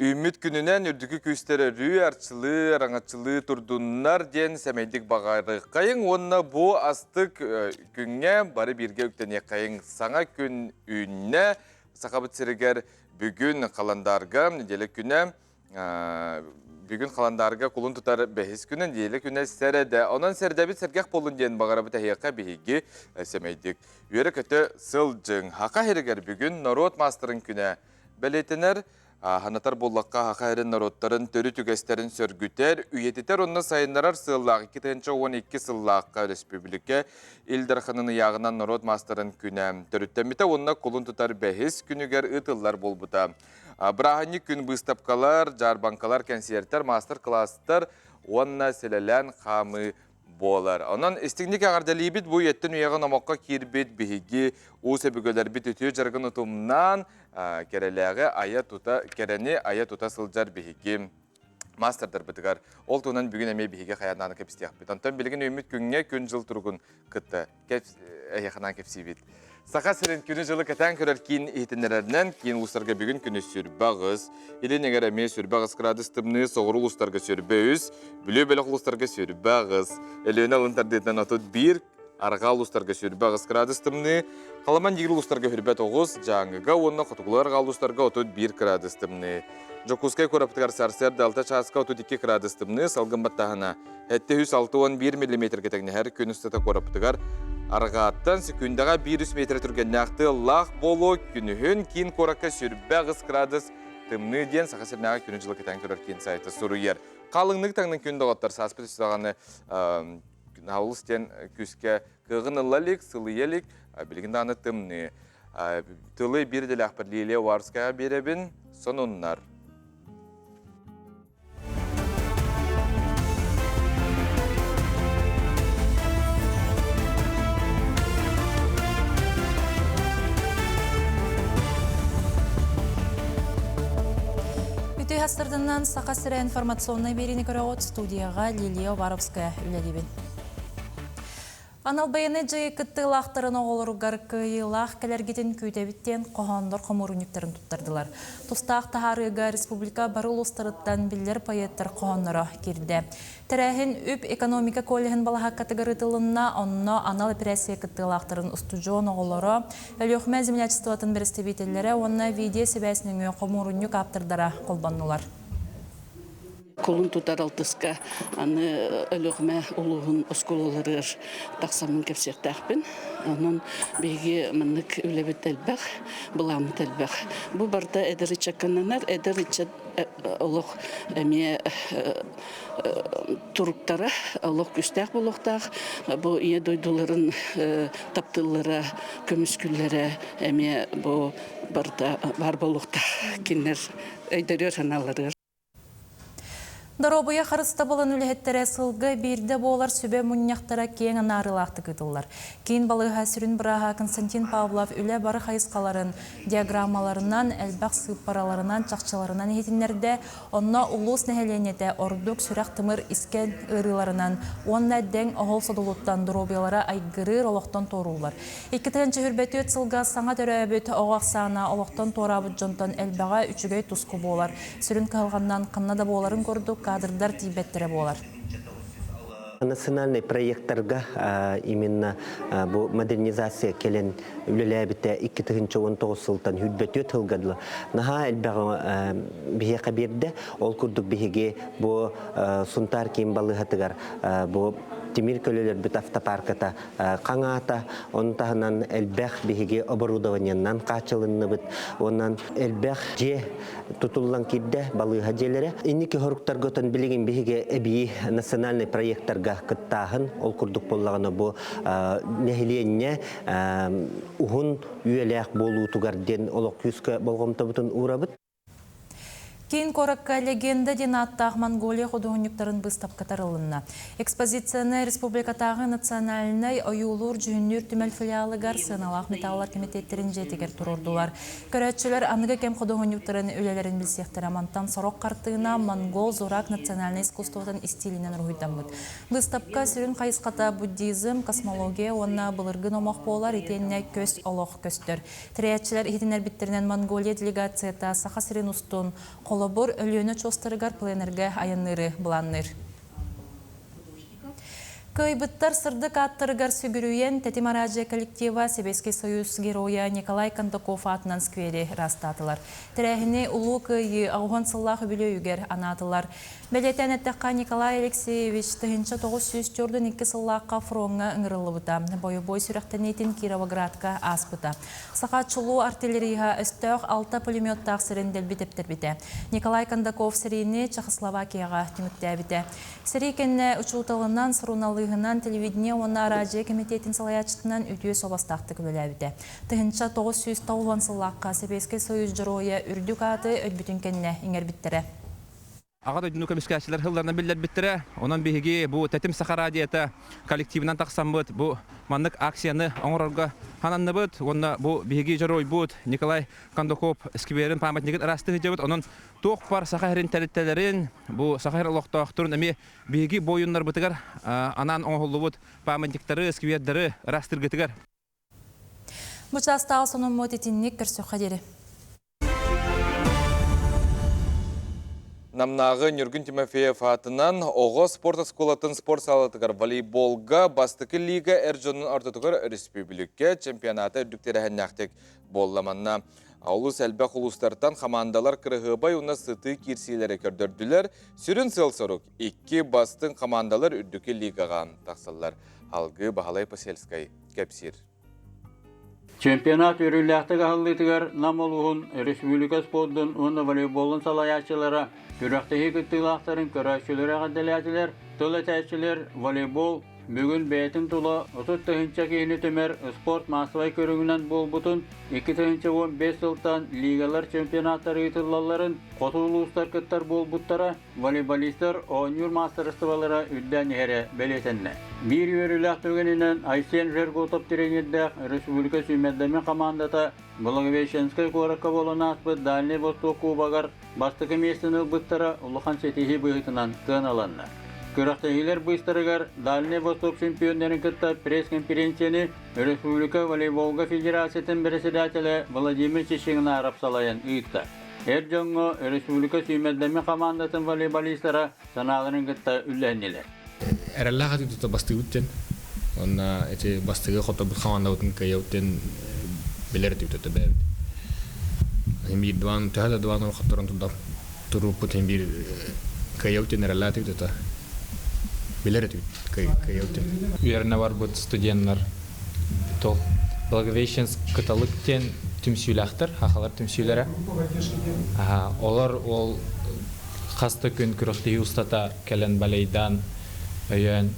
Ümit gününen ürdükü küsterörü, arçılı, rangatçılı turdunlar den semeydik bağarı kayın. Onunla bu astık günge bari birge öktene kayın sana gün ünne. Sakabıt siriger bugün kalandarga, nedelik güne bugün kalandarga kulun tutar behis günün nedelik güne serede. Ondan serede bir sergah bolun den bağarı bita heyaka bihigi semeydik. Üyere kötü sılcın haka heriger bugün Narot Master'ın güne belirtiner. Hanatar bollakka hakayrın narodların törü tügeslerin sörgüter, üyetiter onunla sayınlarar sığıllaq 2-12 sığıllaqqa Respublika İldarxanını yağınan narod masterın künem. Törüttemmite onunla kulun tutar behis günüger ıtıllar bolbuta. Brahanik gün bыстапkalar, jarbankalar, konsertler, master klaslar onunla selelen xamı bolar. Onun istinlik ağardalibit bu yetten üyeğin amakka kirbet bihigi o sebegöler bit ötüyor jargın utumnan kerelege kereni aya tuta sılcar bihigi masterdir bitigar. Ol tuğunan bugün emeği bihigi hayatlarını kepistiyaq bit. Ondan bilgin ümit günge gün jıl turgun kıttı. Eyaxanan kepsi bit. Saqa sirin günü жылы keten körер kiin ihtinlerlerden kiin uluslarga bugün günü sürbağız. İli neger emeği sürbağız kradыстımны soğuru uluslarga sürbağız. Bülü belek uluslarga sürbağız. Elöne alıntardetten atut bir arga uluslarga sürbağız kradыстымны. Kalaman yigil uluslarga hürbet oğuz. Жаңыга onunla kutuklar uluslarga atut bir kradыстымны. Jokuskay koraptıgar sarser dalta çaska atut 2 kradыстымны. Salgın battahana. Hette 106-11 mm ketekne her gün üstete koraptıgar. Arğattan sekundaga 100 metre türgennaqtı laq bolu günühün kin koraka sürbağız gradus tımны den saxasırnağa günü жылы keten körör kin saytı suru yer. Qalınlık tаңның күн доғаттар саспет үстағаны наулыс ден күске кығын ылалик, сылы елик, білгінді аны тымны. Тылы бір дел ақпыр Лилия Варская беребін, сонуннар. Хастырдынан Сақасыра информационный берini көрі от студияға Лилия Варовская үлелебін. Аналбайыны жайы күтті лақтырын оғылырғар күйілақ кәлергетін көйтебіттен қоғандар қомырынюктерін тұттардылар. Тұстақ тахарыға республика барыл ұстарыттан білдер пайеттер қоғанлары керді. Тәрәхін үп экономика коллегін балаға категоритылынна онына анал операция күтті лақтырын ұстужуын оғылары әліқме землячестватын бірістебетелері онына видео себәсінің қомырынюк аптырдара қолбаннулар. Kolun tutar altıska, anı ölüğme uluğun oskolaları taksamın kefsektakbin. Onun begi manık ülebet elbaq, bulamıt elbaq. Bu barda ederi çakananar, ederi çat oluq eme turuktara, oluq küstak buluqtaq. Bu iyi doyduların taptıllara, kömüsküllere eme bu barda var buluqtaq. Kinler öydürüyor analları. Даробыя қарыста болын үліхеттері сылғы берді болар сөбе мұнияқтара кейін анарылақты күтілдер. Кейін балыға сүрін бұраға Константин Павлов үлі бары қайысқаларын, диаграммаларынан, әлбақ сыппараларынан, чақчаларынан етінлерді, онына ұлыс нәхеленеті ордық сүрақ тымыр isken ұрыларынан, онына дәң оғыл садылуттан даробиялара айгырыр олықтан торулар. Екітігінші хүрбеті өт сылға саңа төрәбет оғақсана олықтан торабыт жонтан әлбаға үчігей тұсқы болар. Сүрін қалғаннан қыннада боларын көрдік, кадрдар тибеттері болар. Национальный проекттарға именно bu модернизация келен үлеләбіте 2019 сылтан хүдбәті өтілгадылы. Наға әлбәғі біге қаберді, ол күрдік бігеге бұл сұнтар кейін балығатығар бұл Темир көлелер бит автопарката қаңата, onun тағынан әлбәқ бігеге оборудованияннан қачылынны бит, онан әлбәқ же тұтылған кирді балыға желері. Иннекі хорықтар көтін білеген бігеге әбейі национальный проекттарға кыттағын, ол күрдік болағына бұл нәхиленне ұғын үйеләқ болу тұғарден олық күскі болғымта бұтын ұрабыт. Кейін коракка легенда динаттағы Монголия құдығынюктарын бұстап қатарылынна. Экспозицияны республикатағы национальный ойулур жүннүр түмәл филиалыгар сыналақ металлар комитеттерін жетігер тұрордулар. Көрәтшілер анығы кем құдығынюктарын өлелерін білсектер амантан сорок қартығына монгол зорак национальный искусствотын стилінен рухитамыд. Бұстапқа сүрін қайысқата буддизм, космология, онна бұлырғын омақ болар етенне көз олық көстер. Тірәтшілер етінер біттерінен Монголия делегацията Саха Сирен устун холобур өлөөнө чостарыгар пленерге аянныры буланныр. Кыйбыттар сырдык аттырыгар сүгүрүйен Тетимаражия коллектива Советский Союз героя Николай Кондаков атынан сквери растатылар. Тирәһине улуу кыйы ауған сыллах өбілөйгер анатылар. Белетен әттәққа Николай Алексеевич тыгынча 942 сыллаққа фронға ыңырылы бұта. Бой сүрәқтенетін Кировоградқа ас бұта. Сақатшылу артиллерияға өстөк 6 пулеметтақ сіріндел бітептер біте. Николай Кондаков сірейіне Чехословакияға түмікті біте. Сірейкенне ұчылталынан сұрыналығынан телевидение оны радио комитетін салаячытынан үтіе собастақты көбілі біте. Тыгынча 990 сыллаққа Советский Союз жыроя үрдік аты өтбүтінкенне еңер біттері. Ағады дүнука мискәшілер хылдарына білдер біттірі. Онан бейге бұл тәтім сақара диета коллективінен тақсан бұд. Бұл мандық акцияны оңырарға хананны бұд. Онна бұл бейге жарой бұд. Николай Кондаков скверін памятнеген растығы жабыд. Онын тоқ бар сақайрын тәліттелерін. Бұл сақайр ұлықтақтырын әме бейге бойынлар бұтығар. Анан оңғылы бұд памятниктері, сквердері растырғытығар. Мұчастағы соның мотетіннік көрсі қадері. Намнағы Нюргін Тимофеев атынан оғы спорт асколатын спорт салатығар волейболға бастықы лига әржонын артытығар республикке чемпионаты үдіктері әннәқтек болламанна. Аулус әлбәқ ұлыстартан командалар кірғыбай уна сыты кирсилері көрдірділер. Сүрін сылсырық 2 бастың командалар үдікі лигаға тақсылар. Алғы Бағалай Поселскай кәпсір. Чемпионат өріләқтігі ғаллытығар намолуғын республика спорттың оны волейболын салаячылары күрәқтігі күттілақтарын көрәшілері ғадделәтілер, тұлы волейбол бүгін бәйтін тұлы 30-тығынша кейіні төмер спорт масывай көрігінен бол бұтын 2-15 жылдан лигалар чемпионаттары етілаларын қотулы ұстар күттар бол бұттара волейболистер оңыр мастырыстывалары үддән әрі бәлетенне. Bir өріләқ төгенінен Айсен Жерготоп тереңеддәқ республика сүймәддәме командата Благовещенскай қорыққа болына аспы Дальний Восток Кубагар бастықы местіні бұттара ұлыған сетихи бұғытынан тын аланна. Көрақтағилер бұйстарығар Дальний Восток чемпиондарын күтті пресс-конференцияны Республика волейболға федерациятын председателі Владимир Чешеңіна арапсалайын ұйытта. Әр жоңғы Республика сүймәддәме командатын волейболистара саналарын күтті үлләнелер. Әрәлләға түтті басты үттен. Онна әте бастығы қота бұл қаманда өтін кәйе өттен білер түтті бәрді. Бір дуан, тәді дуан қоттарын тұрып бұтын бір кәйе өттен әрәлләға түтті. Білер түтті кәйе өттен. Үйеріне бар бұт студенттер. Тол Благовещенск каталықтен түмсүйләқтір, хақалар түмсүйлері. Олар ол қасты күн күріқтегі ұстата кәлін балайдан өйен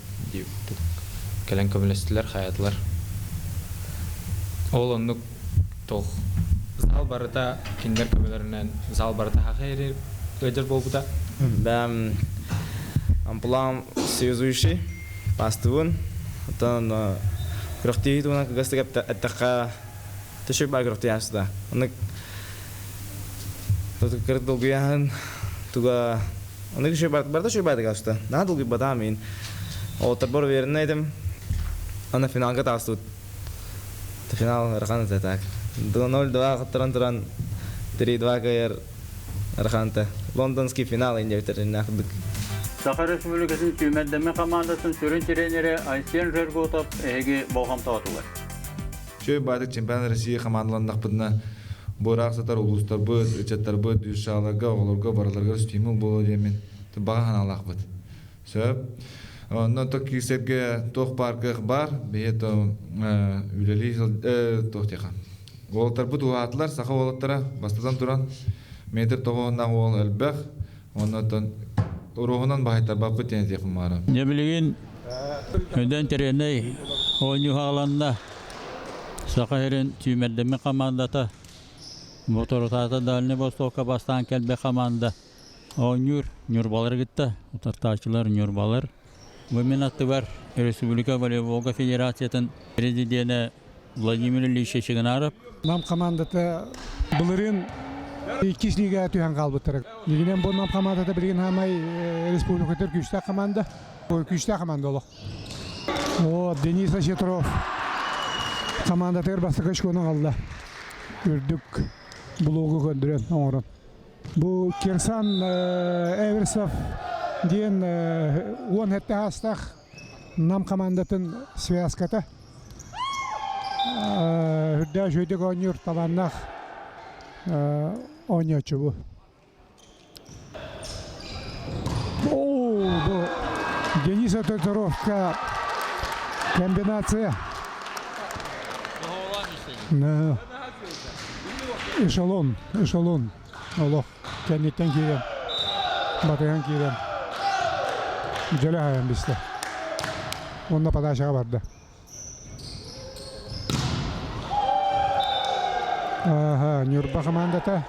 кәлін көмілестілер, қаятлар. Ол онық тоқ зал барыда, кендер көмілерінен зал барыда хақы өйдер бол бұда? Бәм амплам связующий, пастывын. Күріқтегі туына көгістік әттіққа түшік бар күріқтегі асыда. Онық күрік долгиян туға Onu kişi barda şu barda gasta. Daha dolgu badamin. O tabor vernedim. Ana finalga tastut. Final rakan zatak. 2-0 taran 3-2 kayar rakanta. Londonski final indirterin nakdık. Sakar Respublikasının tüymeddeme komandasının sürün treneri Aysen Жерготоп әйге болғам тауатылар. Şöyle bardak çempiyon Россия komandalarından budna Borak satar uluslar bud, ıçatlar bud, düşağlarga, oğlarga, baralarga stimul bolu demin. Bağa hanalaq bud. Söp. Ondan tok kiserge toq parkı bar, beyeto üleli toq teqa. Oğlatlar bud uatlar, saqa oğlatlara bastadan turan metr toğundan oğul elbaq. Ondan ruhunan bahaytar bapı tene teqim mara. Ne bilgin öden tereney oyunu hağlanda Saqahirin tüymeddeme komandata Motorotata Dальний Восток'a bastan kelbe komanda oynuyor. Nurbalar gitti. Utartaçılar nurbalar. Women attı var. Respublika Voleybolga Federasyatın prezidenti Vladimir Ilyich Şeşiginarov. Nam komandata bunların ikisliğe tüyen kalbıtırık. Yine bu nam komandata bilgin hamay Respublika Türkistan komanda. O Türkistan komanda olur. O Denis Aşetrov komandata bastıkış konu aldı. Gördük. Blogu gönderen oğran. Бу Кирсан Эверсов ден он хетте хастах нам командатын связката. Хүрдә жөйдік ойныр таланнақ ойнячы bu. Bu Денисов татуировка комбинация. Эшелон. Allah kendinden giren. Batıyan giren. Jöle hayan bizde. Onunla padaşağı vardı. Aha, Nürba komandata.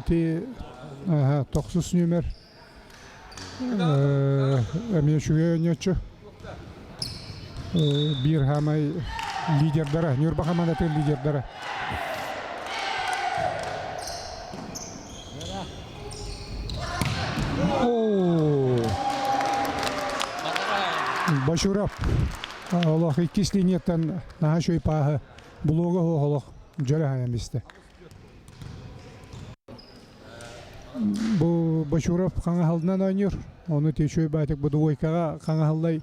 Ti 9 nümer. Emine şüge oynuyordu. Bir hamay liderlere, Nürba komandata liderlere. Башурап. Allah ikis linyetten daha şöyle paha bloga hoğoluk jöle hayan bizde. Bu Башурап қаңа халдынан ойныр. Оны тешөй бәтік бұды ойкаға қаңа халдай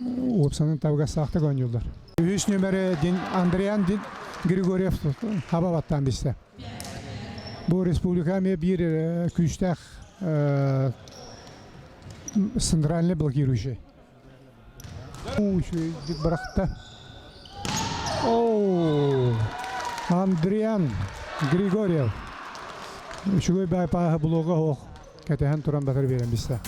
опсанын тавға сақтық ойнырдар. Үш нөмірі Андреян Григорьев хабабаттан бізде. Бұл республикаме бір күштәқ центральный блокирующий. Дик барақта. Андреян Григорьев. Шугай байпаға блога хоқ. Кәтәһән туран батыр берем бізде.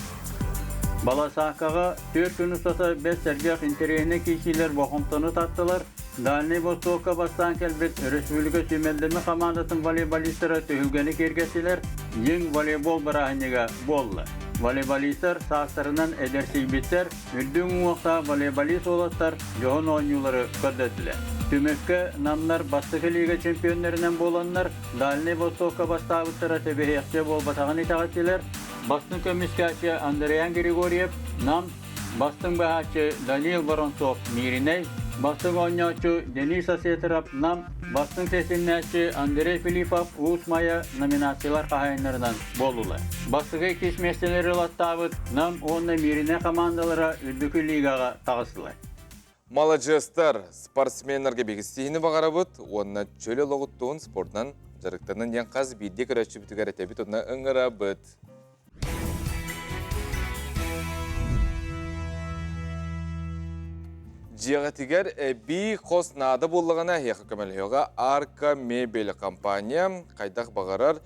Бала саққаға 4 күн ұстаса 5 сәргеқ интерейіне кейшілер боқымтыны таттылар. Дальний Востокқа бастан кәлбет Республика сүймелдерме командатын волейболистері түйілгені кергесілер ең волейбол бірағынеға болды. Волейболистер сақтарынан әдерсейбеттер, үрдің уақта волейболист олаттар жоғын ойнулары көрдетілер. Түмекке намнар бастығы лига чемпионларынан боланlar Дальний Востокқа бастағыттыра тәбеғекте бол батағын итағатилер. Бастың көміскәші Андреян Григорьев, нам бастың бәхатшы Даниил Воронцов Мириней, бастың ойнячы Денис Асетерап, нам бастың тесіннәші Андрей Филиппов Усмая номинациялар қағайынларынан болулы. Бастығы кеш мәселері латтабыт, нам онны Мирине командалары үрдікі лигаға тағысылы. Молодежьтар спортсменлерге бегістейіні бағарабыт, онына чөлі лоғыттуын спортнан жарықтарынан ең қаз бейді көрәтші бүтігер әтәбіт онына ұңғырабыт. Жиғатигер би қос нады болығына хеқі көмеліғіға Арка Мебель компания қайдақ бағарар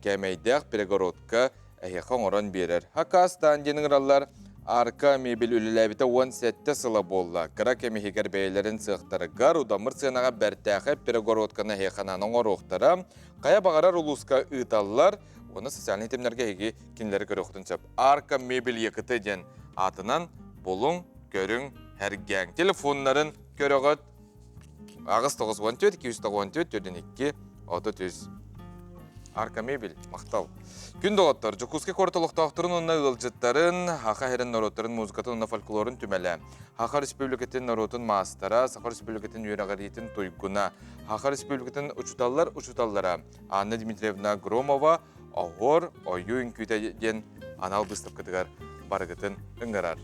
кәмейдәқ перегородқа хеқі оңырын берер. Хақастан деніңіралар Арка Мебель үліләбіті 17 сылы болды. Қыра кәмейгер бәйлерін сықтарығар ұдамыр сығынаға бәртәқі перегородқаны хеқананың орықтары қая бағарар ұлысқа ұйталылар, оны социальный темлерге хеге кенлері көрі ұқтыншап. Арка Мебель екіті ден атынан болың, көрің, әргәң. Телефонларын көріғыт ағыз 914-294-2-600. Арка Мебель, мақтал. Күн доғаттар, Жокуске қортылықтақтырын онына ұлжыттарын, Хақа херін народтарын, музыкатын, онына фольклорын түмәлі. Хақа республикатын народын маастара, Сақа республикатын үйрағаретін тойгуна, Хақа республикатын ұчуталлара. Анна Дмитриевна Громова, Оғыр, ойын күйтәден анал бұстапқытығар барғытын үңғарар.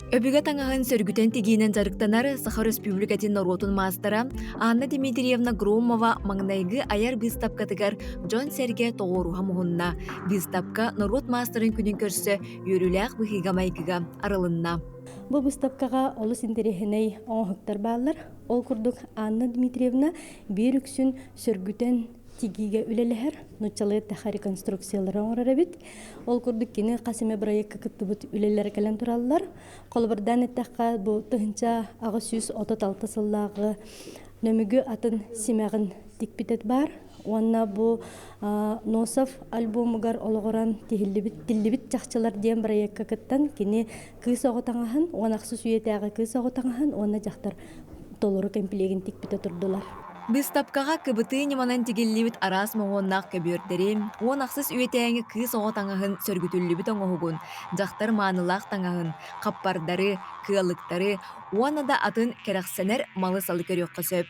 Өбігі таңағын сөргітен тегейінен жарықтанар Саха Республикатын Норотун маастара Анна Дмитриевна Громова маңнайғы аяр бистапкатыгар Джон Серге тоғыруға мұғынна. Бистапка Норот маастарын күнін көрсі үйріләқ бұхиға майкыға арылынна. Бұл бистапкаға олыс интерехіней оңғықтар балар. Ол күрдік Анна Дмитриевна бір үксін сөргітен тигиге үлелер, нучалы тахар реконструкциялары оңырары бит. Ол күрдік кені қасыме проектқа күтті бұт үлелер кәлен тұралылар. Қолыбырдан әттәққа бұл тұхынша ағы сүйіс 36 сыллағы нөмігі атын семәғін тикпетет бар. Онна бұл Носов альбомыгар олығыран тиллибит жақчылар ден проектқа күттен кені кыз оғытаңағын, онақсы сүйетәғі кыз оғытаңағын, онна жақтар толыры кемпілеген тикпетет тұрдылар. Бистапкаға кыбыты неманан тегеллибит арас моғоннақ көбөрдері, он ақсыз үйетәңі кыз оғытаңағын сөргүтүллібіт оңығығын, жақтар маңылақ таңағын, қаппардары, кыалықтары, оңада атын керақсенер малы салы көрек қосып.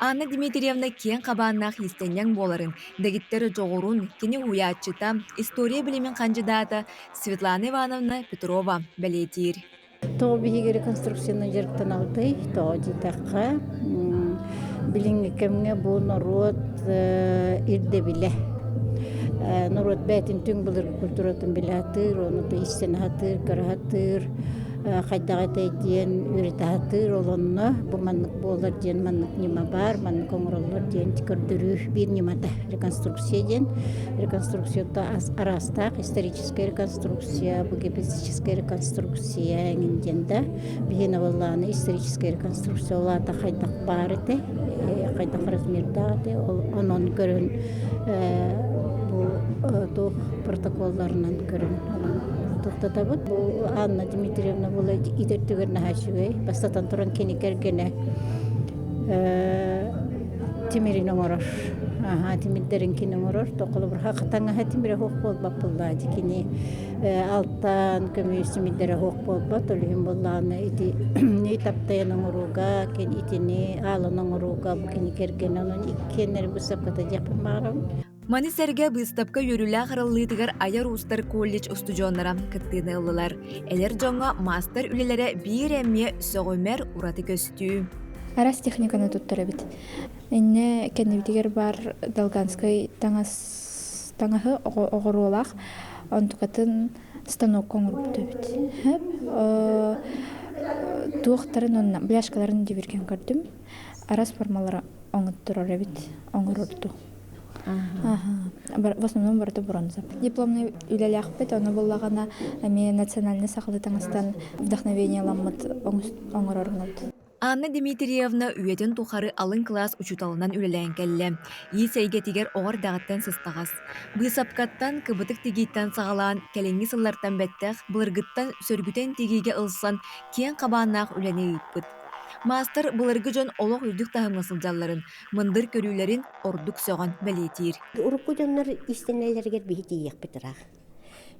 Анна Дмитриевна кен қабаннақ истенен боларын, дегиттері жоғырун, кені хуячыта, история білімен кандидата Светлана Ивановна Петрова бәлетир. То биһиги реконструкцияны жарыктан алды, то житакка билинги кемге бу народ ирде биле. Народ бәтин түң булыр культуратын билатыр, оны да истен хатыр, карахатыр, кайдага тейден үритатыр, олонно бу маннык болар ден маннык нима бар, маннык оңроллор ден тикөрдүрүү бир нимада реконструкция ден. Реконструкцияда арастак историческая реконструкция, бу геофизическая реконструкция эңинденде бигене болланы историческая реконструкция олата кайдак бар эте, кайдак размерда эте, онон көрөн бу протоколларынан көрөн тоқтатабыт. Бу Анна Дмитриевна болай идертүгөр нахашугай, бастатан туран кени кергене тимирин оңорор. Тимирдерин кини оңорор, тоқылы бір хақытаңа хатимире хоқ болбап боллады. Кини алтан көмүйс тимирдере хоқ болбат, олығын болланы ити таптайын оңоруга, кен итини алын оңоруга, бу кини кергене, onun ikkenleri bu sapkata yapın mağaram. Манисерге быстапка йөрүлә хараллытыгар Аяр Устар колледж устудионнара кыттыны ыллылар. Элер жоңга мастер үлелере бир эмме сөгөмер ураты көстүү. Арас техниканы туттара бит. Энне кенебитигер бар Долганской таңахы огоролак, онтукатын станок коңуруп төбүт. Туактарын онна бляшкаларын дибирген көрдүм. Арас формалары оңуттурар бит, оңурурду. В основном барды бронза. Дипломный үлелях бит, оны боллагана национальный сақлы таңыстан вдохновение ламмыт оңырорынат. Анна Дмитриевна үйетін тухары алын класс учуталынан үлеләйін кәлі. Есейге тигер оғыр дағыттан сыстағас. Бысапкаттан кыбытык тигейттен сағалан, кәленгі сыллартан бәттәқ, бұлыргыттан сөргүтен тигейге ылсан, кен қабаннақ үләне үйіппіт. Мастер бұлырғы жон олық үрдік тағымасыл жалларын, мындыр көрілерін ордық соған бәлетир. Урукку жонлар истенелергер бейті ек бітірақ.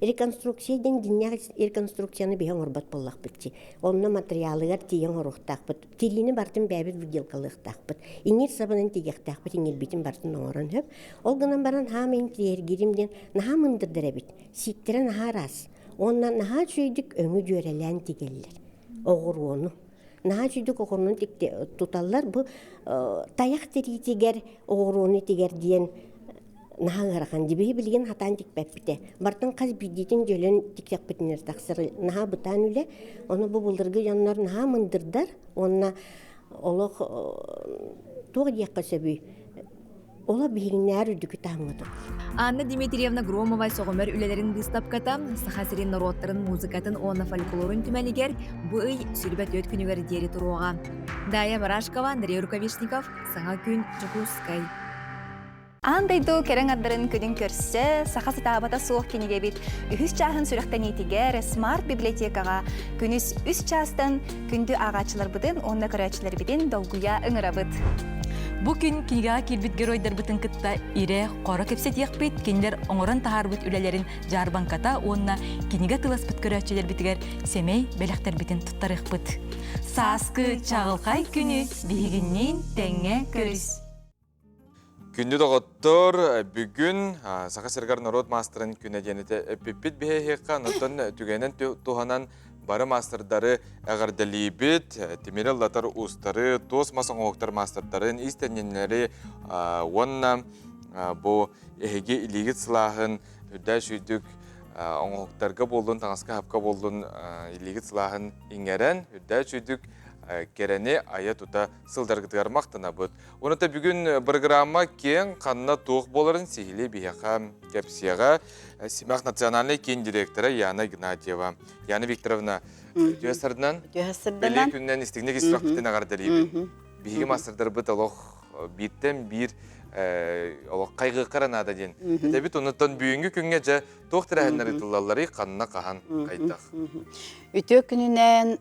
Реконструкциядан диньяқ реконструкцияны бейін орбат боллақ бітті. Онына материалығар тиен орықтақ біт. Тирини бартын бәбіт выделкалықтақ біт. Инер сабынан тегектақ біт, инер бітін бартын оңырын хөп. Ол гынан баран хамын тиергеримден наха мындырдыра біт. Ситтері наха рас. Онна наха чөйдік өңі жөрелән тегелілер. Оғыр оны. Наха чүйдік оғырының тұталар бұл таяқ теритегер оғырыны тегер дейін наха ғарақан дебей білген хатан текпәп біте. Бартын қаз бүйдейтін жөлін тектек бітінер тақсыры. Наха бұтан үлі, оны бұл бұлдырғы жанлар наха мындырдар, онына олық тоғы дейққа сөбүй. Ола бейгінер үрдікі тағымыды. Анна Дмитриевна Громова соғымер үлелерін быстапката, сахасырин народтарын музыкатын оны фольклорын түмәлігер бұй сүрбәт өт күнігер дері тұруға. Дая Барашкова, Андрей Рукавишников, Саңа күн, Жукускай. Андайду керен аддарын күдін көрсе, сақасы табата соқ кенеге бит, үхіс чағын сүріқтен етігер смарт библиотекаға күніс үс частын күнді ағачылар бұдын, онда көрәчілер бідін долгуя ұңыра бұд. Бу күн книга кирбит геройдар бытын кытта ире қора кепсет яқпит, кендер оңырын тахар бит үлелерин жарбанката, онна книга тылас бит көрәчілер бітігер семей бәліқтер бітін тұттарық бит. Саскы чағылқай күні бейгіннен тәңе көріс. Күнді доғыттыр, бүгін Сақа Сергар народ мастерын күні денеті өппеппет бейхеққа, нұттын түгенен туғанан бары мастердары әғардалі бет, темері латар ұстары, тос масын оқтар мастerdарын, истененлері онна бұл әйге илегет сылағын, үдді шүйдік оңықтарға болдың, таңасқа хапқа болдың илегет сылағын еңерен, үдді шүйдік керене ая тута сылдаргытыгар мақтана бұд. Оныта бүгін программа кен қанына тоқ боларын сейілі бейақа кәпсияға Симақ национальный кен директоры Яна Геннадьева. Яна Викторовна, жөсірдінен? Беле күннен істігіне кесіп вақыттен ағардары. Бейгі мастердар бұд олық биттен бір қайғы қаранада ден. Дәбіт оныттан бүйінгі күнге жа тоқтыр әхінлері тұлалары қанына қахан қайтақ. Үтө күнінен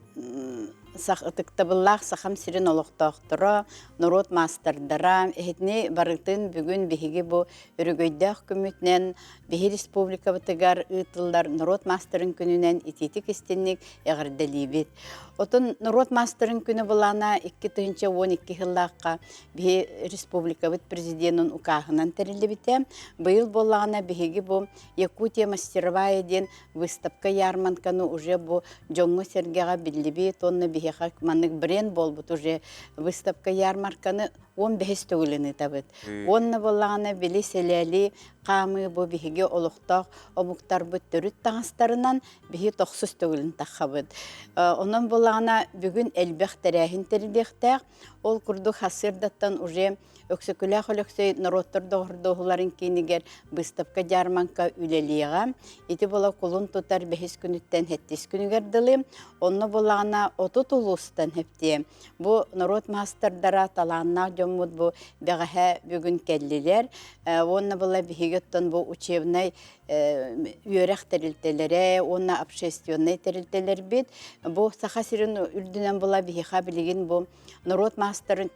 ытыктабыллах сахам сирин олохтоохторо, нурут мастардара, эхитни барытын бүгүн биһиги бу өрөгөйдөх күмүтнен биһи республика бытыгар ытылдар нурут мастарын күнүнен ититик истинник эгерделибит. Отун нурут мастарын күнү булана 2012 жыллакка биһи республика бит президентын укаахынан терилибите. Быйыл боллагана биһиги бу Якутия мастеровая ден выставка ярмарканы уже бу жоңго сергега биллиби тонны биһиха маннык бренд болбут уже выставка ярмарканы 15 төгүлүнү табыт. Онны боллагана били селели камы бу биһиги олуктак омуктар бут төрүт таңастарынан биһи 90 төгүлүн тахабыт. Онун боллагана бүгүн элбех терехин тердехтек ол курдук хасырдаттан уже өксөкүлэх олөксөй народтор догордооларын кинигер выставка ярмарка үлелига ити бола кулун тутар 5 күнүттен 7 күнүгер дылы онно боллагана 30 улустан хепти бу народ мастардара таланна жоммут бу бегаһа бүгүн келлилер онно бола бигеттен бу учебный үйрәк терилтелере онна общественный терилтелер бит бу сахасирин үрдүнөн бола биха билигин бу народ мастарын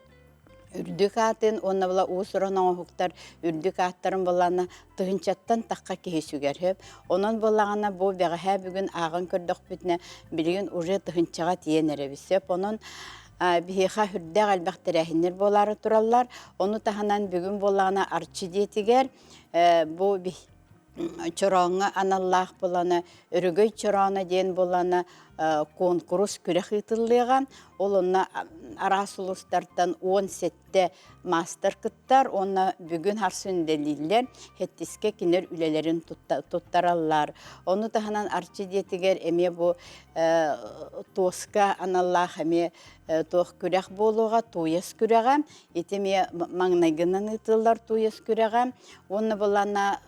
үрдүк атын, онна була уусуран оңуктар үрдүк аттарын боланы тыгынчаттан таққа кейсүгер. Онон болағана бу бәғәһә бүгін ағын көрдіқ бүтіне білген уже тыгынчаға тиен әребісеп. Онон бихиха хүрдәг әлбәқтірәхінер болары туралар. Оны таханан бүгін болағана арчы детігер. Бу чораңы аналлах боланы, үрігөй чораңы ден боланы конкурс күрәк итыллыга. Ол онна арасулустардан 17 мастер кыттар, онна бүгін харсын делилер, хеттиске кинер үлелерин туттараллар. Оны таханан арчы детігер эме бу тоска аналлах эме тоқ күрәк болуға, туяс күрәға, етеме маңнайгынан итыллар туяс күрәға. Оны болана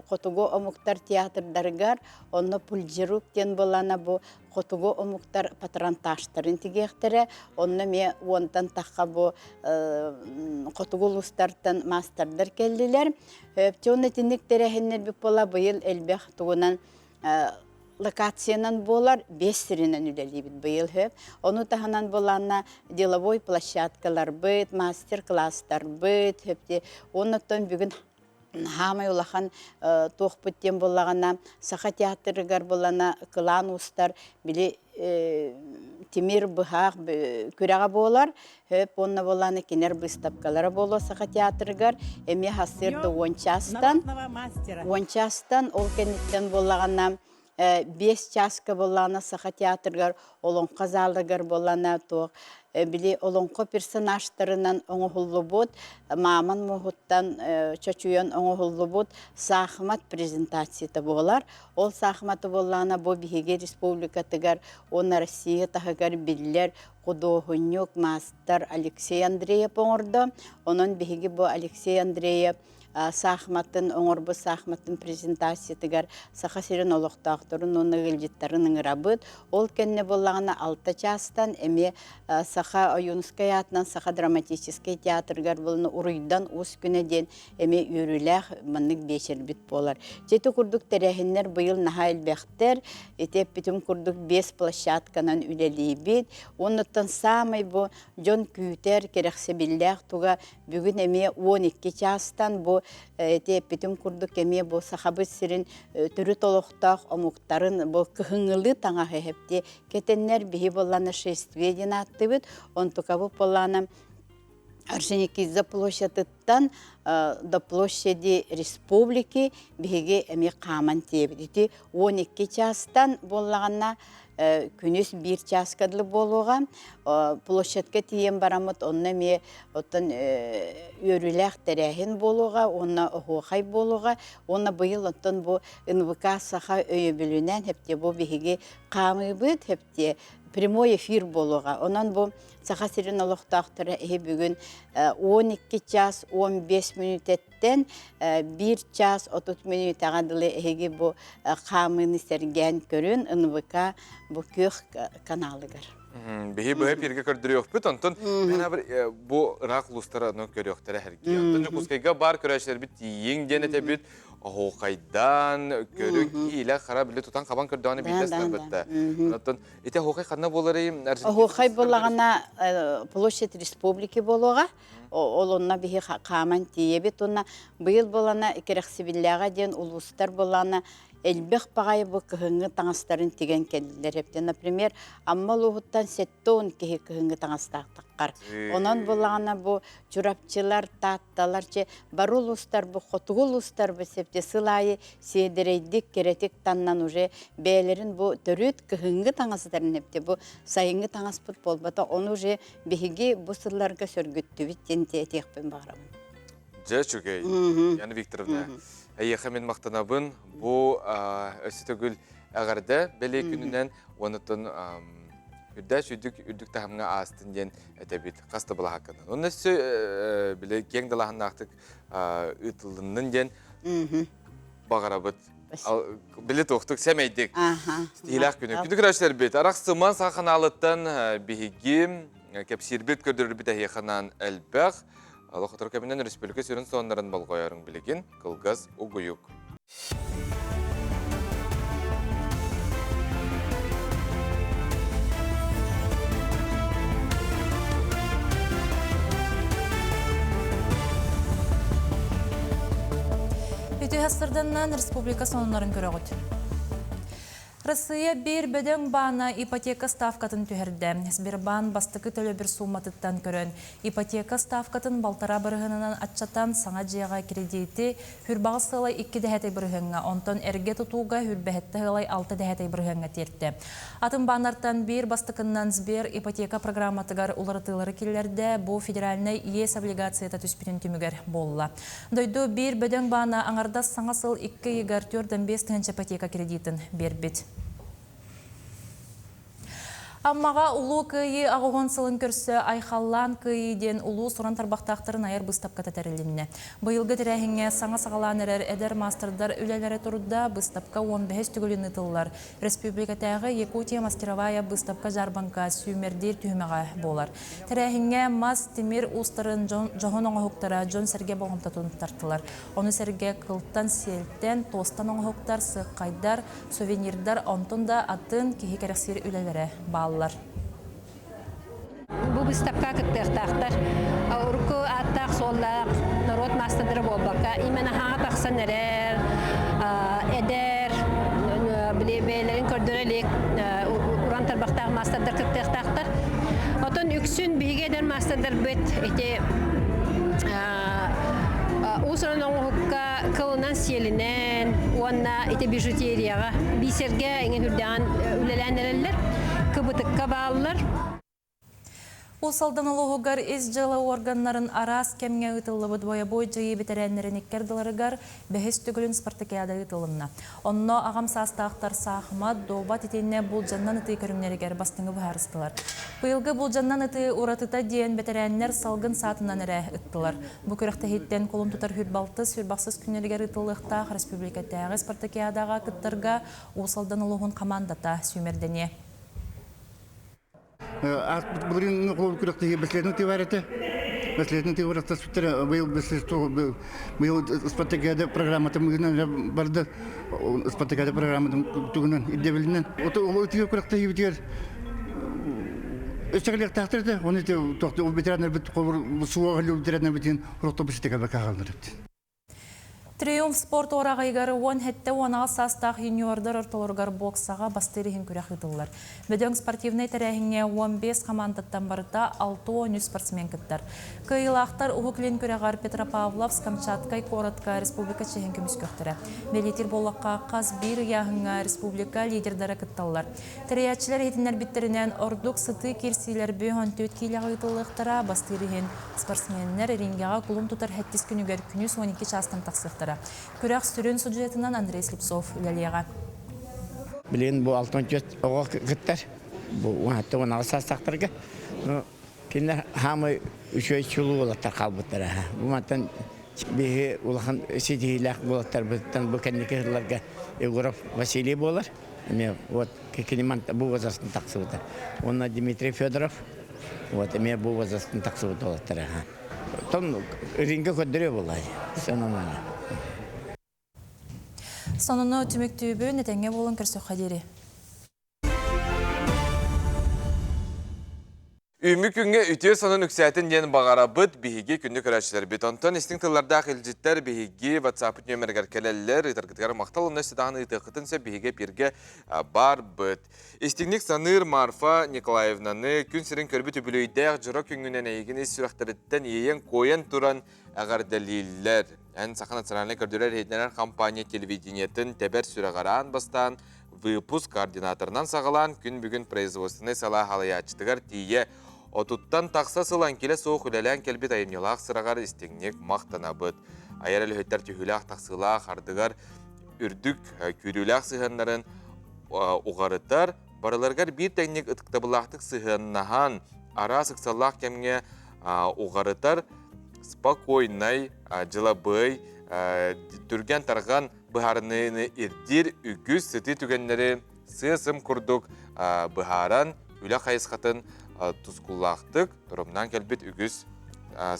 Котуго омуктар театрдаргар, оны пульжирук кен болана бу Котуго омуктар патронташтарын тигехтере, онны ме онтан таққа бу Котуго лустартан мастердар келдилер. Өптеуны тинник терехеннер біп бола быйыл элбех туғынан локациянан болар 5 сиринен үлелибит быйыл хөп. Оны таханан болана деловой площадкалар быт, мастер-класстар быт хөпте. Оннықтан бүгін хамай улахан тоқпыттен болағана саха театрыгар болана кылан устар били Тимир быхақ күрәға болар. Хөп онна боланы кинер выставкалары болу саха театрыгар. Эме хасырды ончастан ол кенеттен болағана 5 часка болана саха театргар олонқа залдыгар болана тоқ. Били олонқа персонажтарынан оңғылы бот, маман мұғыттан чачуян оңғылы бот сахмат презентацияты болар. Ол сахматы болана бо биһиге республикатыгар, оны Россия тахыгар биллер, Кудоғынюк, мастер Алексей Андреев оңырды. Онын биһиге бо Алексей Андреев сахматын, оңырбы сахматын презентациятыгар саха сирен олықтақтырын, оны ғылжеттарын ыңырабыд. Ол кәнне болағына 6 частан әме саха Юнскай атынан саха драматический театргар болыны урыйдан өз күні ден әме үйріләқ мұнық бешербіт болар. Жеті күрдік тәрәхінлер бұйыл наға әлбәқтер, етеп бітім күрдік 5 площадканан үлелейбет. Оныттан самай бұ жон күйтер керексе білләқ туға бүгін әме 12 частан бұ этеп битим курдук эме бу сахабы сирин түрү толуктак омуктарын бу кыһыңылы таңа хепти кетеннер бихи болланы шествие ден аттыбыт онтукабы болланы Арсеникиза площадыттан до площади республики бихиге эме каман тебит 12 частан боллагана күнүс 1 часкадлы болуға, площадка тиен барамыт, онна ме оттан өріләқ тәрәхін болуға, онна оғай болуға, онна бұйыл оттан бұ НВК саха өйі білінен, хепте бұ бігіге қамы бұд, хепте прямой эфир болуға. Онан бұ саха сирин олықтақтыры бүгін 12 час 15 минуттен 1 час 30 минут ағадылы әйге бұ қамыны серген көрін НВК бұ көк каналығыр. Биһи быһы пирге көрдүрүөх бүт, онтон мен абыр бу рак улустары аны көрөктөр херги. Онтон жукускайга бар көрөчлөр бит ең денете бит хокайдан көрөк иле кара биле тутан кабан көрдөгөнү билесиңер битте. Онтон эте хокай кандай болары? Хокай боллагана площадь республики болуга, ол онна биһи каман тиебит, онна быйыл болана керексибиллага ден улустар болана элбек багай бу кыһыңы таңастарын тиген келдилер хепте. Например, аммалугуттан 7-10 киһи кыһыңы таңастактаккар. Онон боллагана бу журапчылар, татталарчы бар улустар бу хотугулустар бу септе сылайы седерейдик керетик таннан уже бээлерин бу төрүт кыһыңы таңастарын хепте бу сайыңы таңаспыт болбата оны уже биһиги бу сылларга сөргүттүбүт тенте этекпен багырамын. Жечугей, Яна Викторовна. Әйеха мен мақтанабын, бұл өсі төгіл әғарда бәле күнінен онытын үрдәш үрдік тағымға астын ден әтәбет қасты бұла хақынан. Оның өсі біле кең далағын ақтық үтілдінің ден бағарабыт. Біле тоқтық сәмейдік. Стейлақ күні. Күні күрәшілер бет. Арақ сыман сақын алыттан бігім кәпсербет көрдірі бет әйеқанан әлбәқ. Аллахатыр кәмінен республика сөрін соңнарын балғайарын білеген қылғаз ұғыйық. Үті ғасырданнан республика соңнарын көріғыт. Россия bir бөдөң бана ипотека ставкатын түһәрдә. Сбербан бастыкы төлө бир сумматыттан көрөн. Ипотека ставкатын балтара бырыгынан атчатан саңа жыяга кредити хүрбагы сылай 2 дәһәтей бырыгынга, онтон эрге тутууга хүрбәһәтте сылай 6 дәһәтей бырыгынга тертте. Атын банартан bir бастыкыннан Сбер ипотека программатыгар улартылары килләрдә бу федеральный ЕС облигацията түспүтүн түмүгәр болла. Дойду bir бөдөң бана аңарда саңа сыл 2,4-5 ипотека кредитин бербит. Аммаға улу күйі ағуғын сылын көрсі айхаллан күйіден улу сұран тарбақтақтарын айыр бұстапқа тәтәрілінне. Бұйылғы тірәхіңе саңа сағалан әрер әдер мастердар үлелері тұруда бұстапқа 15 түгілін ұтылылар. Республикатағы Якутия мастеровая бұстапқа жарбанка сүймердер түймеға болар. Тірәхіңе мас темір ұстарын жоғын оңғықтара Джон Серге болғымтатын тартылар. Оны Серге қылттан селттен тостан оңғықтар, сыққайдар, сувенирдар, онтында атын кейі керексер үлелері бал. Бу выставка кыттыктактар. Урку аттак соллак народ мастадыры болбакка. Именно хаға тақсан әрер, эдер, білебейлерін көрдірелік, уран тарбақтағы мастадар кыттыктактар. Отон үксін бейгедер мастадар бет, Усырын оңғыққа қылынан селінен, онна бижутерияға, бисерге еңен үрдіған үлелән әрелер, кыбытыққа бағылар. Усалдан олуғығар из жылы органнарын арас кәмге ұтылы бұдбоя бой жайы бетерәнерін еккерділарығар бәхес түгілін спартакиада ұтылынна. Онно ағам састақтар сақыма доба тетенне бұл жаннан ұты көрімнерігер бастыңы бұхарыстылар. Бұйылғы бұл жаннан ұты ұратыта дейін бетерәнер салғын сатынан әрі ұттылар. Бұл көріқті хеттен қолын тұтар хүрбалты сүрбақсыз күнерігер ұтылықтақ республикаттағы спартакиадаға күттірға усалдан олуғын командата сүймердене. Бұлырын қолы күріқтегі бәслердің тевареті. Бәслердің тевареті сұттыры бұйыл спартакиада программаты мүгінен барды. Спартакиада программатын түгінен иддебілінен. Ол өтіге күріқтегі бітер өсіғілер тақтырды. Оны тоқты ветерандар біт қолыр суағылы ветерандар бітен ұрықты бісітігі бәкі ағалдар өтті. Триумф спорт орағайгары 10 хетті 10 састақ юниордар ортолырғар боксаға бастырығын көрек ұтылар. Бөдөң спортивный тәрәхіңе 15 командаттан барыта 6-13 спортсмен күттір. Кыйлақтар ұғықлен көрегар Петропавловск, Камчатка, Коротка, Республика Чехен көміс көқтірі. Белетер болаққа қаз бір яғыңа республика лидердары күтталар. Тәрәятшілер етінер біттерінен ордық сыты керсилер бүйін төт кейліға ұтылықтыра бастырығын спортсменлер рингеға құлым тұтар хәттіс күнігер күніз 12 частан тақсықтыра. Күрәк сүрін сюжетінен Андрей Слепцов үлелеға. Білген бұл 6-4 оға күттер. Бұл 10-10 састақтырға. Кендер хамы 3-3 чулу олаттар қалбыттар. Бұл маттан бейі улахан сетейләк болаттар бұттан бұл кәнекі ғырларға Егоров Василий болар. Вот Кекениман бу возрастын таксыбыта. Онна Дмитрий Федоров. Вот, эме бу возрастын таксыбыта олаттар. Тон ринге көддөрө болай. Все нормально. Сонуну түмүктүүбү нетеңе болун көрсө кадери. Үмі күнге үтер сонын үксәтін ден бағара бұд бейге күнді көрәшілер бет. Онтан істің тылларда қылжеттер бейге WhatsApp нөміргер келелер, үтіргітгер мақтал ұнна сидағын ұйтықытынса бейге перге бар бұд. Истіңнік Саныр Марфа Николаевнаны күн сірін көрбі түбілейдәк жыра күнгінен әйгіні сүрақтарыттен еен қойын тұран әғар дәлелер. Ән сақын атсыраны көрдірер хейтнерер компания телевидениетін тәбәр сүрағаран бастан выпуск координаторынан сағылан күн бүгін производственный сала халаячтығар тие отуттан тақса сылан келе соқ үләлән келбет айымнелақ сырағар істеңнек мақтана бұд. Айар әліхеттер түйіләқ тақсылақ ардығар үрдік күріләқ сығанларын ұғарыттар, барыларғар бір тәңнек ұтықтабылақтық сығаннахан ара сықсалақ кәмге ұғарыттар спокойнай, жылабый, түрген тарған бұхарыны ердер үгіз сыты түгенлері сысым күрдік бұхаран үлі қайысқатын тұскулақтық тұрымнан келбет үгіз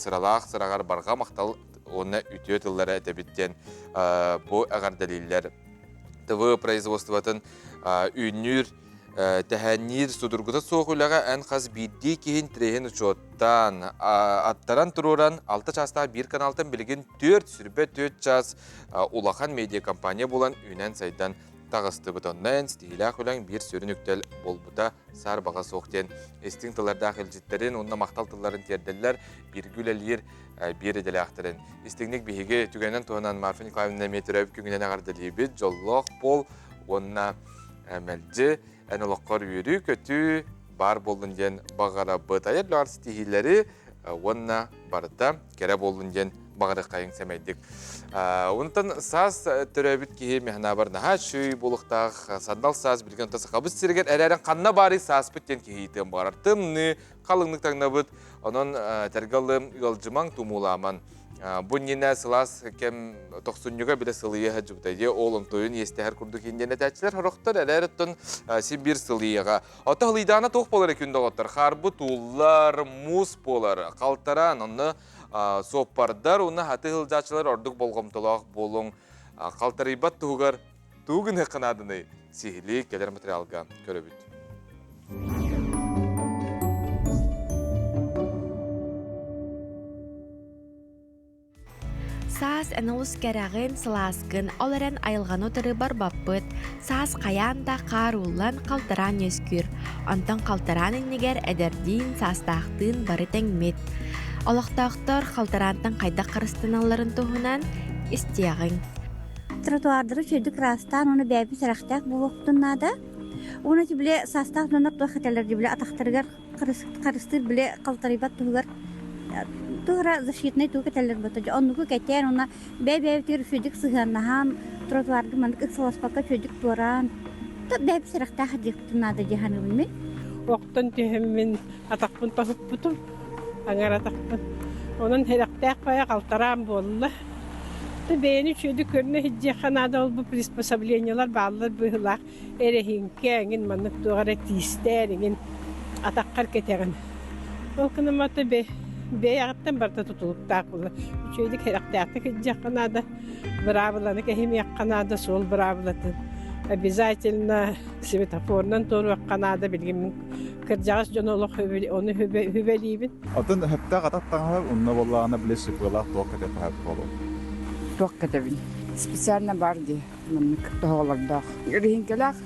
сыралақ сырағар барға мақтал оны үтіе тыллары әтәбіттен бұл әғар дәлелер. ТВ производствотын үйнір тәхәнер судырғыты соғылаға ән қаз бидді кейін тіреген ұчоттан аттаран тұруран 6 часта 1 каналтын білген 4 сүрбе 4 час улахан медиа компания болан үйнен сайдан тағысты бұтоннан стихилақ үләң бір сөрін үктел болбыта сар баға соқтен. Estің тыларда қылжеттерін, онына мақтал тылларын терделер, бір гүлелер, бір еделі ақтырын. Estіңнік бейге түгенен туғынан Марфа Николаевна метрөп күнгінен ағарды лейбет, жоллық бол, онына мәлді, ән олыққар үйірі көті бар болын ден бағара бұтайыр лар стихилері, онына барыта кәрі болын ден бағары қайың сәмейдік. Онытан саз түрәбіт кейі мехна бар наға шүй болықтақ, сандал саз білген ұтасы қабыз сіргер әрәрін қанна бары саз бүттен кейітен бағар. Тымны қалыңлық таңна бұд, оның тәргілі ұлжымаң тұмуламан. Бұн ені сылас кәм 90-ға білі сылыйыға жүбдайды. Олым тойын есті әр күрді кенден әтәчілер ғырықтар әрі тұн сен бір сылыйыға. Ота ғылыйдағына тоқ болар екенді ғоттар. Қарбы тұллар, мұз болар, қалтаран, оны соппардар, оны хаты ғылжачылар ордық болғымтылақ болың. Қалтарайбат тұғығар тұғын әқынадыны сихілі келер материалға көрөбіт. Саас әнәуыз кәрәғын сыласқын, оларан айылған отыры бар баппыт, саас қаян да қарулан қалтаран өскүр. Антан қалтаран енегер әдердейін састақтың бары тәңмет. Олақтақтар қалтарантан қайда қырыстыналарын тұғынан істеғын. Тротуардыры сөйдік растан, оны бәйбі сәрақтақ болуқтыннады. Оны біле састақ донар тұқыталарды біле атақтырғар қарыстыр біле қалтарайбат тұғығар. Тугра защитный туга телер батажа. Оннугу кетен, она бәй-бәй тир сөйдік сығаннахан, тротуарды мандық ықсыласпаққа сөйдік туран. Бәйбі сәрақтақ дектінады дегені білмей. Оқтын түйіммен атақпын тағып бұтым, аңар атақпын. Onun heraqtaq paya qaltaram bolla. Beni şöyle körüne hicce kanada ol bu prisposabiliyenyalar bağlılar bıhılaq. Erehinke engin manık doğara tister engin ataqqar keteğin. O kınamata beyaqtan barta tutulup taqılı. Şöyle heraqtaq hicce kanada bıravılanık ehim yak kanada sol bıravılatın. Обязательно светофорнан тору канада билгим кыржагыс жонолук onu hübeliyibin. Атын хепта кататтаңар унна боллагына билесип кылак токка деп хап болу. Токка деп. Специально барди. Мен тооларда. Ринкелак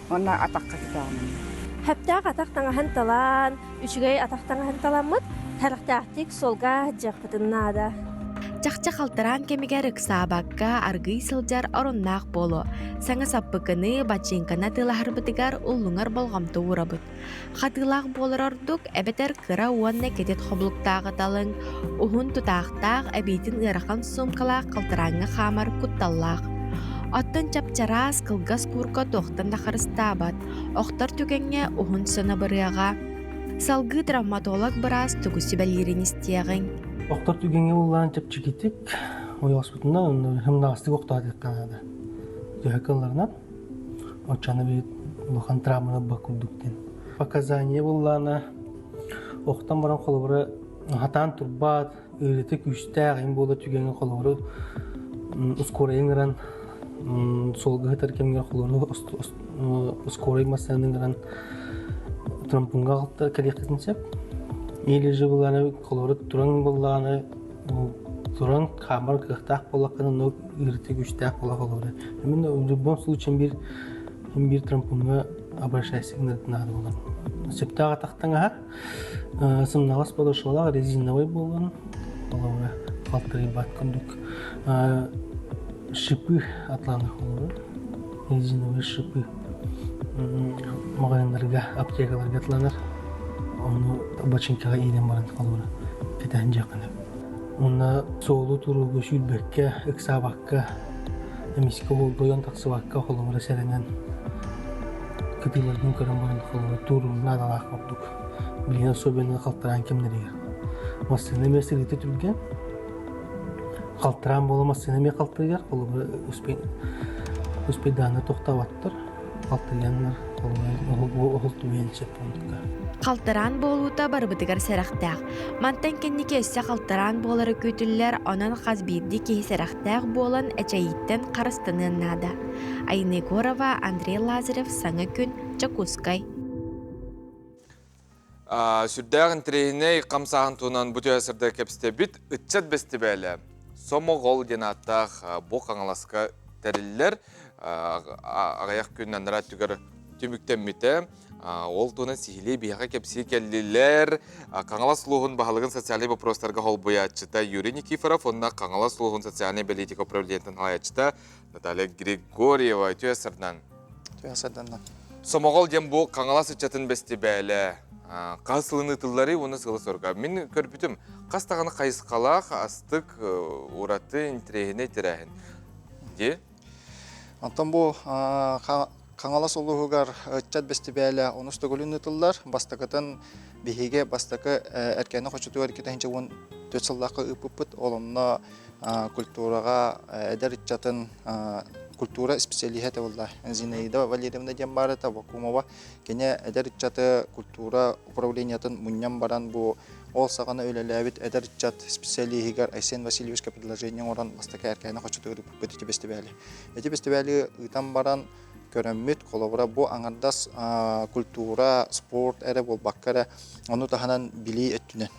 она атакка тагын. Хепта катактаңахан талан, үчүгөй атактаңахан таламыт, тарактактик солга жакпытыннада. Чакча калтыран кемигер ыксаабакка аргый сылжар ороннаах болу. Саңа саппыкыны бачинкана тылахарбытыгар уллуңар болгамты урабыт. Хатылаах болорордук эбетер кыра уанна кетет хоблуктаагы талың. Ухун тутаактаах эбитин ырахан сумкалаах калтыранга хамар кутталлаах. Оттон чапчарас кылгас курка тохтан дахарыстаабат. Охтар түгенге ухун сына бырыага. Салгы травматолог бырас түгүсі бәлерин истиягын. Оқтар түгенге болған чапчы кетік, ойғаспытында хымнағыстық оқтар дек қанады. Дүйәкілерінен, отчаны бейт улахан травманы бакудуктен. Показания буллана оқтан баран қолыбыры хатан турбат, үйреті күштәғ, ем болды түгенген қолыбыры ускорайыңыран, солғы ғытар кемген қолыбыры ускораймасаныңыран трампунға қалттар кәлек қызынсеп. Елі жы бұланы қолыбыры тұран бұланы, тұран қамар қықтақ болаққаны үйреті күштәғ болақ қолыбыры. Мен в любом случае бір трампунға обращайся нады болған. Септаға тақтаңа сымнағас болы шолақ резиновый болған. Олауға қалтыры бат күндік. Шипы атланы олауға. Резиновый шипы. Мағайындарға, аптекаларға атланар. Оны бачынкаға елен баран олауға. Кетән жақыны. Оны соғылу тұруғы шүлбекке, үксабаққа, емеске олғойын тақсыбаққа олауға сәрінен. Капилардың көрін баран олауға турым надалақ болдық. Білген особенно қалтыран кемдерегер. Массыны мәселеті түрген. Қалтыран болы массыны ме қалтыргер. Олығы өспейданы тоқтаваттыр. Қалтырганлар оғылту еншеп болдық. Қалтыран болуыта барбытыгар сәрақтақ. Мантан кеннеке өсі қалтыран болары көтілілер онан қазбейді кейі сәрақтақ болан әчайиттен қарыстынын нада. Айны Горова, Андрей Лазарев, Саңа күн, Чакускай. Сүрдәғін тірейіне қамсағын туынан бұты әсірді кепсті біт үтчет бәсті бәлі. Сомоғол денаттақ бұ қаңыласқа тәрілілер ағаяқ күннен рат түгір түміктен міті. Ол туынан сихилей бияға кепсі кәлілер. Қаңылас ұлығын бағалығын социальный вопростарға қол бұятчыта Юрий Никифоров, онына қаңылас ұлығын социальный политика управлениетін қалаятчыта Наталья Григорьева өті әсірден. Сомоғол ден бұ қаңылас үтчетін бәсті бәлі. Қасылыны тыллары оны сылы сорға. Мен көрпітім, қастағаны қайысқалақ астық ұраты интерегіне терәхін. Де? Антон бұл қаңалас олығығар үтчат бәсті бәлі онысты көліні тыллар, бастықытын бейге бастықы әркені қочуты әркетәхінше 14 сыллақы үпіппіт, олымна культураға әдер үтчатын культура специалихеті олда. Зинаида Валерьевна дем барыта, Вакумова. Кене әдер үтчаты культура управлениятын мұннан баран бұл ол сағаны өлеләбіт әдер үтчат специалихигар Айсен Васильевичка предложение оран бастықы әркені қочуты үріппіт еті бәсті бәлі. Еті бәсті бәлі ұйтан баран көріммет қолабыра бұл аңардас культура, спорт әрі бол баққары оны тағанан білей өттінен.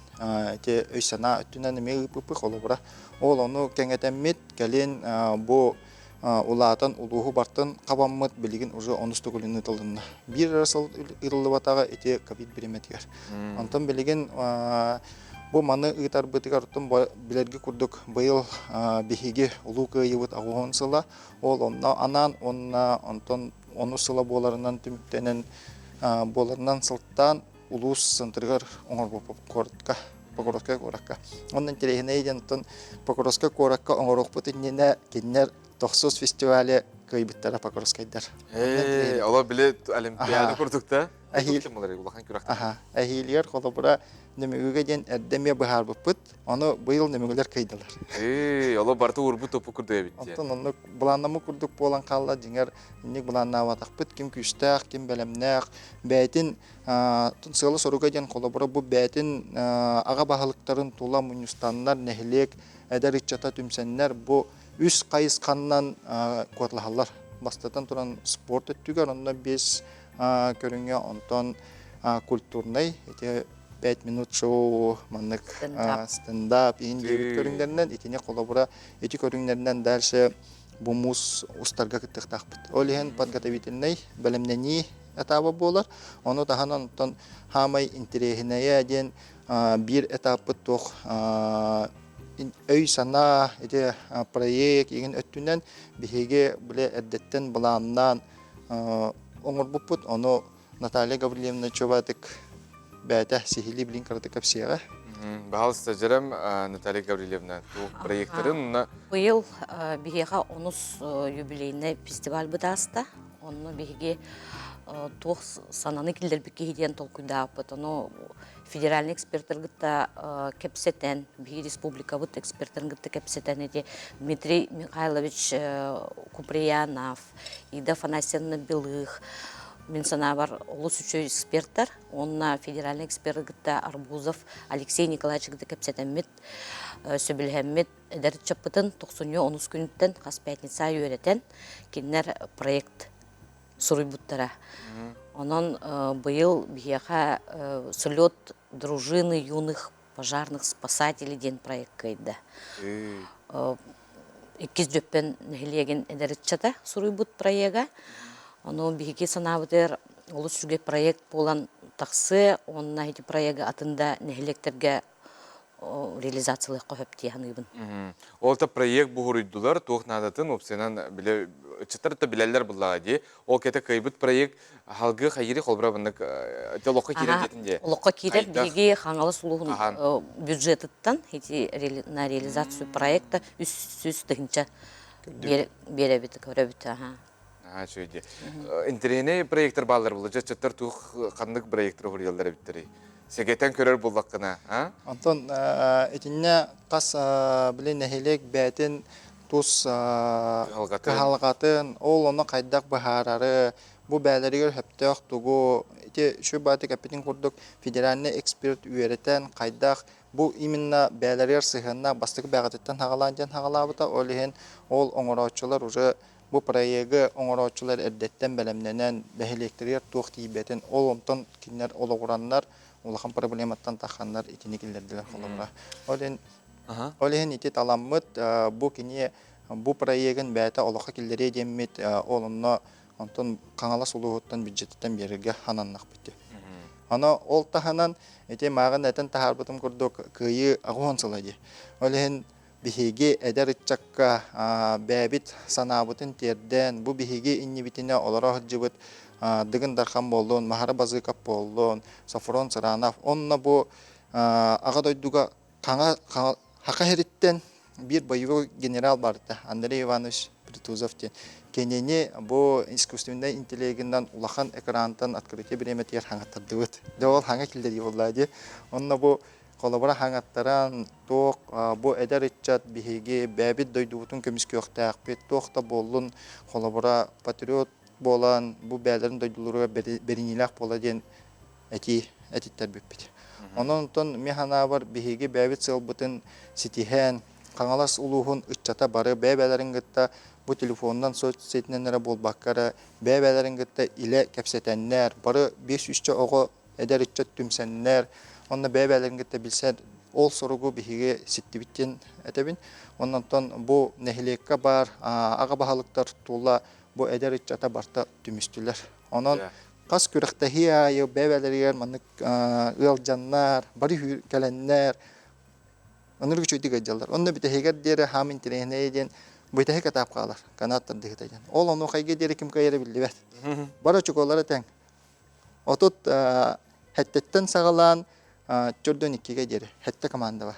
Те өйсана өттінен еме ұппы қолабыра. Ол оны кәңетәммет кәлен бұл улаатан улуғу бартын қабаммыт білігін уже онысты көліні тылдынна. Бір арасыл ұйрылы батаға ете ковид біреметігер. Антон білігін бұл маны ұйтар бұтығар ұттын білерге күрдік бұйыл бігеге ұлу көйевіт ағуын сыла. Ол онна анан, оны сыла боларынан түміктенен боларынан сылттан ұлус сынтырғар оңыр болып көрдіка. Покоросқа коракка. Оннан терехіне еден Покоросқа коракка оңыр оқпытыннена кеннер Тоқсыз фестивалі көйбіттері Покорскайдар. Ола біле олимпиады күрдікті? Кем олар ұлақан күрақтар? Әхейлер қолы бұра нөмігіге ден әрдеме бұхар бұппыт, оны бұйыл нөмігілер көйділер. Ола барты ұрбы топы күрді әбітте? Онтан оны бұланнамы күрдік болан қалла, деңер нек бұланна ватақ бұт, кем күштәқ, кем бәлемнәқ, бәйтін сылы соруға ден қолы бұра бұл бәйтін аға бағылықтарын тула мұнюстанлар, нәхілек, әдәр итчата түмсәнлер бұл үс қайыз қаннан көтліғалар. Бастатан тұран спорт өттігер, онда бес көріңе онтан культурнай, 5 минут шоу, маннық стендап, ең дегіт көріңдерінен, етіне қолабыра, еті көріңдерінен дәлші бұмыз ұстарға күттіқ тақпыт. Ол ең подготовительнай, бәлемнені этабы болар. Оны тағанан онтан хамай интерегінайы әден бір этапы тоқ өй сана проект еген өттінен бігеге біле әрдеттен бұланынан оңыр бұппыт, оны Наталья Гаврилевна чөбатық бәті сихили білін қырды көпсеға. Бағалысты жүрім Наталья Гаврилевна проекттарын. Бұйыл бігеға 10 юбилейні фестиваль бұдаста. Оны бігеге тоқ сананы келдер бігеден толкуйда бұд. Оны федеральный эксперттер гытта кепсетен, биги республика вот эксперттер гытта кепсетен эти Дмитрий Михайлович Куприянов, Ида Афанасьевна Белых, мен сана бар олус үчөө эксперттер, онна федеральный эксперт гытта Арбузов Алексей Николаевич гыты кепсетеммит, сөбілхеммит эдер чаппытын 90-10 күнттен қас пятница үйретен кинер проект суруй буттара. Онон быйыл бияха слет дружины юных пожарных спасателей ден проект кайда. Иккиз дөппен нехилеген эдеритчата суруйбут проекта. Оно биһиги санабытер олус жүге проект болан тақсы, онна эти проекта атында нехилектерге реализациялық қоғып тияғаныбын. Олта проект бұғырыйдылар, тоқнадатын опсенан біле чытырты білелер бұллаға де. Ол кеті кайбыт проект халғы қайыры қолбыра бұнық лоққа керен детінде. Лоққа керен биге хаңалы сұлуғын бюджетіттан на реализацию проекта үс тігінші бере біті, көрі біті. Шөйде. Интерене проекттер балар бұлы, чытыр туқ қандық проекттер ғырылдары біттірі. Сегетен көрер болдаққына, а? Антон, етіне қас біле нәхелек бәтін тұс қағалғатын, ол оны қайдақ бұхарары, бұл бәлерігер хөптіғ тұғу, шөй баты кәпетін құрдық федеральный эксперт үйеретін қайдақ, бұл именно бәлерігер сығына бастығы бәғатыттан хағаланжан хағалабыта, ол оңыраучылар уже бұл проекті оңыраучылар әрдеттен бәлемненен бәхелектірер туық тейбетін, ол омтан кинер олығыранлар, улахан проблематтан таханнар итинекиллердилер холомра. Олен ити таламмыт бу кине бу проектин бәте олоха киллере деммит олонно онтон каңала сулугуттан бюджеттен берерге хананнак битти. Ана ол таханан ити магын этен тахарбытым курдук кыйы агонсылади. Олен бихиги эдеритчакка бәбит санабытын терден бу бихиги иннибитине олара хыджыбыт дыгын дархан болдун, махара базыкап болдун, Сафрон Саранов, онна бу ағадойдуға хақа хериттен bir боевой генерал барды, Андрей Иванович Притузов. Кенене бу искусственный интеллигенттен улахан экрандан открытие береметер хаңаттарды өт. Ол хаңа келдер боллады. Онна бу коллабора хаңаттаран тоқ бу эдеритчат бихиге бәбит дойдуутун көмүскө октак бет тоқта болдун коллабора патриот болан бу бәлерин дойдулуруга беринилак бола ден этиттер беппит. Ононтон механа бар бихиге бәбит сылбытын ситиһен каңалас улуһун ыччата бары бәбәлерин гытта бу телефондан соцсетиненлер болбаккара бәбәлерин гытта иле кепсетеннер бары 500 ого эдеритчат түмсеннер онна бәбәлерин гытта билсер ол соругу бихиге ситтибиттен этебин. Ононтон бу нехилекка бар ага бахалыктар тула бу эдеритчата барта түмүстүлөр. Онон кас күрәктәһи айы бәбәләргә маннык ылҗаннар, бары кәләннәр. Оныр күчүдик аҗаллар. Онда бите хегәр дере хам интернет ден бите хәкә тапкалар. Канаттан дигәдән. Ол аны кайга дере ким кайра билде бит. Бара чуколары тәң. Отут хәттәттән сагалан чөрдөн иккегә дере. Хәтта команда бар.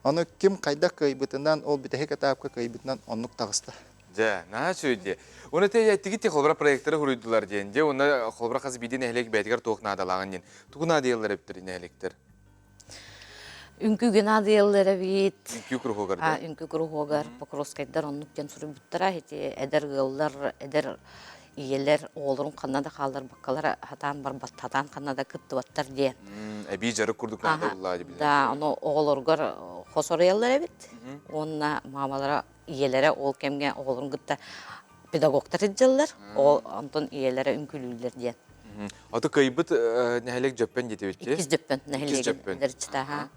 Аны ким кайда кайбытынан ол бите хәкә тапка кайбытынан онлык тагыста. Да, на сөйде. Оны те яттыгите холбара проекттары хүрүйдүлөр денде, оны холбара казы бидин эхлек бәтигер тоокнадаланган ден. Тугуна диеллер эптер эхлектер. Үнкү гена диеллер бит. Үнкү кругогар. Үнкү кругогар покроскайдар оннуктен сурубуттара хити эдер гыллар, эдер иелер олорун канада калдар баккалар хатан бар баттатан канада кыттыбаттар де. Эби жары курдук нада буллады биле. Да, аны оголоргар хосорыяллар бит. Онна мамалара иелере ол кемге оғылын гытта педагогтар еджелер, ол антон иелере үнкүлүлер ден. Аты кайбыт нәхелек жөппен дете бетте? Икіз жөппен нәхелек.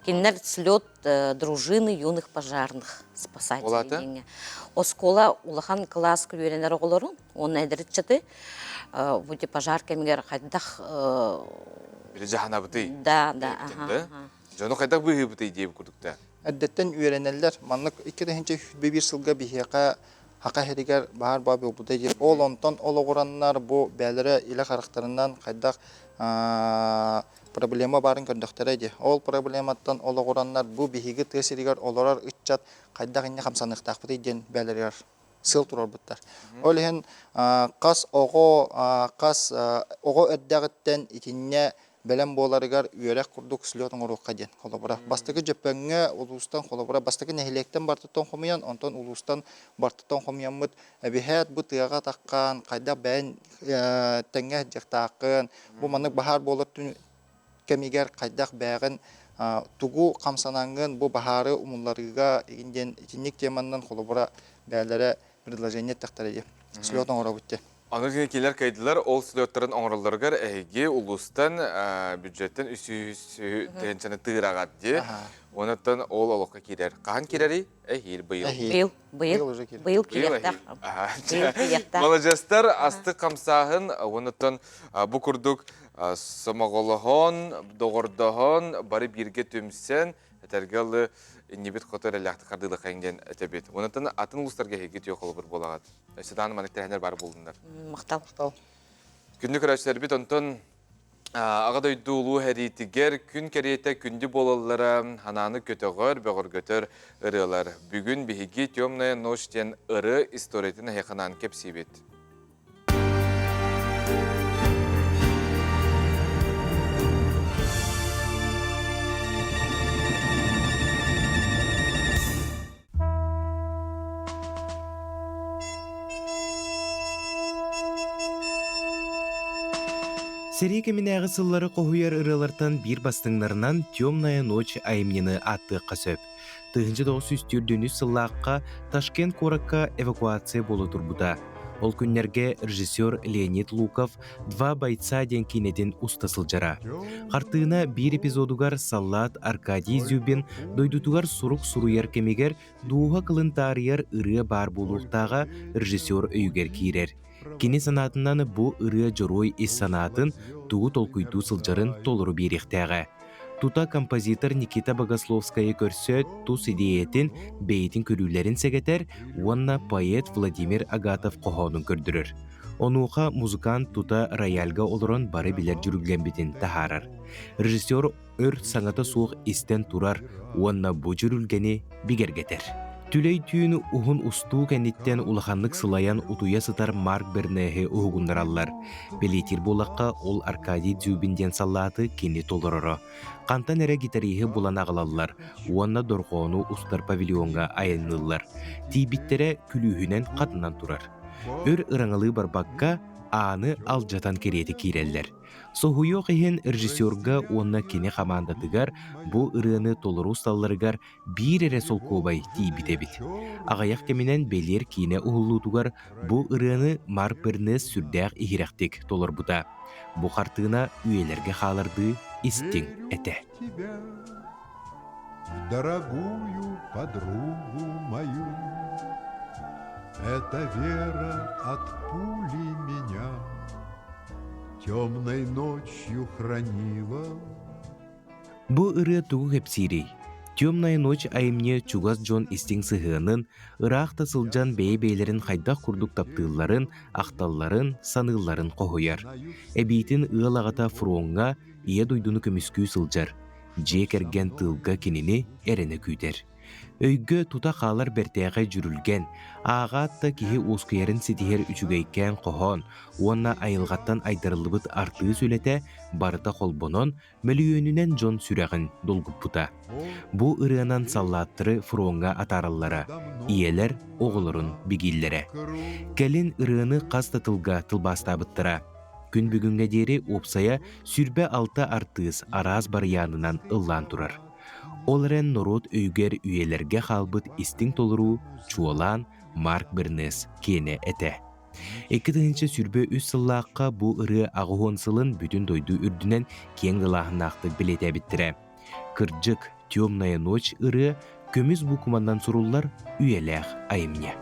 Кинер слет дружины юных пожарных спасателей. Оскола улахан класс күренер оғылырын, оны әдірітчіті, бұте пожар кемгер қайдақ... Бірі жағана бұты? Да. Жоны қайдақ бұғы бұты дейіп күрдікті? Әддеттен үйренелер, манлык 2-1 сылга бихиқа хақа херигер бағар бабы бұдай дейір. Ол онтан олығыраннар бұл бәлірі илі қарықтарынан қайдақ проблема барын көрдіқтері де. Ол проблематтан олығыраннар бұл бихигі тесірігер оларар үтчат қайдақ инне қамсанықтақ бұдай дейін бәлірігер сыл тұрар бұттар. Ол ең қас оғы өддәғіттен итінне Белем боларыгар үйерек курдук слетон орукка ден холобура. Бастыгы жеппеңе улустан холобура, бастыгы нехилектен бартыттан хомуян, онтон улустан бартыттан хомуянмыт. Эбихет бу тыяга таккан, кайда бән теңе жектакын, бу манык бахар болар түн кемигер кайдак бәгын тугу камсанангын бу бахары умулларыга инден итинник теманнан холобура бәләре предложение тактарыды. Слетон орабытты. Аныргын келер кайдылар, ол слеттарын оңрыларғар әйге улустан бюджеттен үсі тәнчіні тығырағат де. Онаттан ол олыққа керер. Қаған керері? Әйгел бұйыл. Бұйыл келектақ. Малажастар асты қамсағын, онаттан бұ күрдік самағолығын, доғырдығын, бары бірге төмсен, әтергелі небет қотыр әліқті қардылы қайыңден әтебет. Онаттан атын ұлыстарға хеге түйе қолы бір болағат. Өсідан манықтарындар бар болдыңдар. Мақтал. Күнді көрәшілер бет, онтан ағада үйді ұлу әритігер күн кәреті күнді болалары хананы көтіғыр, бөғір көтір ұрылар. Бүгін бігіге темная ночтен ұры историятын әйқанан кепсибет. Сереке минәғы сыллары қоғуяр ұрылартан бір бастыңларынан «Темная ночь» айымнені атты қасөп. 1904 сыллаққа Ташкент қораққа эвакуация болу тұрбуда. Ол күннерге режиссер Леонид Луков «Два бойца» ден кинеден устасыл жара. Қартығына бір эпизодугар Саллат Аркадий Зюбин дойдутугар сурук суруяр кемегер дуға қылынтарияр ұры бар болуқтаға режиссер өйгер кейрер. Кини санатынан бу ыры жорой ис санатын тугу толкуйду сылжарын толыру беректәгә. Тута композитор Никита Богословская көрсөт тус идеятин бейтин көрүләрен сәгәтер, уанна поэт Владимир Агатов қоғанын көрдірір. Онуға музыкант тута рояльга олырын бары билер жүрілген бітін тахарар. Режиссер өр саңата суық истен турар, уанна бу жүрілгені бигергетер. Түлей түйіні ұғын ұсту кәнеттен улаханлық сылаян ұтуя сытар Марк Бернеге ұғындаралар. Белетир болаққа ол Аркадий Дзюбинден саллаты кені толырыры. Қантан әрі гитарихы болан ағылалар, уанна дорғону ұстар павильонға айынылар. Тейбиттері күліхінен қатынан тұрар. Өр ыраңылы барбаққа аны алжатан кереті кейрелдер. Соғуйо қиын режиссерға онна кене қамандатыгар, бұл ырыны толыру сталларыгар бір әрі сол көбай тейбітебіт. Ағаяқ кемінен белер кейіне ұғылутугар, бұл ырыны Марк Бернес сүрдәқ ихирақтек толыр бұда. Бұл қартығына үйелерге қаларды истин әті. Дорогую подругу мою, это вера от пули меня темной ночью хранила. Бу ыры тугу хепсирей. «Темная ночь» айымне Чугас Джон Истин сыхынын, ырaq тасылжан бей-бейлерін хайдақ күрдік таптыларын, ақталларын, саныларын қоғыяр. Әбейтін ылағата фронға ие дойдуны көміскүй сылжар. Жек әрген тылға кенini әрені күйдер. Өйгі тута қалар бәртәғай жүрілген, ағатта кеге осқиярын сетихер үчігейкен қоған, онна айылғаттан айдарылыбыт артығы сөйлеті барыта қолбонон мөліөнінен Джон сүрәғін долгып бұта. Бұ ырыанан саллаттыры фронға атараллара, иелер оғылырын бігиллері. Кәлін ырыаны қастатылға тылбастабыттыра. Күн бүгінге дері опсая сүрбе алты артығыз араз бар янынан ыллан тұрар. Оларен норот өйгер үйелерге қалбыт истин толыру чуалан Марк Бернес кене әті. 2-тігінші сүрбе үс сыллаққа бұ ұры ағуғын бүтін дойду үрдінен кен ғылағын ақтық білете біттірі. Кырджык «Темная ночь» ұры көміз бұқымандан сұрулар үйеләқ айымне.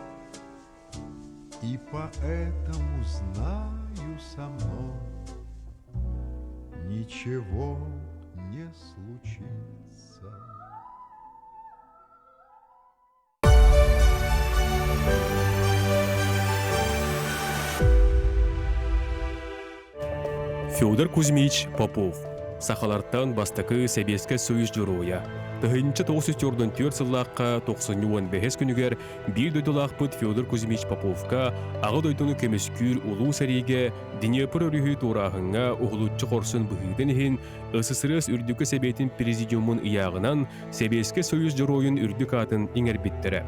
И поэтому знаю со мной ничего не случится. Федор Кузьмич Попов. Сақаларттан бастакы Себеске Союз журуя. Тыгынчы 904 сыллаққа 90-15 күнігер bir дөйдулақпыт Федор Кузьмич Поповка ағы дөйдуны кемескүл улу сәриге Днепр өрүхі турағыңа уғылутчы қорсын бұхиден ехін СССР үрдікі себетін президиумын ияғынан Себеске Союз журуйын үрдік атын еңер биттірі.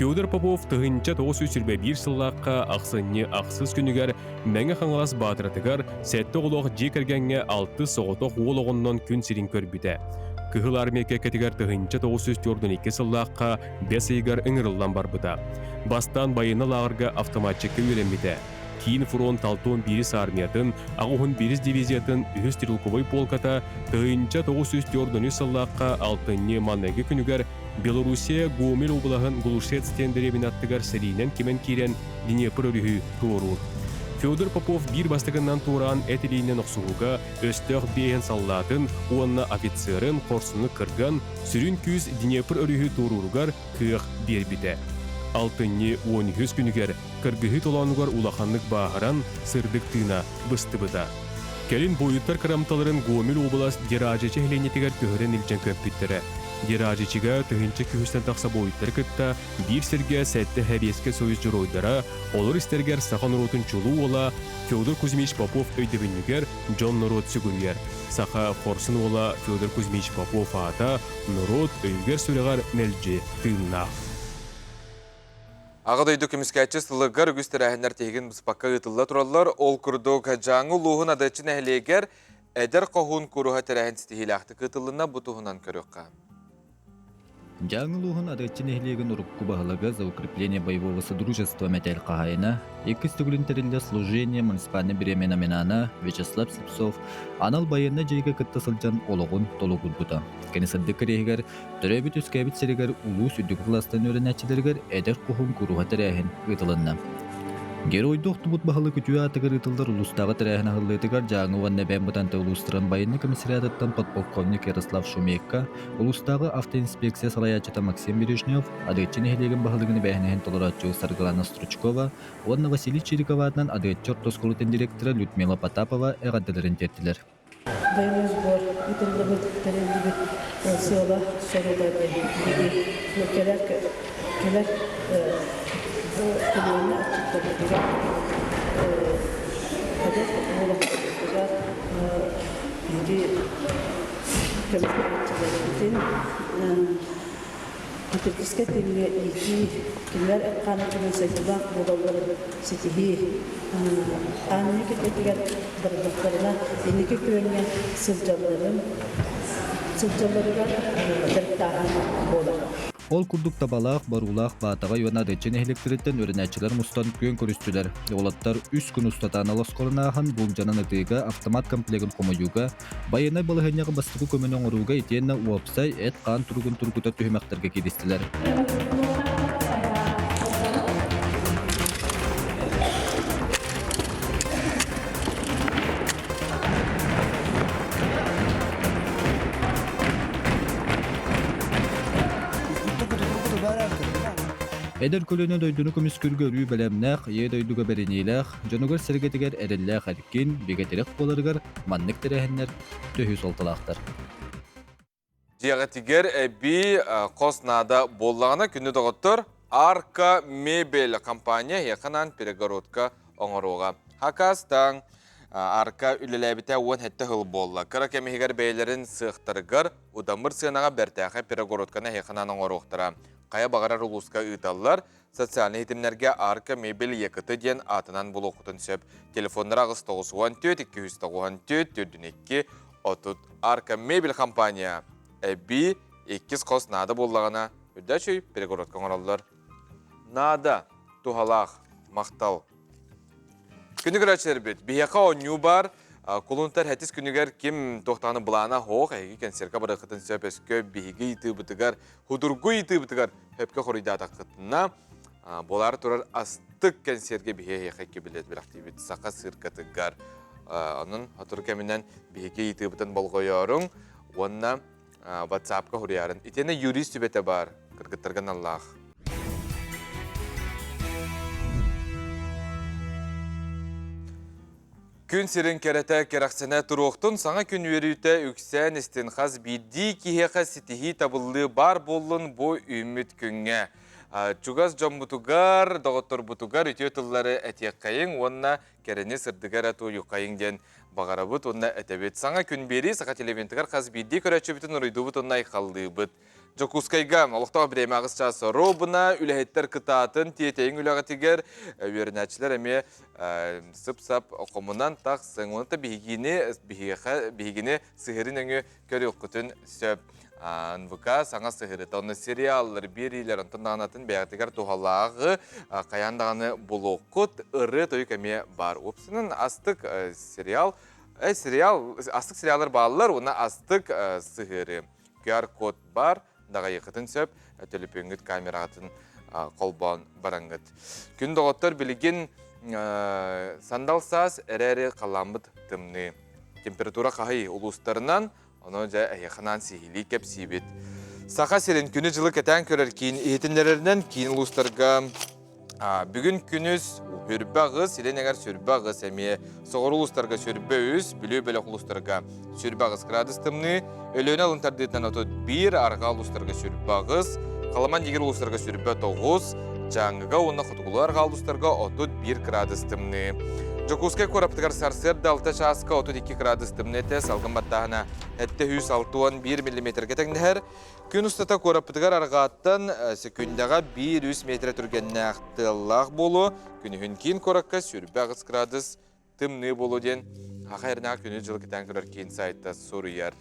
Федор Попов тыгынча 921 сыллаққа ақсынне ақсыз күнігер мәңі қаңылас батыратығар сәтті оғылық жекергенге 6 соғытық олығыннан күн сирин көрбіді. Кыхыл армияке кәтігер тыгынча 942 сыллаққа 5 айгар ыңырылдан барбыда. Бастан байыны лағырға автоматчикке үйренбіді. Кейін фронт алтон 1 армиятын, ағуғын 1 дивизиятын үхіз стрелковой полката тыгынча 904 сыллаққа 6 маннеге күнігер Белоруссия Гомель облағын Глушец стендеребін аттығар сәрейнен кемен керен Днепр өрігі туыруын. Федор Попов бір бастығынан туран әтілейінен ұқсуға өстіғ бейін саллатын, онына офицерын қорсыны кырган, сүрін күз Днепр өрігі туыруғар күйіқ бербіді. 6-12 күнігер кыргығы толанығар улақанлық бағыран сырдық тыына бұстыбыда. Кәлін бойыттар қырамталарын Гомель облас деражечі хеленетігер көхірен үлчен көмпіттірі. Деражечіға тыгынчы күхістен тақса бойыттар кытта бір серге сәтті Себеске Союз жұройдара, олар істергер Саха Нұротын чулу ола Федор Кузьмич Попов өйдебінігер Джон Нұрот сүгіргер. Саха Қорсын ола Федор Кузьмич Попов ата Нұрот өйгер сүрегар нәлжі тыыннақ. Ағыдайды көміскәтші сылығар үгістер әхінер тегін бұспаққа ұтылла тұралар, ол күрді жаңы луғын адайчын әхілегер әдір қоғын көруға тәрәхін стихилақты қытылына бұтуғынан көріққа. Жаңы луғын адайчын әхілеген ұрыққы бағылығы за укрепление боевого содружества мәтәл қағайына, екі стүгілінтерілі служение муниципальный беремен аминана Вячеслав Слепцов анал байына жайға кітті сылжан олығын толығын бұта. Кәнесілді кірегер, түрәбіт өскәбіт серегер ұлу сүрдік кластан өрін әчілергер әдір құхын көруға тәрәхін ұйтылынна. Геройдық тұбыт бағылы күтуі атығыр ұйтылдар ұлыстағы тәрәхін ағылытығар жаңы ванна бән бұтанты ұлыстырын байыны комиссариаттан подполковник Ярослав Шумекка, ұлыстағы автоинспекция салаячыта Максим Бережнев, адетчен әхелеген бағылығыны бәхінен толыратчы Саргалана Стручкова, онна Василий Чириковатынан адетчер тосколытын директора Людмила Потапова әғаддыларын тертілер. Боевой сбор үтілдімі тәрелдігі села сорылады. Келер көлемі артықтарыға қадет олақтарыға үйде көміртілерден көтіркіске теңге екі кілер әққаны күнін сайтылақ болалары сетігі әне кететігер бұрдықтарына енеке көрінген сылжаларыға дәрттаған болады. Ол күрдік табалақ, барулақ, батаға юана дәтчен әхілектереттен өрінәтчілер мұстан күйен көрістілер. Олаттар үс күн ұстатан аласқорынаған бұл жанан ұтыға автомат комплегін қомайуға, байынай балығыняғы бастығы көмінің ұруға етенна уапсай әт қан тұрғын тұрғыта түйімәқтерге керістілер. Эдер көлөне дөйдүнү көміскүргі үрүй бәлемнәқ, е дөйдуға бәрінейләқ, жонугар сәргетігер әрілләқ әріккен, бегатерек боларығар, маннық тәрәхінлер төхі солталақтар. Жиғатигер әбі қоснада болағына күнді доғыттыр Арка Мебель компания яқынан перегородка оңыруға. Хакастан Арка үлеләбіте уын хәтті ғыл болла. Кыра кәмегер бәйлерін сықтырғыр, удамыр сығынаға бәртәқі перегородканы яқынан оңыруқтыра. Қая бағарар ұлысқа ұйталылар, социальный етімлерге Арка Мебель екіті ден атынан бұл оқытын сөп. Телефондар ағыз 914-294-4-2 отут. Арка Мебель компания әбі 2 қос нады боллағына үдәшүй перегородқа ғыралылар. Нада, тухалақ, мақтал. Күнігір әчілер бет. Бияқа оңю бар, Кулунтар хәтис күнігер кем тоқтаны бұлана хоқ, әйгі кәнсерға бары қытын сөп өскі бейгі еті бұтығар, худургу еті бұтығар өпкі қорыйда атақытына. Болар тұрар астық кәнсерге бейге еқеке білет бір активит сақа сырқатығар. Оның атыр кәмінен бейге еті бұтын болғойорың, онына WhatsApp-қа құрыярын. Итені юрист түбеті бар, кіргіттірген Аллах. Күн сирин керете керақсene туруқтын саңа күн өрүйті үксен істен қаз бидді кихеқа ситихи табылы бар болын бу үміт күнге. Чугас жон бутугар, доғыттыр бутугар үтіе тыллары әтек қайын, онна керені сырдығар ату юқайын ден бағара бұт, онна әтебет. Саңа күн бері сақа телевентігар қаз бидді көрәтші бүтін ұрыйды бұт, онна айқалды бұт. Жокускайгам, олықтағы бірейм ағыз часы робына, үләхеттер кытатын, тиетейін үләға тегер, өрінәтшілер әме сып-сап оқымынан тақ сың. Оны та бігіне сығырын өңі көрі ұққытын сөп. НВК саңа сығыры. Оны сериаллар, берейлер, ұнтындағанатын бәғатығар туғалағы қаяндағаны бұл оқыт, ұры тойық әме бар. Опсының астық астық сериаллар бағалар, оны астық сығыры. QR-код бар. Daga yıkıtın söp, tölüpüngüt kameratın kolban barangıt. Gün doğutlar bilgin sandal saz ereri kalambıt tımni. Temperatura kahı uluslarından onu yakınan sihili kep sibit. Sağa serin günü cılık eten körer kiyin eğitimlerinden kiyin uluslarga bugün günüz hürbağız, silen eğer sürbağız emiye soğur uluslarga sürbağız, bilü belek uluslarga sürbağız gradus tımni. Ölüne alıntardıdan otut bir arga uluslarga sürbağız, kalaman diğer uluslarga sürbağız 9, жаңыга оны құтығылар қалдыстарға 31 градус тымны. Жокускай корапытығар сарсыр далта шасқа 32 градус тымны тәс алғын баттағына әтті 161 мм кетіңдер. Күн ұстата корапытығар арғаттан секундаға 100 метр түргенне ақтылақ болу. Күні кейін коракка сүрбәғыз градус тымны болу ден. Ақайырна күні жылы кетен көрер кейін сайтта сұрыяр.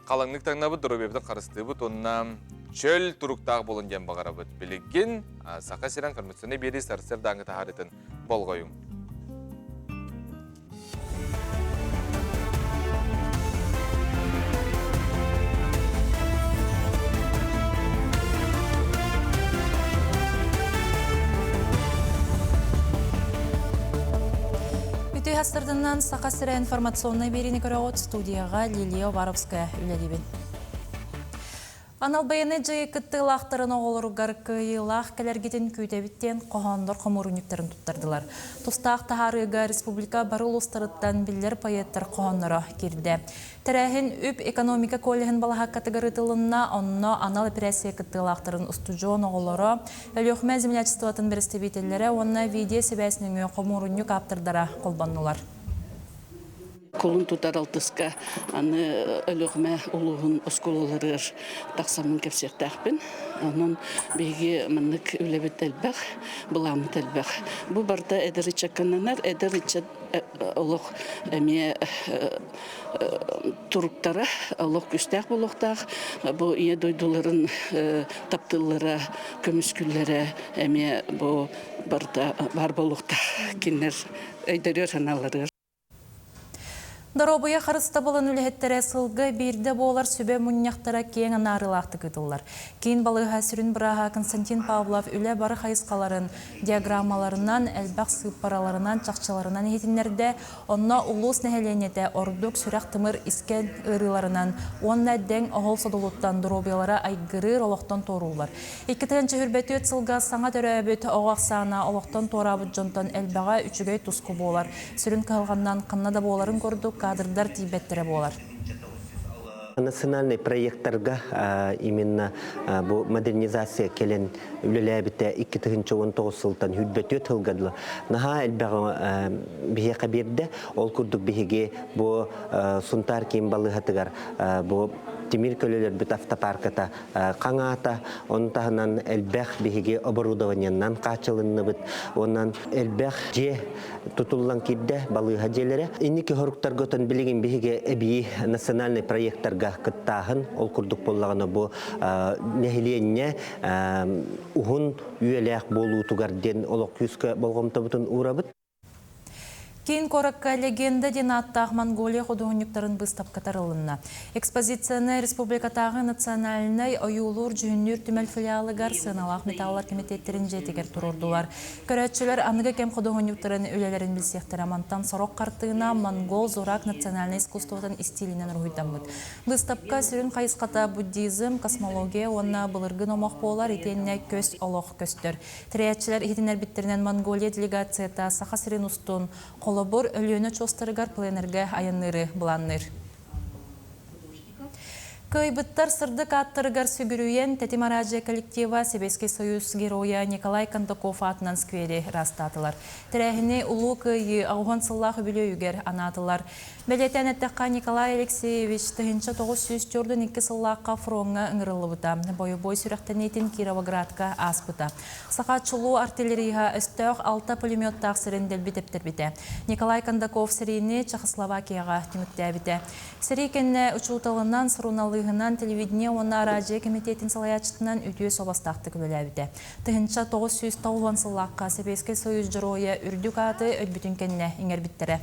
Қалаңлық таңнабы дұрыбебді қарысты бұд, онына чөл тұруқтағы болын ден бағара бұд. Білігін сақа сирен қырмытсыны бері сарсыр даңы тағарытын болғойым. Үтей хастырдынан сақа сірі информационный беріне көрі от студияға Лилия Варовская үлелебін. Анал байыны жайы күтті лақтырын оғылырғар күйілақ кәлергетін көйтебіттен қоғандыр қомырынектерін тұттардылар. Тұстақ тахарыға республика барыл ұстарыттан білдер пайеттер қоғандыры керді. Тәрәхін үп экономика коллегін балаға категоритылынна онына анал операция күтті лақтырын ұстужуын оғылыры, өліқме землячестватын бірістебетелері онына видео себәсінің қомырынек аптырдара қолбанылар. Колун тутар алтыска аны өлөгмө улугун оскололорыр таксамын кепсектакпын. Анын беги мынык үлебет элбак, буламы телбак. Бу барда эдериче кананар, эдериче олох эме туруктара, олох күстак болуктак. Бу ие дойдуларын таптылары, көмүскүллөрү эме бу барда бар болукта кинер эдерер аналары. Доробуя қарыста болын үліхеттері сылғы берді болар сөбе мұнияқтара кейін анарылақты күтілдер. Кейін балыға сүрін бұраға Константин Павлов үлі бары қайысқаларын, диаграммаларынан, әлбақ сыппараларынан, чақчаларынан етінлерді, онына ұлыс нәхеленеті ордық сүрақ тымыр isken ұрыларынан, онына дәң оғыл содолуттан доробиялара айгырыр олықтан торулар. Екітінші хүрбеті өт сылға саңа төрәбет оғақсана олықтан торабыт жонтан әлбаға үчігей тұсқы болар. Сүрін қалғаннан қыннада боларын көрдік, кадрдар тибеттері болар. Национальный проекттарға именно bu модернизация келен үлеләбіті 2019 сылтан хүдбәті өтілгадылы. Наға әлбәғі бейе қаберді, ол күрдік бейеге бұл сұнтар кейін балығатығар бұл Темир көлелер бүт автопарката қаңата, оның тағынан әлбәқ бейге оборудованияннан қачылынны бүт, онан әлбәқ же тұтылан кирді балыға желері. Иннекі хорықтар көтін білеген бейге әбейі национальный проекттарға күттағын, ол күрдік болағына бұл нәхиленне ұғын үйеләқ болу тұғарден олық күскі болғымта бұтын ұра бүт. Кейін коракка легенда денаттағы Монголия художниктарын быстап катарылынна. Экспозицияны республикатағы национальный ойулур жүннүр түмәл филиалы гарсыналақ металлар комитеттерін жетегер тұрурдулар. Көрәтшілер анығы кем художниктарын өлелерін білсектер амантан сорок қартығына монгол зорак национальный искусствотын стилінен рухидан бұд. Быстапка сүрін қайысқата буддизм, космология, онна бұлырғын омақ болар етенне көз олық көстер. Тірәтшілер етінер біттерінен Монголия делегацията сақа сирен ұстын холобор өлөөнө чостарыгар пленерге аянныры буланныр. Кыйбыттар сырдык аттырыгар сүгүрүйен Тетимаражия коллектива Советский Союз героя Николай Кондаков атынан сквери растатылар. Тирәһини улуу кыйы ауған сыллағы бүлөйүгер анатылар. Белетен әттәққа Николай Алексеевич тыһынча 942 сыллаққа фронға ыңырылыбыта. Бой сүрәқтенетін Кировоградқа аспыта. Сақатчылу артиллерияға өстөк 6 пулемет тақсырын дәлбетептер бите. Николай Кондаков сирийни Чехословакияға түміктәбіте. Сирийкенне учулталынан сұрыналығынан телевидение оны радио комитетін салаячытынан үтіе собастақты күліләбіте. Тыһынча 990 сыллаққа Советский Союз жыроя үрдік аты өтбүтінкенне иңербіттері.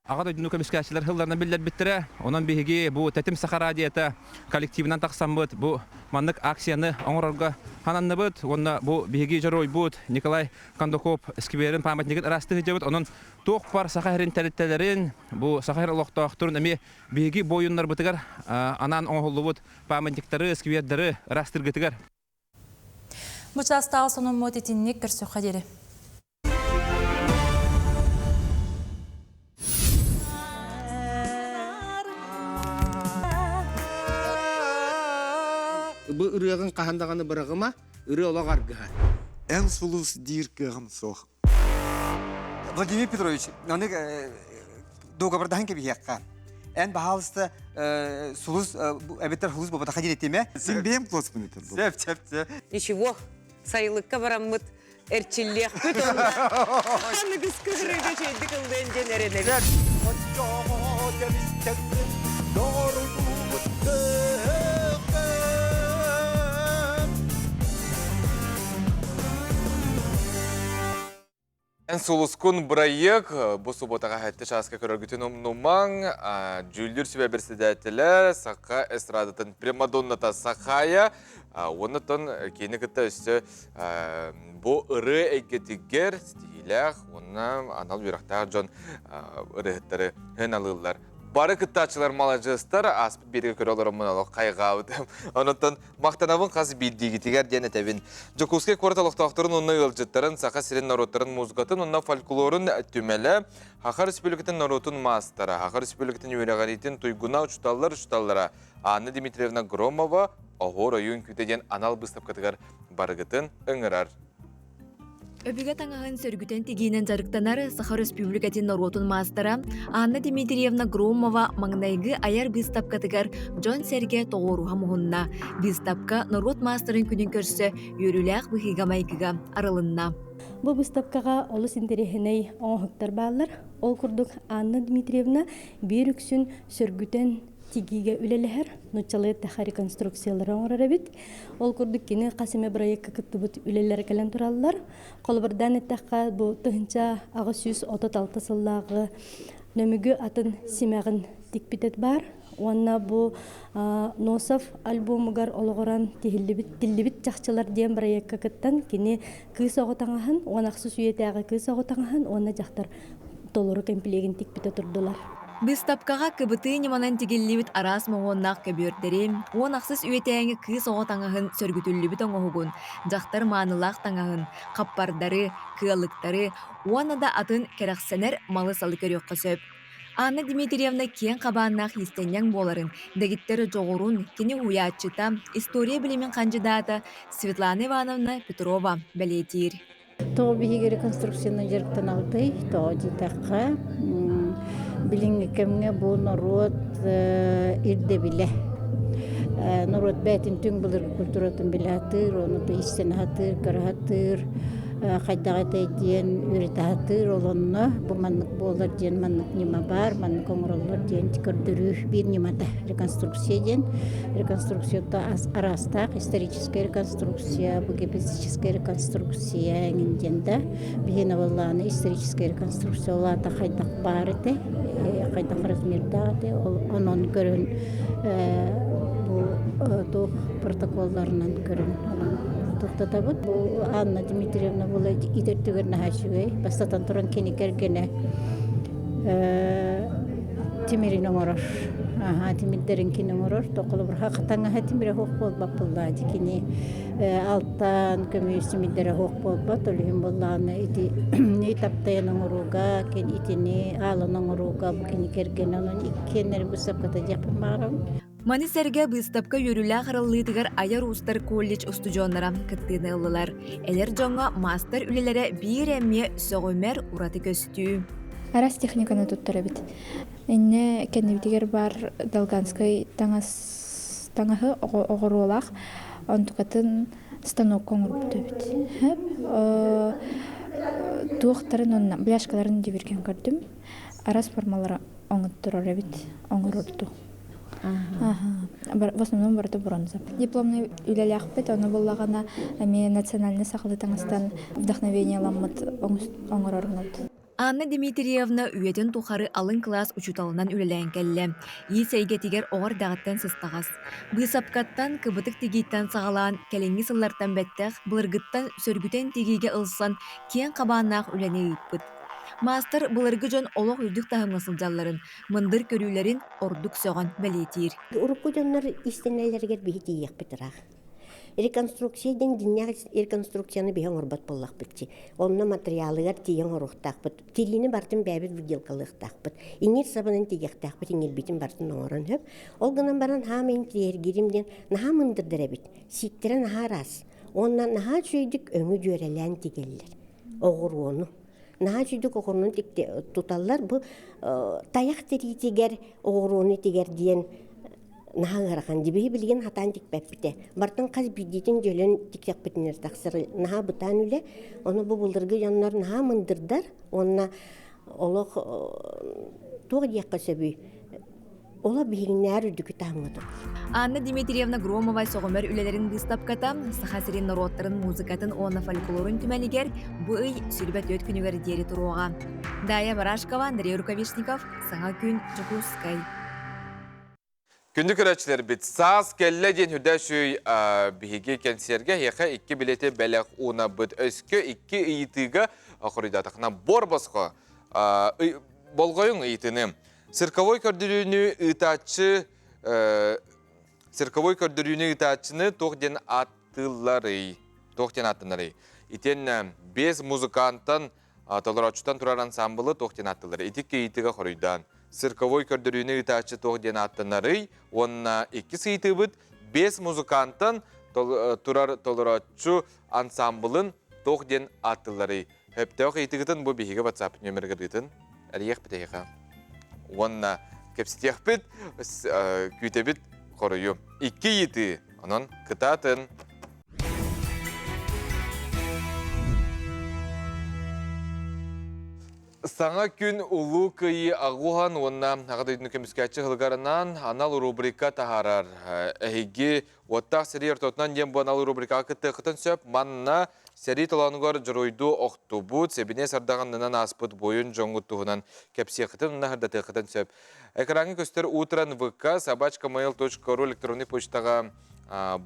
Ағады дүнука мискәшілер хылдарына білдер біттірі. Онан бейге бұл тәтім сақарадиеті коллективінен тақсан бұд. Бұл маңдық акцияны оңырарға хананны бұд. Онна бұл бейге жарой бұд. Николай Кондаков скверін памятнеген арастығы жабыд. Онын тоқ бар сақайрын тәліттелерін. Бұл сақайр олықтақтырын әме бейге бойынлар бұтығар. Анан оңғылы бұд. Памятниктері, сквердері арастырғытығар. Мұчастағы соның мотетіннік кірсі қадері. Бұл үрегін қағандағаны біріғіма, үрі олақ арғыға. Ән сұлыс дейір кеғім соқ. Владимир Петрович, оны доғабырдағын кебі еққа. Ән бағалысты сұлыс, әбеттер сұлыс бабата қадер еттеме? Сен бейім клос бұнетін бұл. Сәп. Ничего, сайылыққа барамыд, әрчіллеқ күт онда. Қаны күз күрігі шейді қылден женеренер. Ән солыскун проект бұл сұботаға әтті шасқа көрергітін омнумаң, жүлдір сөбе бірседәтілер, саққа эстрадатын примадонната сақая, онытын кейіні күтті үсті бұл ұры әйкетігер стилях, оны анал бүйрақтағы жон ұрығыттары хын алылар. Бары күттачылар малажыстар, аспыт берге көрі олар мұналық қайғауды. Онытын мақтанавын қасы бейдегі тегер ден әтәбін. Жокускай кварталықтақтырын онына өлжеттарын, сақа сирен народтарын музыкатын, онына фольклорын түмелі, Хақар Республикатын народын мастары, Хақар Республикатын өрәғаретін тұйгуна ұчталлара. Анна Дмитриевна Громова, оғыр ойын күтеден анал бұстап катығар барығытын ұңырар. Өбігі таңағын сөргітен тегейінен жарықтанар Сахар Республикатын народын мастара Анна Дмитриевна Громова маңнайғы аяр быстапкатығар Джон Серге тоғыруға мұғынна. Быстапка народ мастарын күнін көрсі өріләқ бұхиға майкыға арылынна. Бұл быстапкаға олыс интерехіней оңғықтар балар. Ол күрдік Анна Дмитриевна бір үксін сөргітен тигиге үлелер, нучалы тахар реконструкциялары оңырары бит. Ол күрдік кені қасыме проектқа күтті бұт үлелер кәлен тұралылар. Қолыбырдан әттәққа бұл тұхынша ағы сүйіс 36 сыллағы нөмігі атын семәғін тикпитет бар. Онна бұл Носов альбомыгар олғыран тиллибит жақчылар дем проектқа күттен кені кыз оғытаңаһын, онақсы сүйетәғі кыз оғытаңаһын, онна жақтар толыры кемпілеген тикпитет тұрдылар. Быстапкаға кыбыты неманан тегеллибит арас моғоннақ көбөрдері, он ақсыз үйетәңі кыз оғатаңағын сөргүтүллібіт оңығығын, жақтар маңылақ таңағын, қаппардары, кыалықтары, оңада атын керақсенер малы салы көріққа сөп. Анна Дмитриевна кен қабаннақ естеннен боларын, дәгіттері жоғырын, кені уячыта, история білімен қанжыдаты Светлана Ивановна Петрова бәлетер. Тоғы бейгі реконструкцияны жеріктен алды, тоғы жетаққа. Билинги кемге бу народ ирде биле. Народ бәтин түң булыр культуратын билатыр, оны да истен хатыр, карахатыр, қайдаға тәйден үрітахатыр олонна. Бу маннық болар ден маннық нема бар, маннық оңыролар ден көрдірі бір немада реконструкция ден. Реконструкцияда арастақ, историческая реконструкция, бу геопедическая реконструкция әңінденді. Бігені болағаны историческая реконструкция олата қайдақ бар еті. Қайдақ размердағыды, онын көрін бұл протоколларынан көрін тоқтата бұд. Бұл Анна Дмитриевна бұл идерттігірні хашуэй, бастатан тұран кені кергені Тимирин оңыраш Тимиддерин кинен орор, тоқылы бір хақытаңа хәтім бір хоқ бол бапылла, дикини алтан көмейсі миддері хоқ бол бат, олығын болланы ити таптайының оруға, кен итini алының оруға, бұкini керген, оның иккенер бұсапқата жапын мағырам. Манисерге быстапка йөрүлә хараллыдыгар Аяр Устар колледж устудионнара кыттыны ыллылар. Элер жоңга мастер үлелере бир эмме сөгөмер ураты көстүү. Арас техниканы туттара бит. Инне кеннибитигер бар Долганской таңахы огоролах, онтукатын станок коңуруп төбит. Туохтарын онна бляшкаларын дибирген көрдүм. Арас формалары оңуттурар бит, оңурурду. В основном барыты бронза. Дипломный үлелях бит, оны боллагана национальный сақлы таңыстан вдохновение ламмыт оңурорунут. Анна Дмитриевна үйетін тухары алын класс учуталынан үлеләйін кәлі. Есейге тигер оғыр дағыттан сыстағыз. Бысапкаттан кыбытык тигиттен сағалан, кәленгі сыллартан бәттіқ, бұлыргыттан сөргүтен тигиге ылсан, кен қабаннақ үләне үйіппіт. Мастер бұлыргы жон олық үрдік тағымласыл жалларын, мындыр көрілерін ордық соған бәлетейір. Урукку жонлар истенелергер бейті ек бітірақ. Реконструкциядан диньяр реконструкцияны бейін орбат боллақ бітті. Онна материалыгар тиен орықтақ біт. Тирини бартын бәбіт выделкалықтақ біт. Инер сабынан тегектақ біт, инер битін бартын оңырын хөп. Ол гынан баран хамын тиергеримден наха мындырдыр әбіт. Ситтері наха рас. Онна наха сөйдік өңі жөрелән тегелілер. Оғыр оны. Наха сөйдік оғырының тұталар бұл таяқ теритегер оғыр оны тегер дейін нахагарахан дибеги билген хатан тикпеппите. Бартын қаз бидетин жөлен тиксекпетинер тақсыры. Наха бұтан үле, оны бұл бұлдырғы жанлар наха мындырдар, онна олық тоғы дейққа сөбүй. Ола бейгінер үрдікі тағымыды. Анна Дмитриевна Громова соғымер үлелерін быстапката, сахасырин народтарын музыкатын оны фольклорын түмәлігер, бұй сүрбәт өт күнігер дері тұруға. Дая Барашкова, Андрей Рукавишников, Саңа күн, Чукускай. Күнді көрәтшілер бит. Саас кәлі ден хүдәшүй бігі кәнсерге еқа 2 билеті бәләқ уна бұд өскі 2 иетігі құридатықына бор басқа болғайың иетіні. Сырковой көрдіріні итачыны тоқден аттылары. Итен 5 музыкантын толырачыдан тұрар ансамблы тоқден аттылары. Итікке иетігі құрыдан. Сырковой көрдіріні итачы тоқден аттынары, онна 2 сыйты бұд, 5 музыкантын тұрар толырачы ансамблын тоқден аттылары. Хөптеуқ етігітін бұл бейгі WhatsApp нөміргіргітін әріек бітейіға. Онна кепсітеқ біт, күйте біт қорыю. 2 еті, онын кытатын. Саңа күн ұлу күйі ағуған онна ағадайдың көміскәтші ғылғарынан анал рубрика тағарар. Әйге оттақ сәрі ертотынан ем бұл анал рубрика қыты қытын сөп, манна сәрі таланығар жыройду оқты бұд, себіне сардағанынан аспыт бойын жоңғыттығынан кәпсе қытын, ұна ғырдаты қытын сөп. Әкіраңы көстер утран vk sabachka.mail.ru электронный почтаға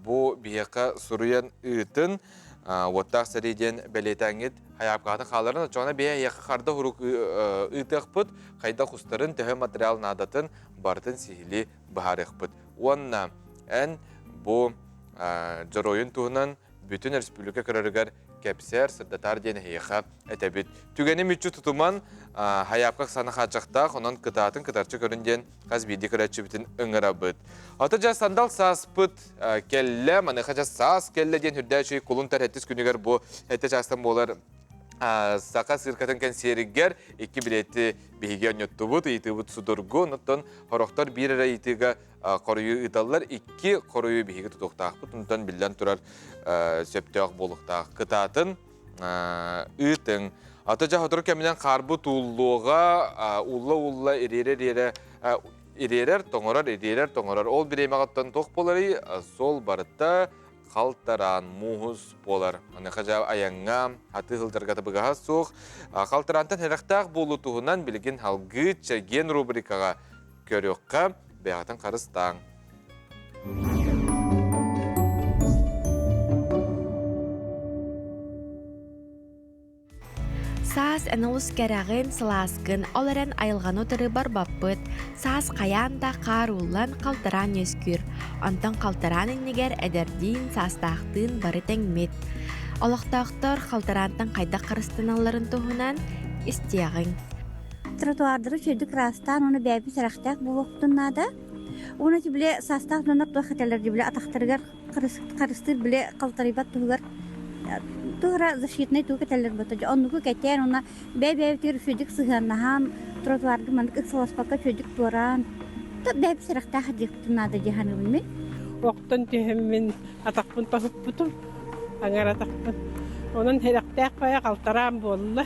бұ бейеқа сұруян үтін. Оттақ сәрейден бәлетәңет хаяпқатын қаларын жоғына бейе еқі қарды ғырук үтіқ бұд, қайда құстарын төхі материалын адатын бартын сихили бағарық бұд. Онна ән бұ жыройын туғынан бүтін республика көрірігер кәпсер сырдатар ден еқі әтәбет. Түгені мүтчі тұтыман хаяпқақ саны қачақтақ, онын кытатын кытарчы көрінден қазбейді көрәтші бітін үңіра бұд. Аты жа сандал сас бұд кәлі, манықы жа сас кәлі ден хүрдәші құлын тәр әттіс күнігер бұ әтті жастан болар сақа сырқатын кәнсерігер 2 билеті бейге өнетті бұд, еті бұд судырғы, ұнттан қорықтар бір әрі етігі қорыю ұталылар 2 қорыю бейге тұтықтақ бұд, ұнттан білден тұрар сөптеуқ болықтақ кытатын үтің. Аты жа отырыр кәмінен қарбы тұллуға ұлла иререр тоңырар. Ол бір емағаттан тоқ болары, сол барытта қалтаран, мұғыз болар. Анықы жа аяңға, аты ғылдарға табыға соқ. Қалтарантан әріқтақ болу тұғынан білген халғы чәген рубрикаға көріққа бәғатын қарыстан. Саас әнолус кәрәғын сыласқын оларан айылған отыры барбаппыт, саас қаян да қарулан қалтыран өскүр. Антан қалтыран иннегер әдердейін састақтын бары тәңмет. Олақтақтар қалтырантан қайда қарыстаналарын тұғынан істияғын. Тротуардыры чөйдік растан, оны бәйбі сарақтақ болуқтыннады. Оны біле састақ донар тұқыталар біле атақтарығар қарыстыр біле қалтарыбат тұғығар. Тугра защитный туга телер бата. Оннуку кетер, она бәй тир чөйдік сығаннахан, тротуарды мандық ықсыласпаққа чөйдік туран. Бәйбі сарақтақ дектіннады дегені білмей. Оқтын түйіммен атақпын тағып бұтым. Аңар атақпын. Onun heraqtaq baya qaltaram bolla.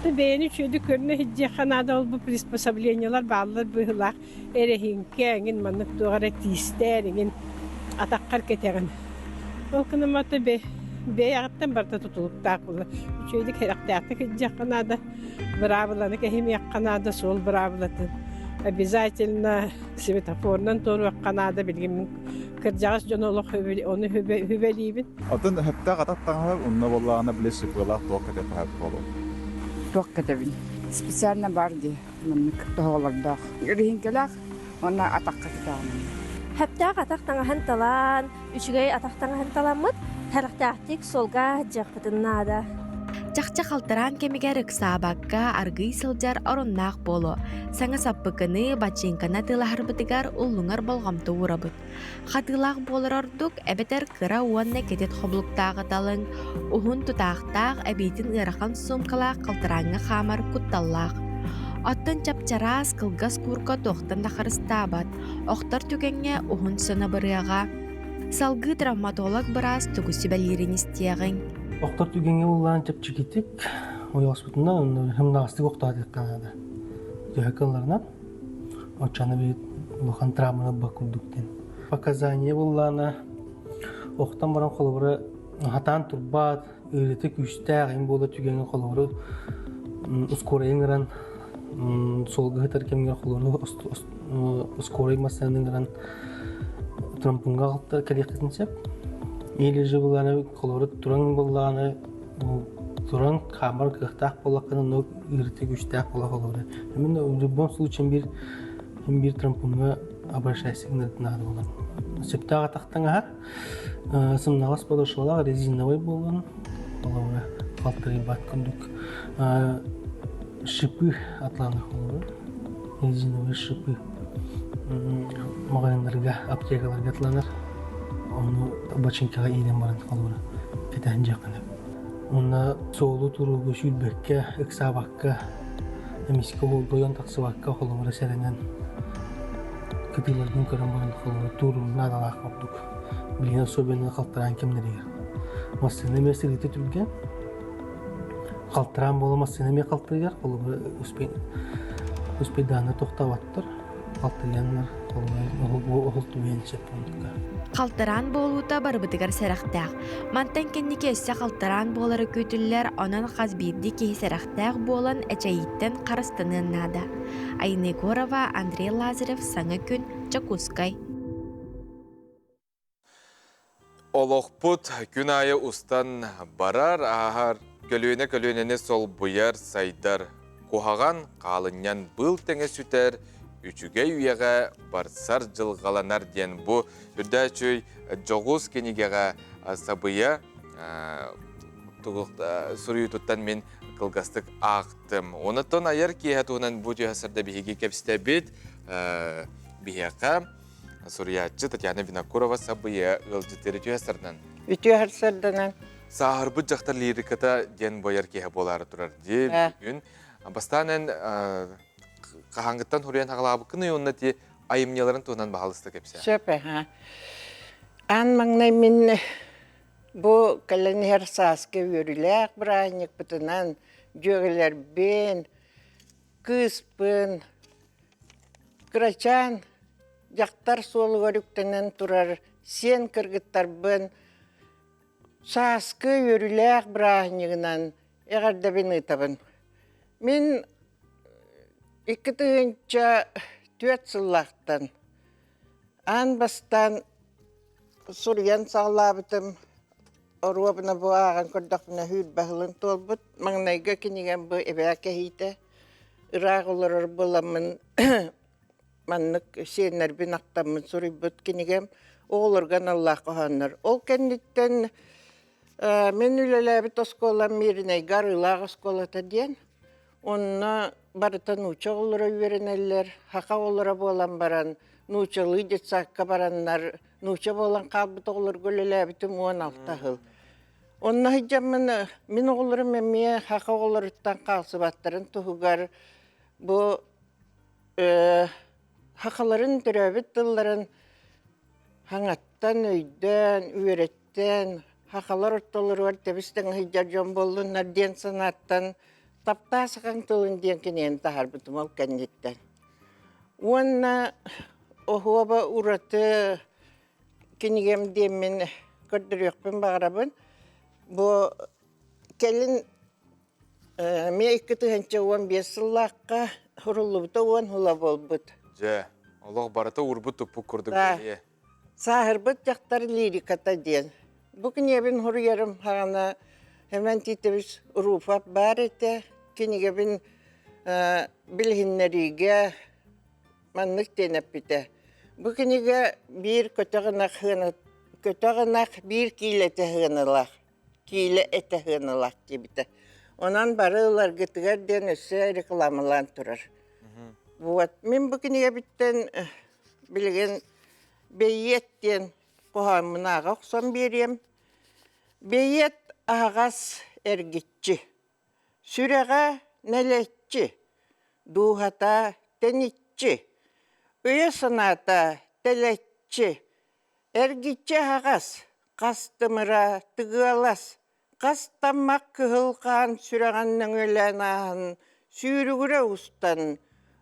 Beni çöydü körüne hicce xanada ol bu prisposabiliyenyalar bağlılar bıhılaq. Erehinke engin manık doğara tister engin ataqqar keteğin. O kınamata beyağıttan barda tutulup taqılı. Çöydük heraqtaqtaq hicce xanada bıravılanık ehim yaqqanada sol bıravılatın. Обязательно светофорнан тору қанада билгем кыржагыс жонолук оны хүбелибин. Атын хепта кататтаңар унна боллагана билесип болак токка деп хап болу. Токка деп. Специально барды. Мен тоолордох. Ринкелак она атакка тагын. Хепта атактаңа талан, үчүгөй атактаңа таламыт, тарактактик солга жакпытыннада. Чақча қалтыран кемегер ықсабаққа аргый сылжар ороннақ болу. Саңа саппықыны бачинкана тылахарбытыгар уллыңар болғамты урабыт. Қатылақ болыр ордук әбетер кыра уанна кетет хоблуктағы талың. Ухун тұтақтақ әбейтін ырақан сумкалақ қалтыранға қамар күтталлақ. Оттын чапчарас кылгас курка тоқтан дақарыстабат. Оқтар түгенге ухун сына бырыға. Салгы травматолог біраз түгісі бәлерін істеғын. Оқтар түгенге болған чапчы кетік, ойғаспытында хымнағыстық оқтар дек қанады. Жөйкаларынан, очаны бейт бұқан травманы бақылдықтен. Показания болғаны, оқтан баран қолыбыры хатан турбат, өйреті күштәғ, ең болды түгенге қолыбыры ұскорайыңыран, солғы ғытар кемгер қолыбыры ұскорай масаныңыран трампунға қылттар кәдек сеп. Ележі болғаны, қолыры тұран болғаны, тұран қамар қықтақ болаққаны, но үйреті күштақ болақ олары. Мен в любом случае бір трампунға обращайсың нады болған. Септаға тақтаңа, сымнағас болушы олақ, резиновай болған, олары қалтыры бат күндік. Шипы атланы олары, резиновай шипы. Мағайындарға, аптекаларға атланар. Onu başınkağa eğlen barın kalır. Keten jakını. Ona soğulu turu şülbekke, ıksabakka, emiski doyan taksabakka kolumura serenen. Kıtılardan körün barın kalır. Turun nadalak olduk. Bilinen sobeline kaltıran kimleri. Masını meselite türgen. Kaltıran bola masını me kaltırıyor. Kolumura üspedana tohtavattır. Kaltıranlar kolumura oğultu beğenecek olduk. Қалтыран болуыта барбытыгар сәрақтақ. Мантан кеннеке өссі қалтыран болары көтілілер онан қазбирді кейі сәрақтақ болан әчайиттен қарыстынын нада. Айны Горова, Андрей Лазарев, Саңа күн, Чакускай. Олоқпұт күн айы ұстан барар, ағар көлөне сол бұяр сайдар. Қоғаған қалыннян бұл тәңе сүтер, үчүгей үйеға барсар жылғаланар ден бұ үрді чөй жоғыз кенегеға сабыя сұрыю тұттан мен қылғастық ақтым. Онытын айар кейі туынан бұ жүйасырда бейге кепсті бет бейеқа сұрыятчы Татьяна Винокурова сабыя ғылжеттері жүйасырдан. Жүйасырдан. Сағыр бұд жақтар лириката ден бойар кейі болары тұрар деп бүгін. Бастанын қағаңғыттан хүриян тағылабы күні онына те айымнеларын туынан бағалысты кепсе. Сөпі, ха. Ан маңнай мен бұ кәлінер саске өріләк бірайнек бұтынан жөғілер бен, күспін, күрачан, жақтар сол өріктінен тұрар, сен кіргіттар бін, саске өріләк бірайнегінен еғарда бен ұйтабын. Мен 2004 сыллақтан ан бастан сурьян сағлабытым оруабына бу аған көрдақпына хүйір бағылын толбут. Маңнайга кенеген бу эбәке хейте. Ырaq оларар боламын маннык сенербин ақтамын сұрайбыт кенегем. Оғылырған Аллах қоғаныр. Ол кәнниттен мен үлеләбіт осколам мерінайгар ылақ осколата ден. Онна барыта нуча олара үйеренелер, хақа олара болан баран, нучалы детсаққа бараннар, нуча болан қалбыт олар көлеләбітім 16 хыл. Онна хиджамын, мен оғылырым әме хақа оларыттан қалсы баттарын тұғығар, бұ хақаларын түрәбіт дылларын хаңаттан, өйден, үйереттен, хақалар ұртталыр бар, тәбістің хиджар жон болдыңар ден санаттан, таптасыған тылын ден кенен тахар бұтым ол кәнеттен. Онна оғуаба ұраты кенегем демен көрдірекпен бағарабын. Бұ кәлін ме 2-15 сыллаққа хұрылы бұта 10 хула бол бұт. Же, олық барыта ұрбыт ұппы көрдік бәлие. Сағыр бұт жақтар лириката ден. Бұ кенебін хұры ерім хағана hemen titemiz rufap бар ете, кенегебін білгіннеріге маннық денеп біте. Бұ кенеге бір көтіғінақ бір кейлеті ғынылақ, кейлі әті ғынылақ дебіті. Онан барылар гітігер ден өсі рекламалан тұрар. Мен бұ кенеге біттен білген бейеттен қоғамынаға ұқсан берем. Бейет ағас әргетчі, сүреға нәлетчі, дұғата тәнетчі, өе сыната тәлетчі, әргетчі ағас, қастымыра тығылас, қастамақ күғылған сүреғанның өлән ағын, сүйрігірі ұстан,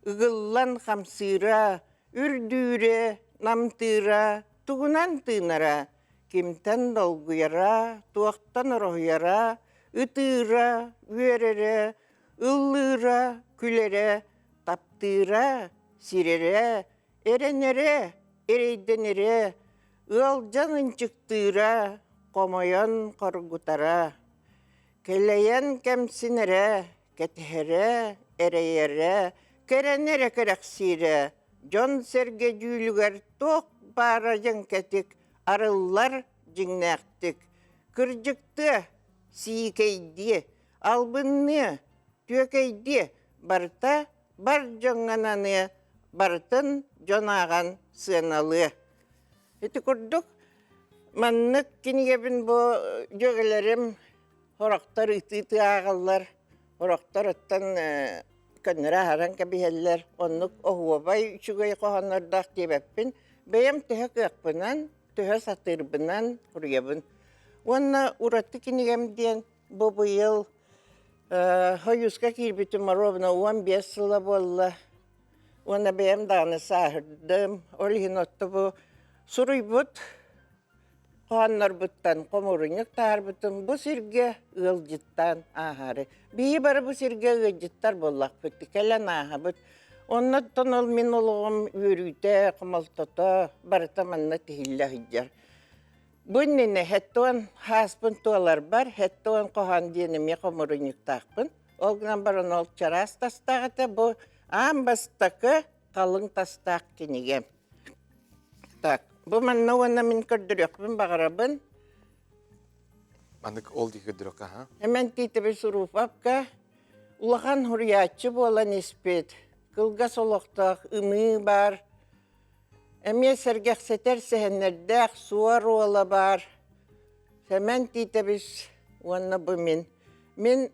ұғыллан қамсыра, үрдүйре, намтыра, тұғынан тынара, Кимтен долгуяра, туақтан ұрғыяра, үтыра, үйерере, ұллыра, күлере, таптыра, сирере, эренере, эрейденере, ұлжанын чықтыра, қомайын қорғутара. Келейен кәмсінере, кәтіхере, эрейере, керенере керексире, жон серге жүйілігер тоқ бара жын кәтік, арыллар жіңнәқтік, күржікті сиікейді, албынны түйекейді, барта бар жоңғананы, бартын жонаған сыналы. Эти күрдік, маннық кенегебін бұл жөгелерім, хорақтар үті ағалар, хорақтар ұттан көнірі ағаран кәбігелер, онық оғуабай үшігей қоғанардақ дебәппін, бәйім түхі көкпінен, Түхі сатырбынан құрgebін. Онна ұратты кенегемден бұл бұйыл хойюзға кирбітім аробына 15 сыла болла. Онна бәйім дағыны сағырдым. Олғын отты бұл сұруй бұт, қоғаннар бұттан қомырынық тағыр бұтым. Бұл сірге ұлжыттан ағары. Бейі бары бұл сірге ұлжыттар боллақ бұтты. Кәлін аға бұт. Онна тонол мен олығым өрүйте, қымалтата, барыта манна тихилля хиджар. Бұннені хәттуан хаспын туалар бар, хәттуан қоған денеме қомырынық тақпын. Олғынан барын ол чарас тастағыты, бұл амбастақы қалың тастақ кенегем. Так, бұл манна оны мен көрдірекпін бағарабын. Мандық ол дейкі дүрек, аға? Әмен тетібі сұруфапқа, ұлаған хұриятчы болан еспет. Кылга солоқтақ, ымы бар. Әме сәргәқсетер сәхенердәқ, суар ола бар. Сәмен титәбіз, уанна бұ мен. Мен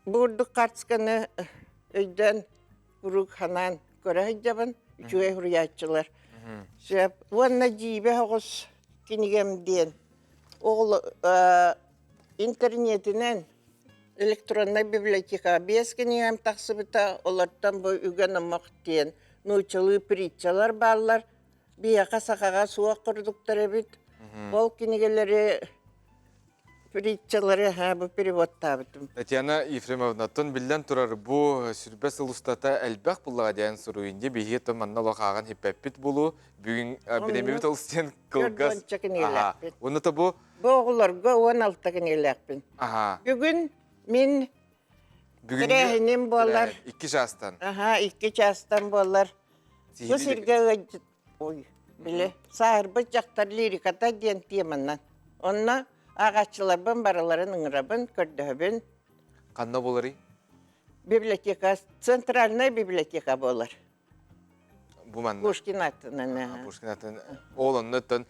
бұрдық қартсканы өйден ұруқ ханан көрі жабын, үшуе хұриятчылар. Уанна жейбе хоғыз кенегемден. Ол интернетінен электронная библиотека бескенегем тақсыбыта, олардан бұл үген амақтен, нұчылы притчалар баллар, бияқа сақаға суақ құрдықтар әбіт. Ол кенегелері Притчалары, бу переводтабытым. Татьяна Ефремовнатын билден турар бу сүрбес улустата әлбәк буллага диян суруинде бихет манна лохаган хиппеппит булу бүгүн билемебит олстен кылгас. Уну та бу Боғыларға 16 кенеләкпін. Бүгін мен тірәхінен болар. 2 жастан. 2 жастан болар. Бұл сірге өджіт. Ой, біле. Сағырбы жақтар лириката ден теміннан. Онна ағачыларбын бараларын ұңырабын, көрдіғібін. Қанда болары? Библиотека, центральная библиотека болар. Бу манна. Пушкин атынан. Пушкин атынан. Олоннытын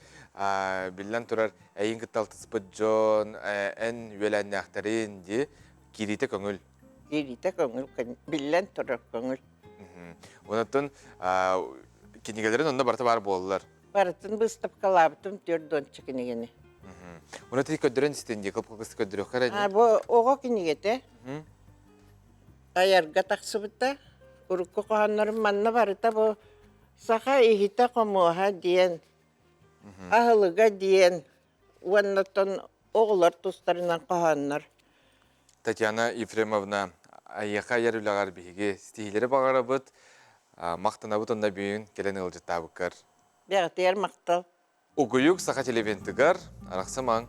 билден турар әйін кытталтыспыт жон, ән үйеләнне ақтарын де кирите көңіл. Кирите көңіл, билден турар көңіл. Онытын кенегелерін онда барты бар болылар. Барытын бұстып қалабытым түрдон чекенегені. Онытын көдірін істенде, қылпқылқысты көдірі қара әне? Оға кенегеті. Аярға тақсыбыта, ұрыққы қоғанларым манна барыта бұл сақа ихита қомуға дейін, ағылыға дейін, уаннаттан оғылар тұстарынан қоғанлар. Татьяна Ефремовна, айяқа аяр үлағар бейге стихилері бағара бұд, мақтана бұд онда бүйін келен ұлжытта бұққар. Бәғатияр мақтал. Угуюк сақа телевентігар, арақсы маң.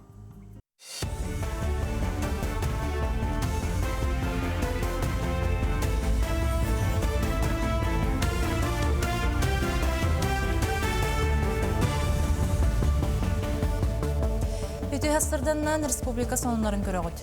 Үті ғасырданнан республика сонларын көріғыт.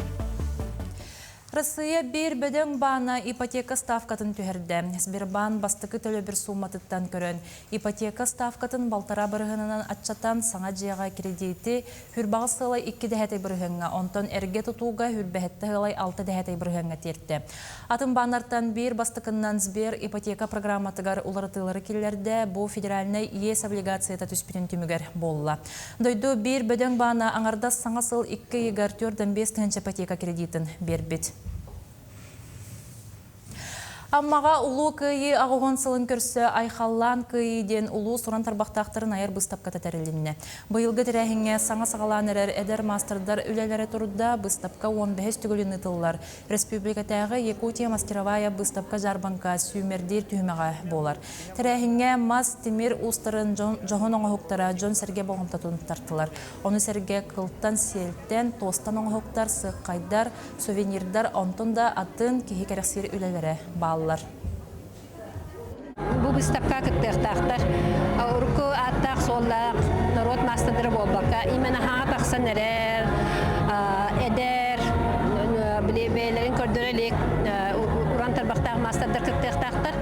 Россия бір бөдөң бана ипотека ставкатын түхерді. Сбербан бастықы төлі бір сумматыттан көрін. Ипотека ставкатын балтара бірғынынан атчатан саңа жияға кредиті хүрбағы сылай 2 дәхетай бірғынға, онтон әрге тұтуға хүрбәхетті ғылай 6 дәхетай бірғынға терді. Атын банартан бір бастықыннан Сбер ипотека программатығар уларытылары келерді бұл федеральный ес облигацията түспірін түмігер болла. Дойду бір бөдөң бана аңарда саңа сыл 2 егартөрден 5 тәнчі ипотека кредитін бербет. Аммаға улу күйі ағуғын сылын көрсі айхаллан күйіден улу сұран тарбақтақтырын айыр бұстапқа тәтәрілінне. Бұйылғы тірәхіңе саңа сағалан әрер әдер мастердар үлелері тұруда бұстапқа 15 түгілін ұтылылар. Республикатағы Якутия мастеровая бұстапқа жарбанка сүймердер түймеға болар. Тірәхіңе мас темір ұстырын жоғын оңғықтара жон сәрге болғымтатын тартылар. Оны сәрге қылттан селттен, тостан оңғықтар, сыққайдар, сувенирдар, онтында атын кейі кәрексер үлелері балар. Бу выставка кыттыктактар. Урку аттак соллак народ мастадыр болбака. Именно ха таксан эрер, эдер, билебелерин көрдөрөлек, уран тарбактагы мастадыр кыттыктактар.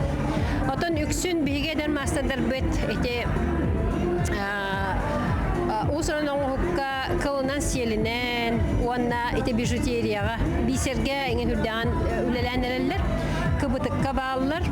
Отон үксүн бигедер мастадыр бет эте Усран оңғыққа кылынан селінен, онна эте бижутерияға, бисерге еңе хүрден үлеләнерелер, кыбытыққа бағылар.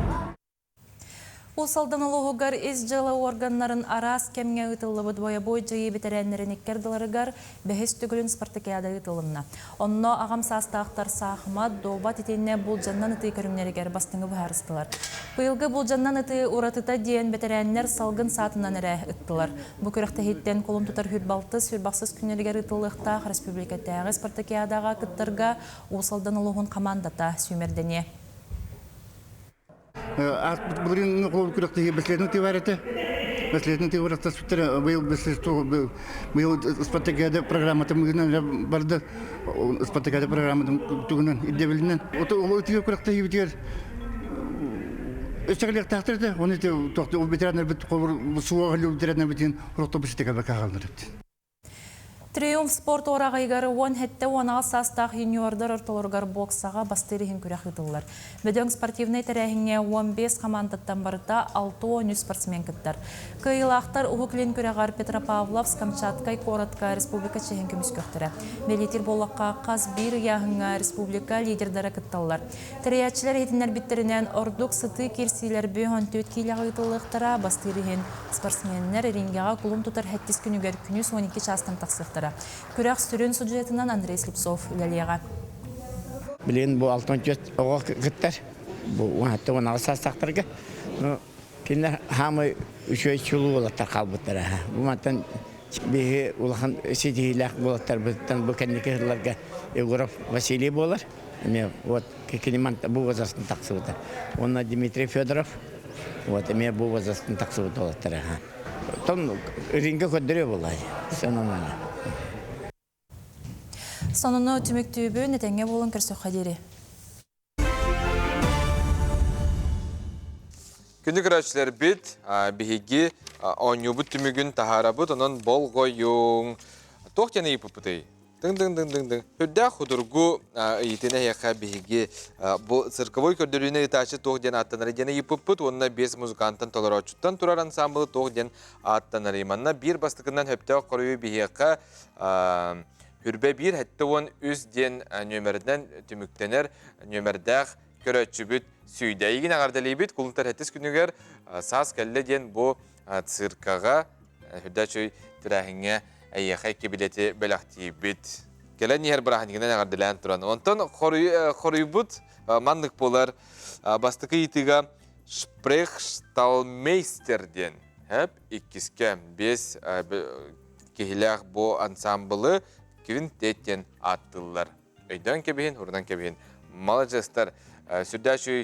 Усалдан олуғығар из жылы органнарын арас кемге ұтылы бұдбоя бой жайы бетерәнерін еккерділарығар бәхес түгілін спартакиада ұтылынна. Онно ағам састақтар сақымат добат етенне бұл жаннан ұты көрімнерігер бастыңы бұхарыстылар. Бұйылғы бұл жаннан ұты ұратыта дейін бетерәнер салғын сатынан әрі ұттылар. Бұ көріқті хеттен қолым тұтар хүрбалты сүрбақсыз күнерігер ұтылықтақ республикаттағы спартакиадаға күттірға усалдан олуғын командата сүймердене. Бүгін қолы күріқтегі бәслердің тевареті. Бәслердің тевареті сүттері бұл спартакиада программаты мүгінен барды. Спартакиада программаты түгінен иддебілінен. Ол өтіге күріқтегі бітер өстіғілік тақтырды. Оны ол ветерандар біт суға ғылу ветерандар бітен ұрықты бәсетеге бәкі ағалыныр. Триумф спорт орағайгары 10 хетті 10 састақ юниордар ұртылырғар боксаға бастырығын көрек ұтылылар. Бөдөң спортивный тәрәхіңе 15 командаттан барыта 6-13 спортсмен күттір. Кыйлақтар ұғықлен көрегар Петропавловск, Камчатка, Коротка, Республика Чехен көміс көқтірі. Белетер болаққа қаз бір яғыңа республика лидердары күтталылар. Тәрәятшілер етінер біттерінен ордық сыты керсилер бүйін төт кейліға ұтылықтыра бастырығын спортсменнер рингаға құлым тұтар хәттес күнігер күніз 12 частан тақсықтыра. Күрәк сүрін сұджетінен Андрей Слепцов үләлеға. Білен бұл 64 оға күттер. Бұл 16 састақтарға. Кендер хамы үшөй чулу олаттар қалбыттар. Бұл маттан Bihi улахан сидилах болаттар быттан бу кеннеке хырларга Егоров Василий болар. Эме вот кекенеман бу возрастын таксыбыта. Онна Дмитрий Федоров. Вот эме бу возрастын таксыбыта болаттар. Тон ринге көддөрө болай. Сонона. Сонуну түмүктүүбү нетеңге болун көрсө хадири. Күндік көрәтшілер бит, бігі оңюбыт түмігін тахарабыт, онын бол ғойың. Тоқтяны епіпітай. Дың-дың-дың-дың-дың. Хүрдә худургу етіне яқа бігі бұл цирковой көрдіріне еташі тоқтен аттанары дені епіпіт, онына 5 музыкантын толар очуттан тұрар ансамблы тоқтен аттанары. Манна бір бастықынан хөпті қорыйы бігі яқа хүрбе бір әтті он үз ден нөмірден түміктенер нөмірдәқ көрәтші Сүйдәйгін ағардалей бит, құлынтар әтіс күнігер сас кәлі ден бұл циркаға хүрдәчөй түрәхіңе әйеқай кебілеті бәліқтей бит. Кәлі нехер бірахынығынан ағардалайын тұран. Онтан қорый бұд мандық болар бастықы етіға Шпрехшталмейстер ден. Иккіске 5 кехіләқ бұл ансамблы кевін теттен аттылар. Өйден кебейін, ұрдан кебейін. Малajestар сүрдәшүй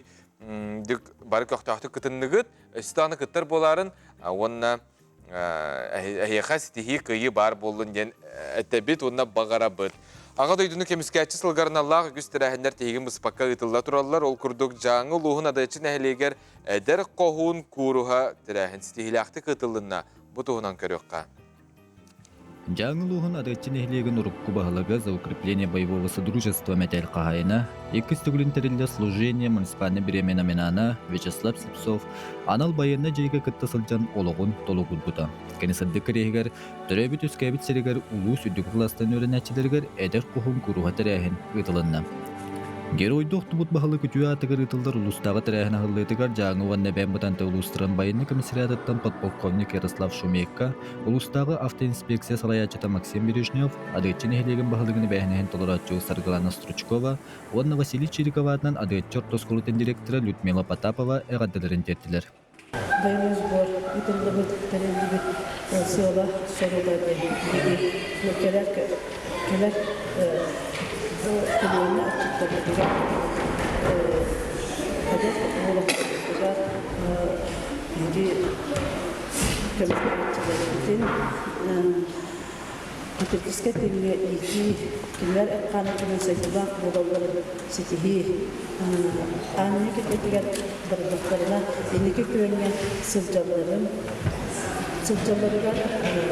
бары көқтақты күтіндігіт, үстаны күттір боларын, онына әйеқа стихи күйі бар болын ден әттәбет, онына бағара бұд. Аға дойдыны кеміскәтші сылғарын Аллах үгістір әхіндер тегін мұспаққа ұтылла тұралылар, ол күрдік жаңы луғын адайчын әхілегер әдір қоғуын көруға тірәхін стихилақты күтілінна бұтығынан көріққа. Жаңылуғын адайчын эхлеген урукку бағылығы за укрепление боевого содружества Метель Қағайына, екіс түгілін тәрілді служение муниципальный беремена менана Вячеслав Сипсов, анал байынна жейге кітті сылжан олығын толығыл бұта. Кенесілді кірегер, түрәбіт үскәбіт серегер улу сүдік кластан өрін әтчілергер әдір құхын күруға тәрәхін ұйтылынна. Геройдық тұбыт бағылы күтуі атығыр ұтылдар ұлыстағы тәрәхін ағылытығар жаңы ванна бән бұтанты ұлыстырын байынны комиссариаттан подполковник Ярослав Шумекка, ұлыстағы автоинспекция салаячыта Максим Бережнев, адетчен эхлеген бағылығыны бәхінен толыратчы Саргалана Стручкова, онна Василий Чириковатынан адетчер тосколытын директоры Людмила Потапова әғаддыларын теттілер. Боевой сбор үтілдіміт тәрелдіміт села сорулады. Келер Көлемі артықларыға қадет олықтарыға үйде көміркеттерден көтіркіске теңге екі кемер әтқаны күнін сайтылақ болалары сетігі анны кететіген бірдіқларына енеке көрінген сылжаларыға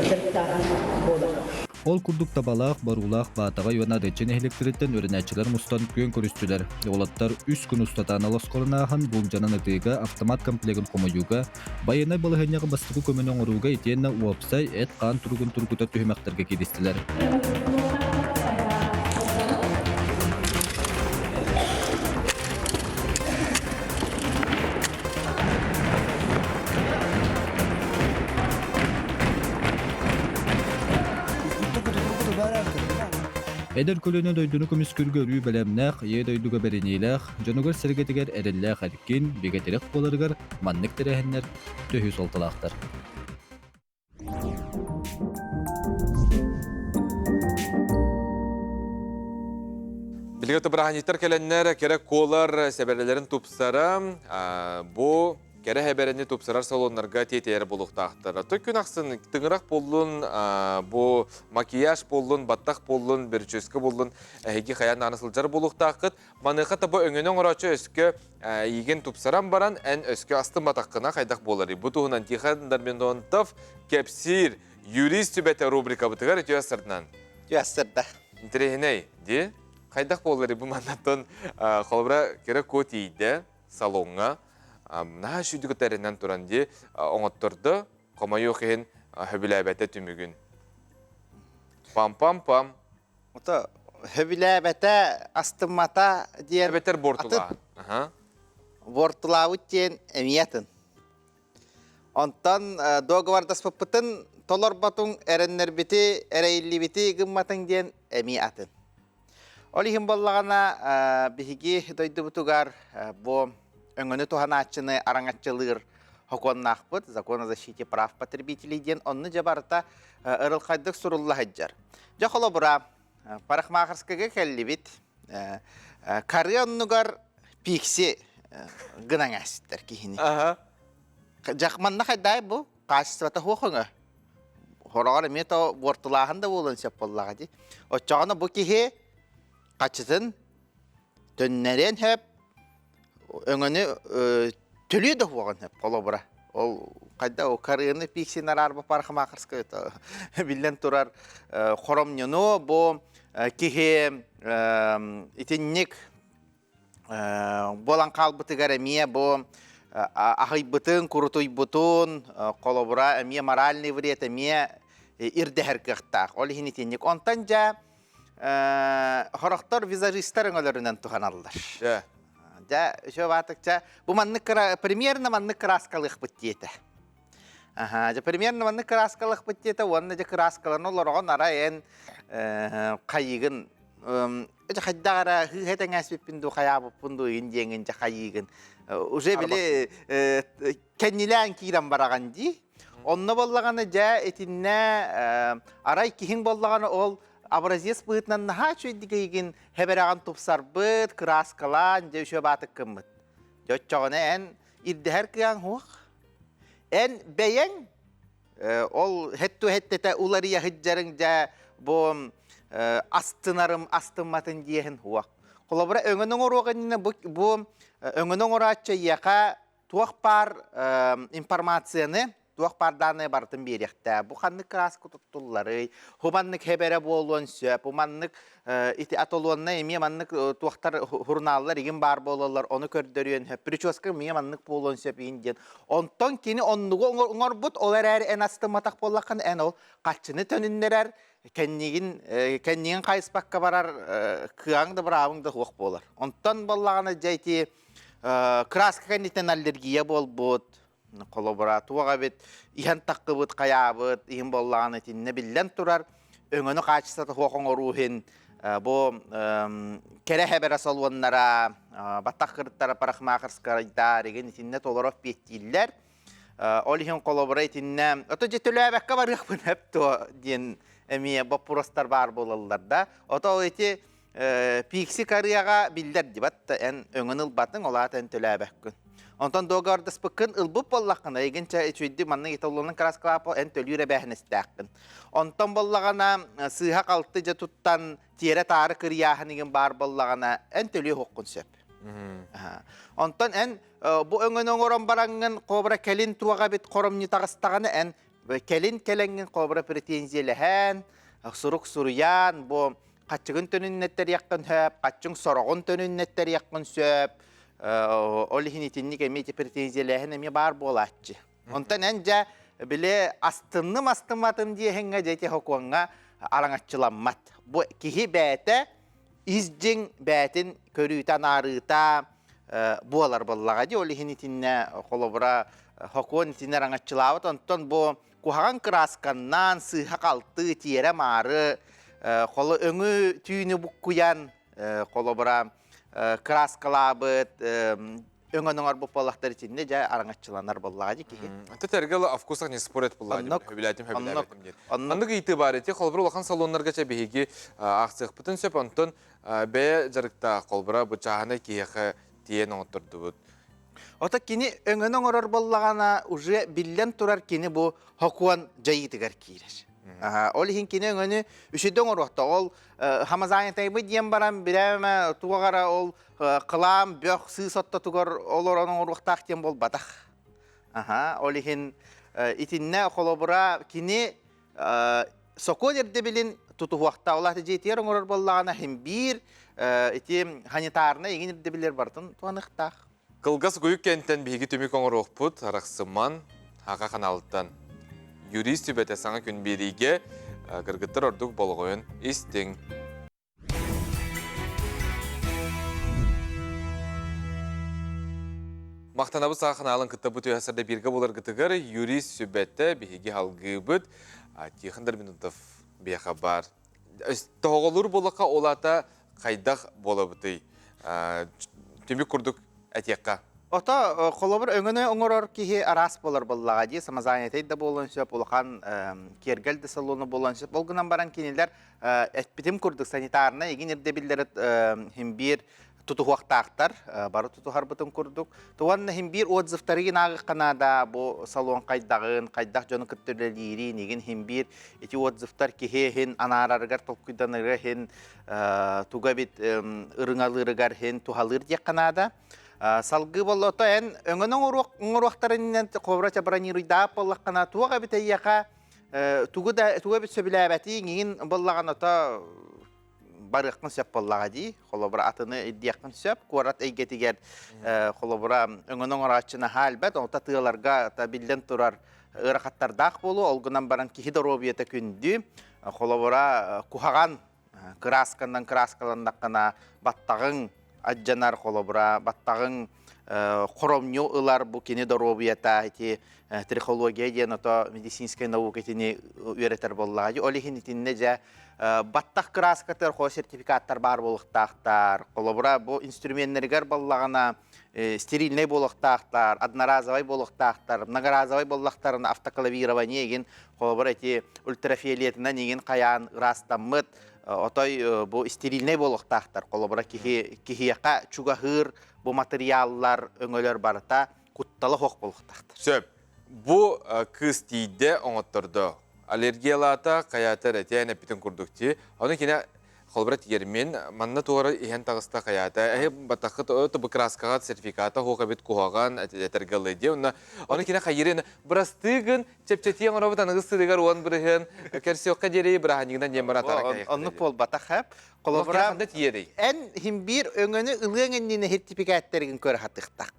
дірттаған болады. Ол күрдік табалақ, барулақ, батаға юан адетчен электреттен өрінәтчілер мұстан көн көрістілер. Олаттар үс күн ұстатан аласқорынағын бұл жанын ытыға автомат комплегін қомайуға, байына балығыняғы бастығы көмінің ұруға етенна уапсай әт қан тұрғын тұрғыта түймәқтерге kedistілер. Эдер көлөнө дойдуну көмүс көргөрүү белемнах, е дойдуга беренейлах, жонугар сергетигер эреллах аркин, бегетерек боларыгар, маннык терехеннер төһү солталактар. Билгеті бірағанеттер кәліннер керек колар сәберлерін тупсара, бұ кәрі әбәріне тупсарар салонларға тетер болуқтақтыр. Той күн ақсын тыңырақ болуын, бұ макияж болуын, баттақ болуын, бір чөскі болуын, әйге қаян анысылжар болуқтақыт. Маныққа табы өңінен орачы өскі еген тупсаран баран, ән өскі астын батаққына қайдақ болары. Бұ туғынан тихандар мен онтав кепсир, юрист түбәті рубрика бұтығар өте асырдынан. Өсірді. Интерегіней, де? Қайдақ болары бұл мандаттан қолыбыра керек көт ейді салонға. Наға шүйді көтәрінен тұран де оңыттырды, қомайы оқиын хөбіләбәті түмігін. Пам-пам-пам. Хөбіләбәті астымата дейін әбәтер бортылағын. Бортылауыт дейін әмиятын. Онтан доғывардас пұппытын толар батың әріннер біті, әрәйілі біті ғымматын дейін әмиятын. Олихин боллағана бігі дойды бұтығар бұл өңіні туғанатшыны араңатчылығыр хоконнахпыт, закон о защите прав потребителей ден, онны жабарта ырылқайдық сурулла хаджар. Жахоло бұра, парахмахарскага келлибит, кары оннугар пикси гынан әсіттер кейіні. Жақманна қайдай бұл, қашысывата хуқыңы. Хорағар мета бортылағында болын сеп боллаға де. Отчағына бұл кейі қачытын төннерен хеп, өңіні төледі хуағын хеп, қолы бұра. Ол қайда о карыны пиксинар арба парахмахарскы билен турар хоромнюну бу кихе итинник болан қалбытыгар эмие бу ахайбытын курутуйбутун колобура эмие моральный вред эмие ирдехеркыхтак ол хин итинник онтан жа хорохтор визажисттар өңөлөрүнөн туханаллар. Да, еще ватакча, бу манны примерно манны краскалых быттета. Ага, же примерно манны краскалых быттета, онны же краскаланы лоргон ара эн кайыгын. Же хаддагара хетен аспипинду хаябы пунду индеңин же кайыгын. Уже биле кеннилен киран бараганди. Онны боллаганы же этинне арай кихин боллаганы ол образец бытнан наха чөйдігейгін хебераған тупсар быт, краскалан, жеуші батық кыммыт. Жөтчоғыны ән ирдігер кыян хуақ. Ән бәйен, ол хетту-хеттеті улария хыджарың жа бұл астынарым, астынматын дейін хуақ. Қолабыра өңінің орағынына бұл өңінің оратча яқа туақ бар информацияны туақ барданы бартын беректі. Бұл қанны краска тұттылары, хуманнык хебері болуын сөп, хуманнык атолуынна еме маннык туақтар хурналар еген бар болулар, оны көрдөрүйін хөп. Прическа еме маннык болуын сөп енден. Онтон кені оннуғы оңыр бұд, олар әрі ән астыматақ болақын ән ол қатшыны төніндер әр, кәннеген қайыспаққа барар кыаңды бұрауыңды хуақ болар. Онтон болағаны жайти краска кәнетен аллергия бол бұд. Колобура туаға бет, ихан таққы бұд, қая бұд, ихан боллағаны тінне білден тұрар, өңіні қачысаты хоқың орухин, бұл кере хәбәрі салуаннара, баттақ қырыттара парахмақырскарайдар, еген тінне толыров беттейлер. Ол ихан колобура тінне, ото жетілі әбәкка бар ұқпын әпті ден әмейе баппұрастар бар болалар да. Ото ол еті пикси карияға білдер дебатты, ән өңін ұлбатын, ола әтін төлі әбәккін. Онтан доғардыс бұқын ұлбып боллақына, егенче чөйді манның етолуының краскалапы ән төлүйірі бәхіністәқін. Онтан боллағана сыға қалты жа тұттан тері тары кірияғын еген бар боллағана ән төлүй хоққын сөп. Онтан ән бұ өңін оңырын бараңын қобыра кәлін туаға бет қорымны тағыстағаны ән кәлін кәләңін қобыра претензияліғін, сұруқ сұруян, бұ қатшығын төніннеттер яққын хөп, қатшың сорағын төніннеттер яққын сөп. Олихин итинник әмейті претензияләхін әме бар болатчы. Онтан әнжа біле астынным дейхенге жәйте хокуанға араңатчыламмат. Бұ кихи бәті изжің бәтін көрүйтан арыта болар боллаға де. Олихин итинне қолыбыра хокуан итинне араңатчылауыт. Онтан бұ кухаған красканнан сыға қалты тиері мары қолы өңі түйіні бұққуян қолыбыра краскалабыт, өңінің арбып болақтар içinde жа араңатчыланар боллаға жеке. Ата тәргелі авкусақ не спорет боллаға хөбіләтім дер. Аннығы иті бар еті, қолбыр олақан салонларға жабеге ақсық бұтын сөп, онтын бәе жарықта қолбыра бұчағына кейеқі дейін оңыттырды бұд. Ота кені өңінің орар боллағана уже білден тұрар кені бұл хокуан жайытығар кейрер. Ол хин кине өңөні үшіден оруқта. Ол хамазайын тайбы дейін барам, біреме туғара ол қылам, бөқ, сый сотта туғар олар оның оруқтақ дейін бол бадақ. Ол хин итинне қолобыра кине соқодерді білін тұту уақта. Оларды жетер оңырар боллағана хин бір ханитарына егенерді білер бардың туғанықтақ. Қылғас көйік кенттен бейгі түмік оңыр оқпыт, арақсыман, аға қаналыттан. Юрист үбәті саңа күн береге кіргіттір ордық болғойын істің. Мақтанабы саға қаналын күтті бұты өсірді берге болар күтігір юрист үбәті бейге алғы бұд. Тиқындар минутов бейқа бар. Тоғылыр болаққа олата қайдақ бола бұты. Түмік күрдік әтеққа Ото холобур өңөнө оңорор кихи арас болар боллага ди самазанетейде болон сөп улахан кергелде салону болон сөп болгунан баран кинилер этпитим курдук санитарна эгин ирдебиллер химбир тутуактактар бары тутухар бутун курдук туанна химбир отзывтарыгын агы канада бу салон кайдак жону кыттырлери неген химбир эти отзывтар кихи хин анараргар толкуйданыры хин тугабит ырыңалырыгар хин тухалыр дек канада салгы болото эн өңөнөң уруактарынан кобрача бронируйда боллаккана туга битейяка туга бит сөбүләбәти ingen боллаган ото барыккын сөп боллага ди холобра атыны идияккын сөп куарат эйгетигер холобра өңөнөң урачына халбат ота тыаларга та билден турар ыракаттардак болу олгунан баран кихи доробията күндү холобра кухаган краскаландаккана баттагың аджанар холобра баттагың хоромню ылар бу кини доробията эти трихология деген ото медицинская наука этини үйрөтөр боллагы олихин итинне жа баттак краскатар хо сертификаттар бар болуктактар холобра бу инструменттер боллагана стерильный болуктактар одноразовый болуктактар многоразовый болуктарын автоклавирование деген холобра эти ультрафиолетна деген каян ырастаммыт отой бу стерильный болуктактар холобра кихияка чугахыр бу материаллар өңөлөр барыта кутталы хок болуктактар. Сөп, бу кыз тиде оңоттордо. Аллергиялата каятар этен эпитен курдукти. Аны кине холбрат ермен манна туара ихен тагыста каята. Батакыт ото бу краскага сертификата хокабит кугаган этергеледе. Аны кине хайрен брастыгын чепчетиң оробутан гысты дегер он бирген керсиокка дери бираханигдан немаратара. Аны пол батахап колобра эн химбир өңөнө ылынгенне сертификаттерин көр хатыктак.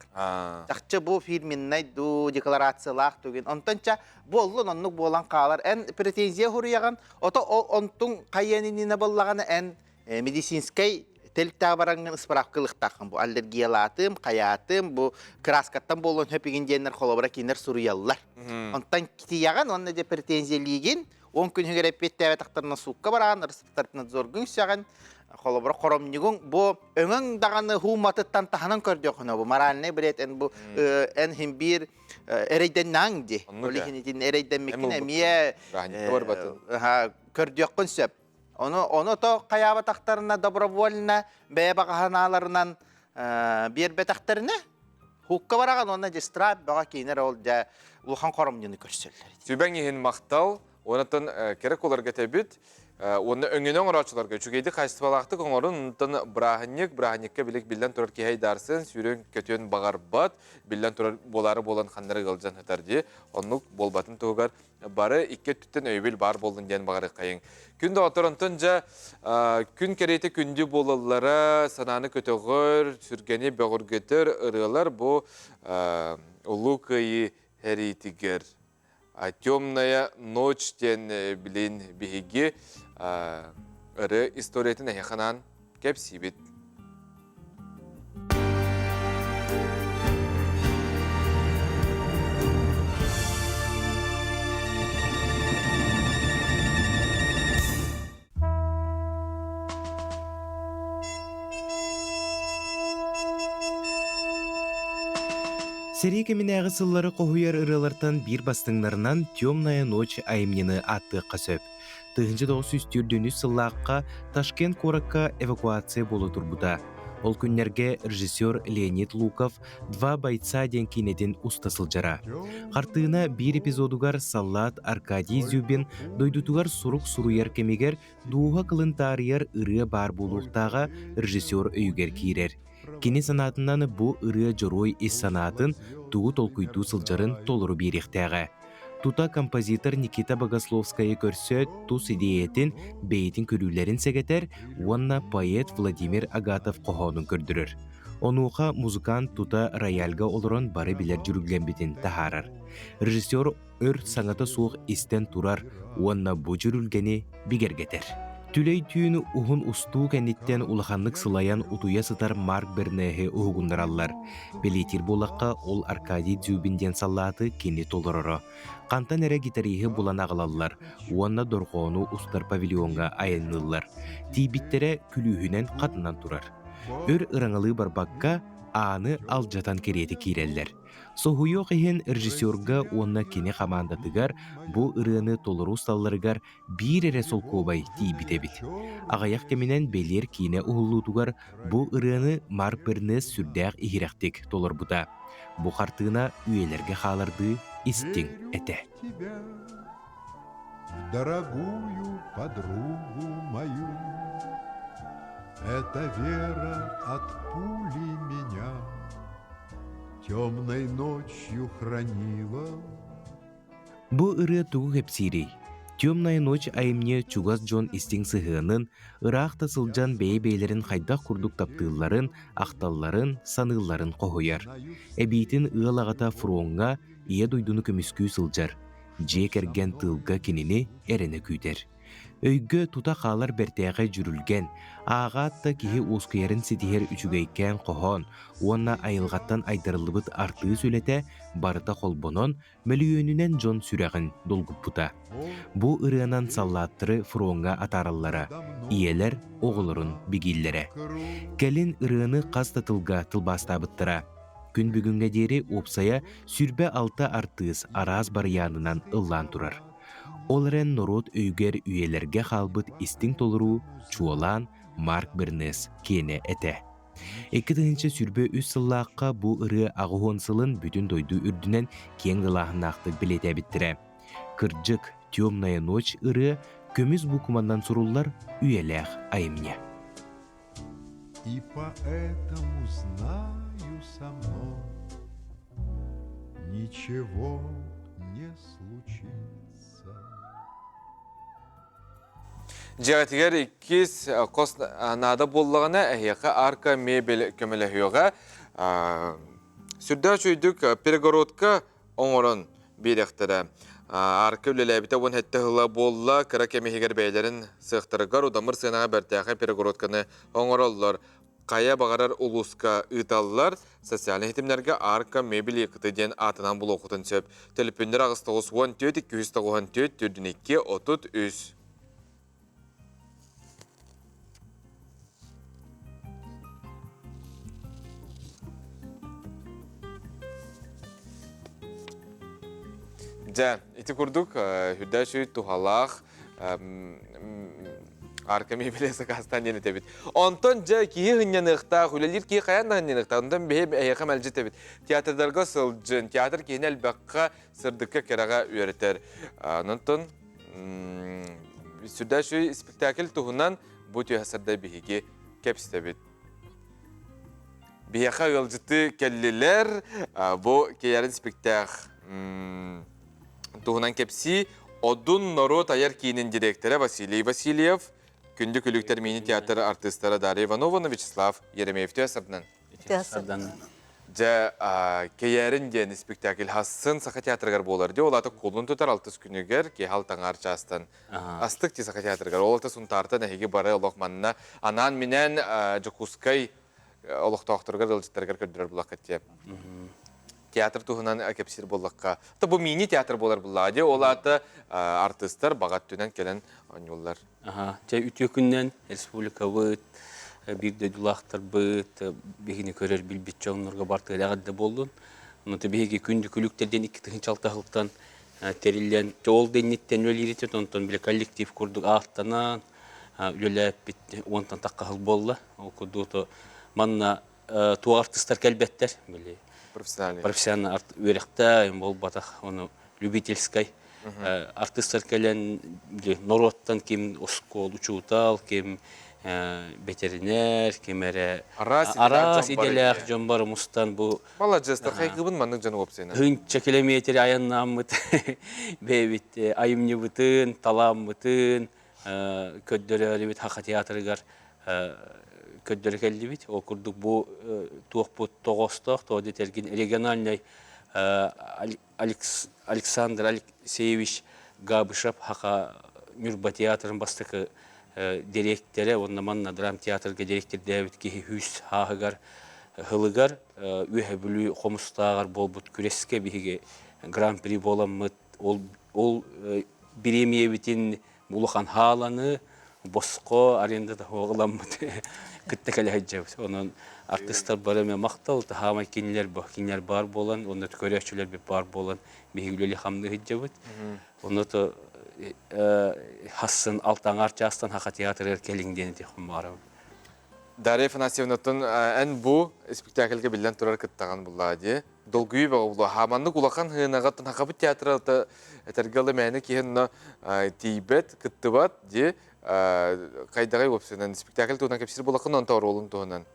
Такча бу фирминнай ду декларациялак түген. Онтонча боллун оннук болан калар эн претензия хуруяган ото онтун кайянинне боллаганы эн медицинский телтаа баранган справкалыктакын бу аллергиялатым, каятым, бу краскаттан болон хөпиген денер колобра кинер суруяллар. Онтан китияган онна же претензия лиген 10 күн хөгереп беттәбе тактарына сукка баран, рыспыктарына зоргун сяган холобра коромнигун бу өңөң даганы хуматыттан таханан көрдөкөнө бу моральный бред эн бу эн химбир эрейден наңди. Олихинитин эрейден мекине мие көрдөкөн сөп. Оны то каяба тактарына добровольно беба каханаларынан бербе тактарына хукка бараган онна жестрап бага кинер ол да улхан коромнигуны көрсөллөр. Сүбәңнеһин мактал онтон керек оларга тебит оны өңөнөң орачыларга чүгейди кайсыбалакты коңорун онтон браханникке билек билден турар ки хайдарсын сүрөң көтөн багарбат билден турар болары болан хандары кылжан хатарди онук болбатын тугар бары икке түттен өйбүл бар болдун ден багары кайын күндө оторонтон жа күн керейте күндү болаллара сананы көтөгөр сүргени бөгөргөтөр ырылар бу улукайы херитигер темная ночь тен билин биги ыры историятын эханан кепсибит. Сереке минәгы сыллары қоғуяр ырылартан бір бастыңларынан «Темная ночь» айымнені атты қасөп. 1994 сыллаққа Ташкент қораққа эвакуация болу тұрбуда. Ол күннерге режиссер Леонид Луков «Два бойца» ден кинеден устасыл жара. Қартығына бір эпизодугар Саллат Аркадий Зюбин дойдутугар сурук суруяр кемегер дуға қылынтарияр ыры бар болуқтаға режиссер өйгер кейрер. Кини санатынан бу ыры жорой ис санатын тугу толкуйду сылжарын толыру беректәгә. Тута композитор Никита Богословская көрсөт тус идеятын бейтин көрүләрен сәгәтер, уанна поэт Владимир Агатов қоғанын көрдірір. Онуға музыкант тута рояльга олырын бары билер жүрүлген битин тахарар. Режиссер өр саңата суық истен турар, уанна бу жүрүлгені бигергетер. Түлей түйіні ұғын ұсту кәнеттен улаханлық сылаян ұтуя сытар Марк Бернеге ұғындаралар. Белетир болаққа ол Аркадий Дзюбинден саллаты кені толырыры. Қантан әрі гитарихы болан ағылалар, уанна дорғуыны ұстар павильонға айынылар. Тейбиттері күліхінен қатынан тұрар. Өр ыраңылы барбаққа аны алжатан керети киреллер. Соһуйох иһин режиссерга онна кини командатыгар бу ырыаны толору сталларыгар бир эре солкобай тийбитебит. Агаяк кеминен белер кине уһуллутугар бу ырыаны Марк Бернес сүрдәк ихирәктик толорбута. Бу хартыына үелерге халарды истиң эте. Дорогую подругу мою, эта вера от пули меня темной ночью хранила. Бу ыры тугу хепсирей. Темная ночь айымне Чугас Джон истиң сыһыанын, ырахта сылжан бей-бейлерин хайдах курдук таптыылларын, ахталларын, саныылларын қоһуяр. Эбитин ыалагата фронга ие дуйдуну көмүскүү сылжар. Жек эрген тылга кинини эрене күйдер. Өйгө тута қалар бертеға жүрүлген, ағатта кихи ускуярын ситихер үчүгейкен қохон, уанна айылғаттан айдарылыбыт артыы сүлете барыта қолбонон мөлүйөнүнен Джон сүрәғін долгуппута. Бу ырыанан саллаттыры фронга атараллара, иелер оғылырын бигиллере. Келин ырыаны қастатылга тылбастабыттыра. Күн бүгінге дери опсая сүрбе алта артыыс араз барыянынан ыллан турар. Оларен норот өйгер үйелерге халбыт истиң толыру чуалан Марк Бернес кене эте. 2-нче сүрбе үс сыллаққа бу ыры ағуонсылын бүтін дойду үрдінен кен ғылағынақты білете біттіре. Кырджык темная ночь ыры көміз букумандан суруллар үйелех айымне. И поэтому знаю со мной ничего не случится. Жегатигер иккис кос нада боллағына әйеқа арка мебель көмеліхиоға сүрді чүйдік перегородка оңырын бейдектірі. Арка үлеләбіті он хәтті ғыла болла кіра кемехегер бәйлерін сықтырығар удамыр сынаға бәртіяқа перегородканы оңыралылар. Қая бағарар улуска ұйталылар, социальный хетімлерге арка мебель екіті ден атынан бұл оқытын сөп. Телепіндер ағыстығыз 14-294 түрдінекке 33. Ja, iti kurduk hüddaşu tuhalaq arka mebelesi kastan yeni tebit. Ondan ja kihi hınyanıqta, hülelir kihi qayan hınyanıqta. Ondan behe ayyaqa məlci tebit. Teatrdarga sılcın, teatr kihin elbaqqa sırdıqqa kerağa üreter. Ondan hüddaşu spektakl tuhunan bu tüyasırda behegi keps tebit. Beheqa yolcıtı kelliler bu keyarin spektakl Туғынан кепси, Одун народ аяр кейінің директоры Василий Васильев, күнді күліктер мені театр артистары Дарья Ивановна, Вячеслав Еремеев түйасырдынан. Жа кейерін ден спектакль хасын сақа театргар болар де, олаты қолын тұтар алтыс күнігер, кей халтан арчастан. Астық те сақа театргар, олаты сұнтарты нәхеге бары олықманына, анан менен жүкускай олықтақтыргар, ылжыттаргар көрдірер бұлақ кәтте. Театр туһунан кепсир боллаққа. Бұл мини театр болар бұлладе, олаты артистар бағат түнен келен оңылар. Үтіе күннен республика бұд, бірді дұлақтар бұд, бігіне көрер білбетчі оңырға бартығы дағадда болдың. Оныты бігі күнді күліктерден 2-6-лықтан терілен, ол деннеттен өлі еретет, онтан біле коллектив күрдік ақтанан, өлі әппет, онтан таққа қыл болла. Ол күрді манна туа артистар кәлбеттер, біле. Профессионал өректа, бол батақ, оны любительскай. Артистар келен народтан кем оскол учутал, кем ветеринер, кем әрі арас иделях жомбар мұстан бұл... Бала жастар қайқыбын маңның жаны опсайна. Хүнча километр аяннам мұт, бәйбет айымне бұтын, талам бұтын, көддері әлібет хақа театрығар көддері кәлді бит. Ол күрдік бұл туық бұт тоғыстық, тоғды тәрген региональный Александр Алексеевич Габышев хақа Нюрба театрын бастықы директоры, онна манна драм театрға директор дәвит кейі хүс хағығар, ғылығар, өйі бүлі қомыстағар бол бұт күреске бейге гран-при боламыд, ол биремие бітін бұлыған халаны, босқо арендада оғыламыд, күтті кәлі хаджабыз. Оның артисттар бар эме мактал хамай кинилер бар болан, онда көрөчүлөр бар болан, бигүлели хамды хиджабыт. Онда хассын алтаңар жастан хака театрга келиңден де хумара. Дарья Афанасьевнатын ән бу спектакльге билден турар кыттаган буллади. Долгуй багы хаманны кулакан хынагатын хакабы театрда этергалы мәне киһенна тийбет кыттыбат ди кайдагай опсенен спектакль туна кепсир булакын онта ролун туһунан.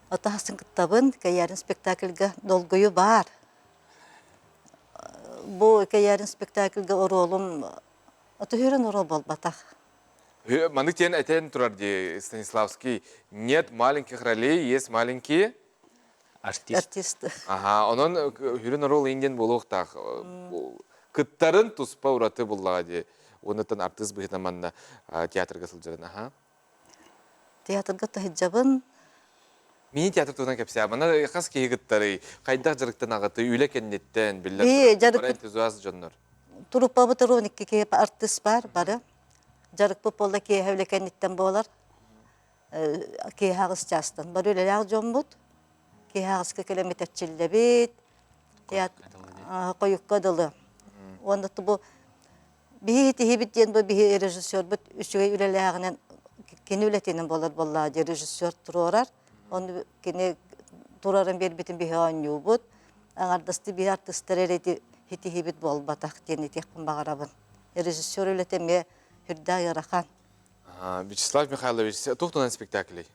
Атасын кыттабын каярын спектакльге долгуй бар. Бу каярын спектакльге ролум атыһырын рол болбатах. Маны тен этен турар ди Станиславский. Нет маленьких ролей, есть маленькие артист. Ага, онон хүрүн рол инден болуктак. Кыттарын туспа ураты буллагы. Онотон артист быһына манна театрга сылжырын. Ага. Театрга тахиджабын. Мини театр туна кепсе. Мана кас ки кыттары кайдак жырыктан агаты үйле кеннеттен билер. Энтузиаст жоннор. Труппа бутроник ки артист бары. Жарык пополда ки хевле кеннеттен болар. Ки хагыс жастан. Бар үйле яг жомбут. Ки хагыс километрчилде бит. Театр коюкка дылы. Онда бу бит хибиттен бу би режиссер бут үчүгө үлелегенен кенүлетенен болар болла режиссер турар. Он кене турарын бербитин биханю бут. Аңардасты би артисттер эрети хити хибит болбатак тени текпин багарабын. Режиссер үлетеме хүрдө ярахан. Вячеслав Михайлович, тухтунан спектаклей.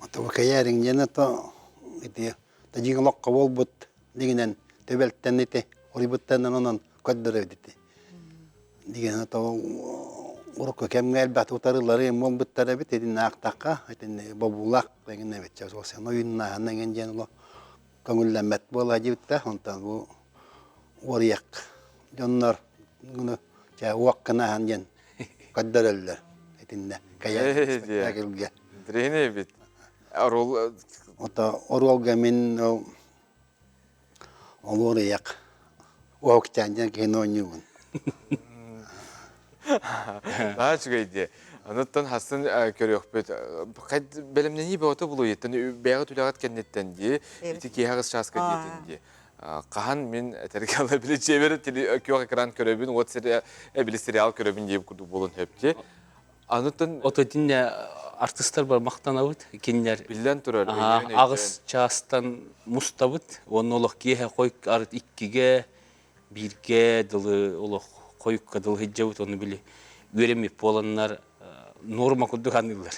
Ото каярин жана то ити тажиглокко болбут дегенен төбелттен ити орибуттан онон көддөрөдү. Деген то урукка кемге албат утарылары мол буттара бит эдин актакка этин бабулак деген небет жазылсын оюнна анан жана көңүллөнмөт бола жибитте онтан бу орияк жоннор гүнү жа уаккана анжен көддөрөлдөр этинде каяр спектакльге Дрене бит. Рол ото оролга мен орияк уактан кинонюн. Ачгайде. Анаттан хасын көрөкпөт. Кайд белемнени бото булу еттен бәгы түләгат кеннеттен ди. Итики хагыс часка кетинди. Кахан мен тергала биле чебер теле экран көрөбүн, вот сериал көрөбүн деп курду болун хепти. Анаттан отодинне артисттар бар мактанабыт, кинилер билден турар. Агыс частан мустабыт, оны олох кие койк арыт 2-ге, 1-ге дылы олох койукка дыл хиджабыт, оны биле үйремеп боланнар норма куддуганылар.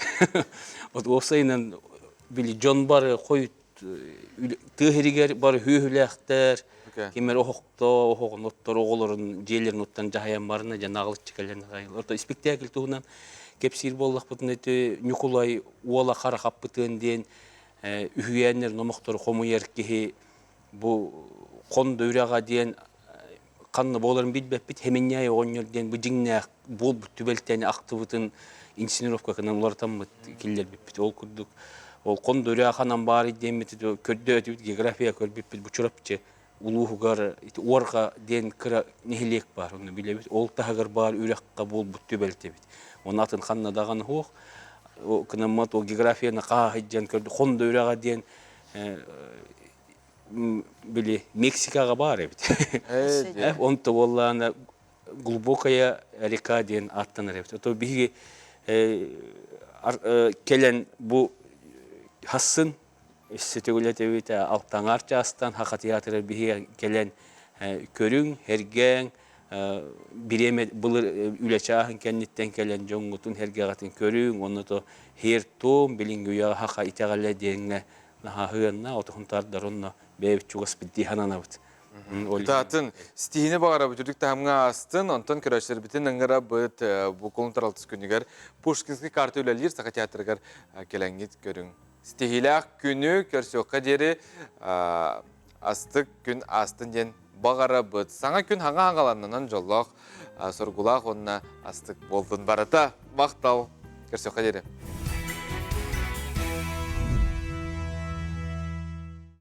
Вот осайнан биле жон бар койут тыгыригер бар хүйүлэхтер, кемер охокто, охогон оттор оголорун жээлерин оттан жахаян барына жанагылык чекелерин гайыл. Орто спектакль тугунан кепсир боллак бутун эти Николай уола кара каппытын ден үйөннер номоктор комуер ки бу кон дөйрага ден канны боларын билбеп бит хеменняй оннерден бу жиңнак бол түбелтени актыбытын инсценировка кынан улар таммыт киллер бит ол курдук ол кон дөйраганан бар демит көрдө география көрбүп бу чурапчы улуугар орга ден кыра нехилек бар оны билебит ол тагыр бар үракка бол түбелтебит оны атын ханна даган хок кынамат ол географияны кахыджан көрдү кон дөйрага ден били Мексикага бар бит. Он-то воллана глубокая река ден аттанар бит. То биги келен бу хассын эстетегүлете бит алтаңар жастан хака театры биги келен көрүң херген биреме булыр үлечахын кеннеттен келен жоңгутун хергегатын көрүң оны то хертом билингүя хака итагале деңе наха хыянна отухунтар даронна бэйбит чугас бидди хананабыт. Татын стихини багара бүтүрдүк тамга астын, онтон көрөчтөр битин ыңгара быт бу колунтар 6 күнүгөр Пушкинский карта үлелер сака театргар келеңгит көрүң. Стихилак күнү көрсөкка дери астык күн астын ден багара быт. Саңа күн хаңа-хаңаланынан жоллок соргулак онна астык болдун барата. Мактал көрсөкка дери.